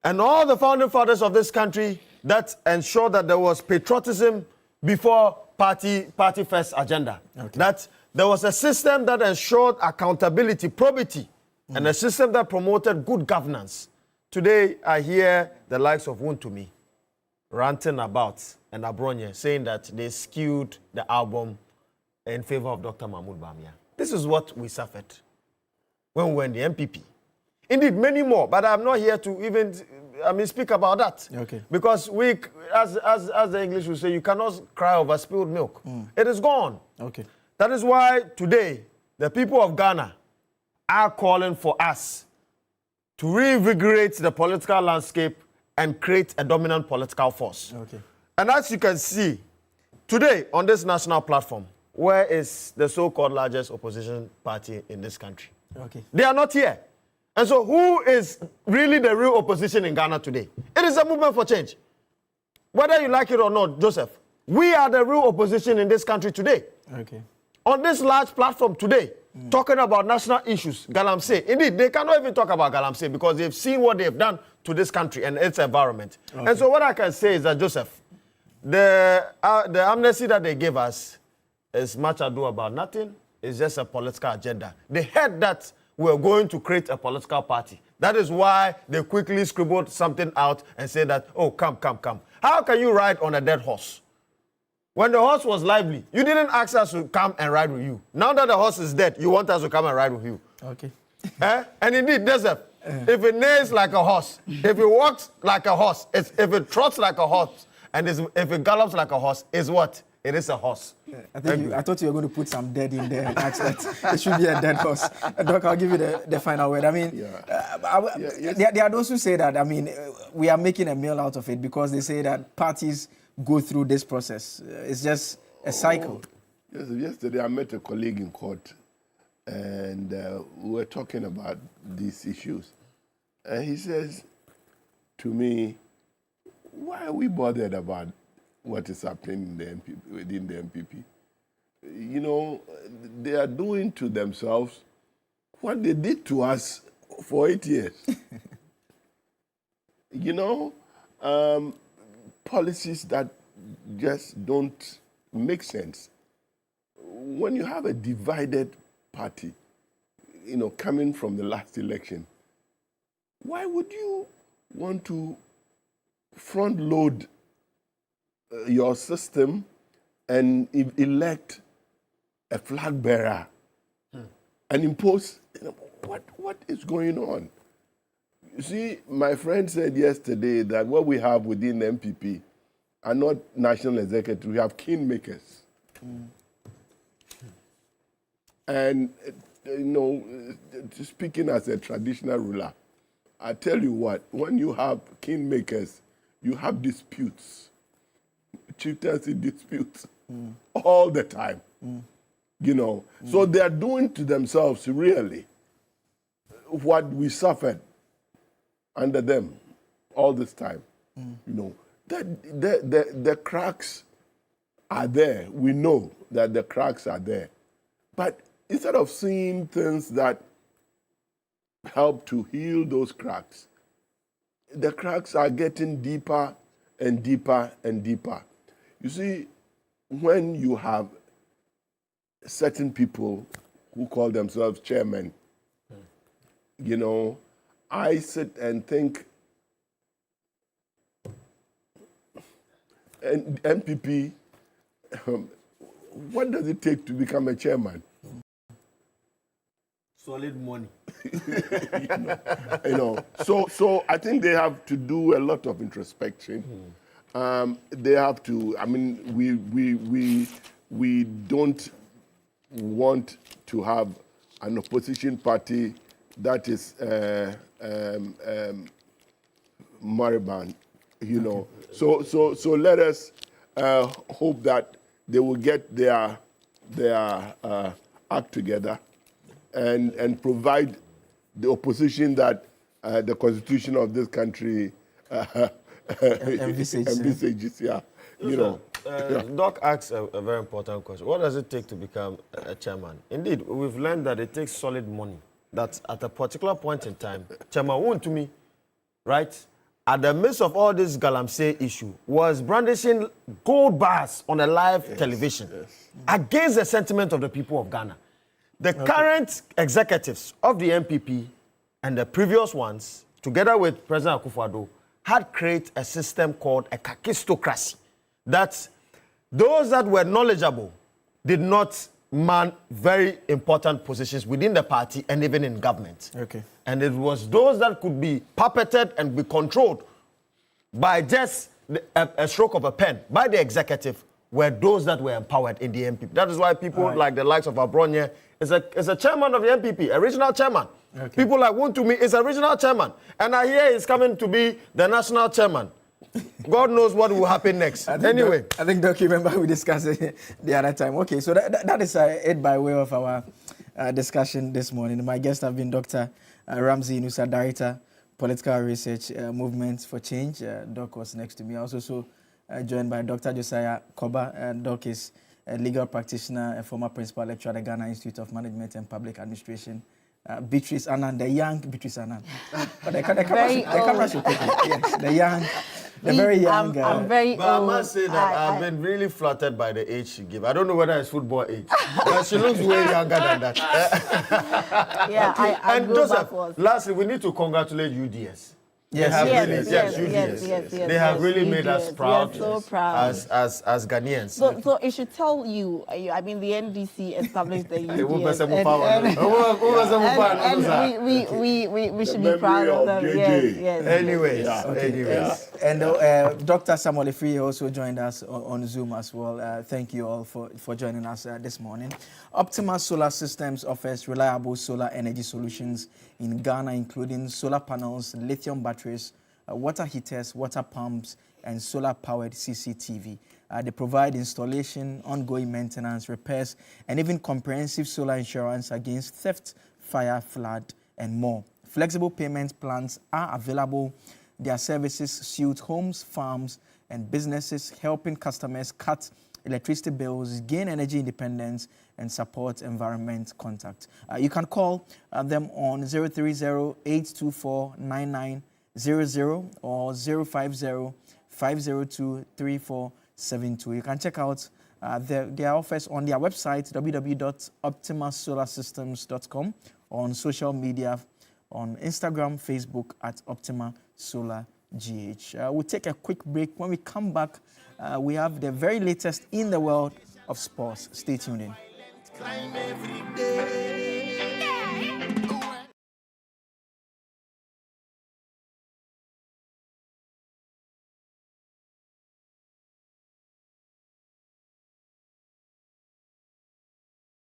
and all the founding fathers of this country that ensured that there was patriotism before party first agenda. Okay. That there was a system that ensured accountability, probity, and a system that promoted good governance. Today, I hear the likes of Wontumi ranting about and Abronye saying that they skewed the album in favor of Dr. Mahmoud Bawumia. This is what we suffered when we were in the MPP. Indeed, many more, but I'm not here to even speak about that. Okay. Because we, as the English will say, you cannot cry over spilled milk. It is gone. Okay. That is why today, the people of Ghana are calling for us to reinvigorate the political landscape and create a dominant political force. Okay. And as you can see, today on this national platform, where is the so-called largest opposition party in this country? Okay. They are not here. And so who is really the real opposition in Ghana today? It is a movement for change. Whether you like it or not, Joseph, we are the real opposition in this country today. Okay. On this large platform today, talking about national issues, Galamsey. Indeed, they cannot even talk about Galamsey because they've seen what they've done to this country and its environment. Okay. And so what I can say is that, Joseph, the amnesty that they gave us is much ado about nothing. It's just a political agenda. They heard that we're going to create a political party. That is why they quickly scribbled something out and said that, oh, come. How can you ride on a dead horse? When the horse was lively, you didn't ask us to come and ride with you. Now that the horse is dead, you want us to come and ride with you. Okay. And indeed, Joseph, if it neighs like a horse, if it walks like a horse, if it trots like a horse, and if it gallops like a horse, is what? It is a horse. Yeah, I thought you were going to put some dead in there and ask that it should be a dead horse. Doc, I'll give you the final word. I mean, there are those who say that, we are making a meal out of it because they say that parties go through this process. It's just a cycle. Yes, yesterday I met a colleague in court and we were talking about these issues. And he says to me, why are we bothered about what is happening in the MPP, within the MPP? You know, they are doing to themselves what they did to us for 8 years. You know, policies that just don't make sense. When you have a divided party, you know, coming from the last election, why would you want to front load your system and elect a flag bearer and impose, you know, what is going on? You see, my friend said yesterday that what we have within the MPP are not national executives, we have kingmakers. And, you know, speaking as a traditional ruler, I tell you what, when you have kingmakers, you have disputes, chieftaincy disputes all the time, you know. So they are doing to themselves really what we suffered under them all this time. You know, the cracks are there. We know that the cracks are there. But instead of seeing things that help to heal those cracks, the cracks are getting deeper and deeper and deeper. You see, when you have certain people who call themselves chairmen, you know, I sit and think, and MPP, what does it take to become a chairman? Solid money. you know, so I think they have to do a lot of introspection. They have to. I mean, we don't want to have an opposition party that is moribund. You know, so let us hope that they will get their act together and provide the opposition that the constitution of this country envisages. Yeah, you know. Doc asks a very important question. What does it take to become a chairman? Indeed, we've learned that it takes solid money. That at a particular point in time, Chairman Wontumi, right, at the midst of all this Galamsey issue, was brandishing gold bars on a live television against the sentiment of the people of Ghana. The current executives of the MPP and the previous ones, together with President Akufo-Addo, had created a system called a kakistocracy. That those that were knowledgeable did not man very important positions within the party and even in government. And it was those that could be puppeted and be controlled by just a stroke of a pen by the executive were those that were empowered in the MPP. That is why people like the likes of Abronye is a chairman of the MPP, a regional chairman. People like Wontumi is a regional chairman. And I hear he's coming to be the national chairman. God knows what will happen next. I think, Doc, you remember we discussed it the other time. Okay, so that is it by way of our discussion this morning. My guests have been Dr. Ramsey Nusa, Director, Political Research Movement for Change. Doc was next to me. Also joined by Dr. Josiah Koba. Doc is a legal practitioner, a former principal lecturer at the Ghana Institute of Management and Public Administration. Beatrice Anand, the young Beatrice Anand. But the camera should take it. Yes, the young, the very young. I'm very But I must say that I've been really flattered by the age she gives. I don't know whether it's football age, but she looks way younger than that. Yeah, I and go Joseph, backwards. lastly, we need to congratulate UDS. Yes, They have really made us proud. We are so proud. As Ghanaians. So it should tell you, I mean, the NDC established the UDS. We should be proud of them. Yes. Anyways. And Dr. Samuel Ifri also joined us on Zoom as well. Thank you all for joining us this morning. Optimal Solar Systems offers reliable solar energy solutions in Ghana, including solar panels, lithium batteries, water heaters, water pumps, and solar-powered CCTV. They provide installation, ongoing maintenance, repairs, and even comprehensive solar insurance against theft, fire, flood, and more. Flexible payment plans are available. Their services suit homes, farms, and businesses, helping customers cut electricity bills, gain energy independence, and support environment contact. You can call them on 030-824-9900 or 050-502-3472. You can check out their offers on their website, www.optimasolarsystems.com, on social media, on Instagram, Facebook at Optima Solar GH. We'll take a quick break. When we come back, we have the very latest in the world of sports. Stay tuned in. Climb every day.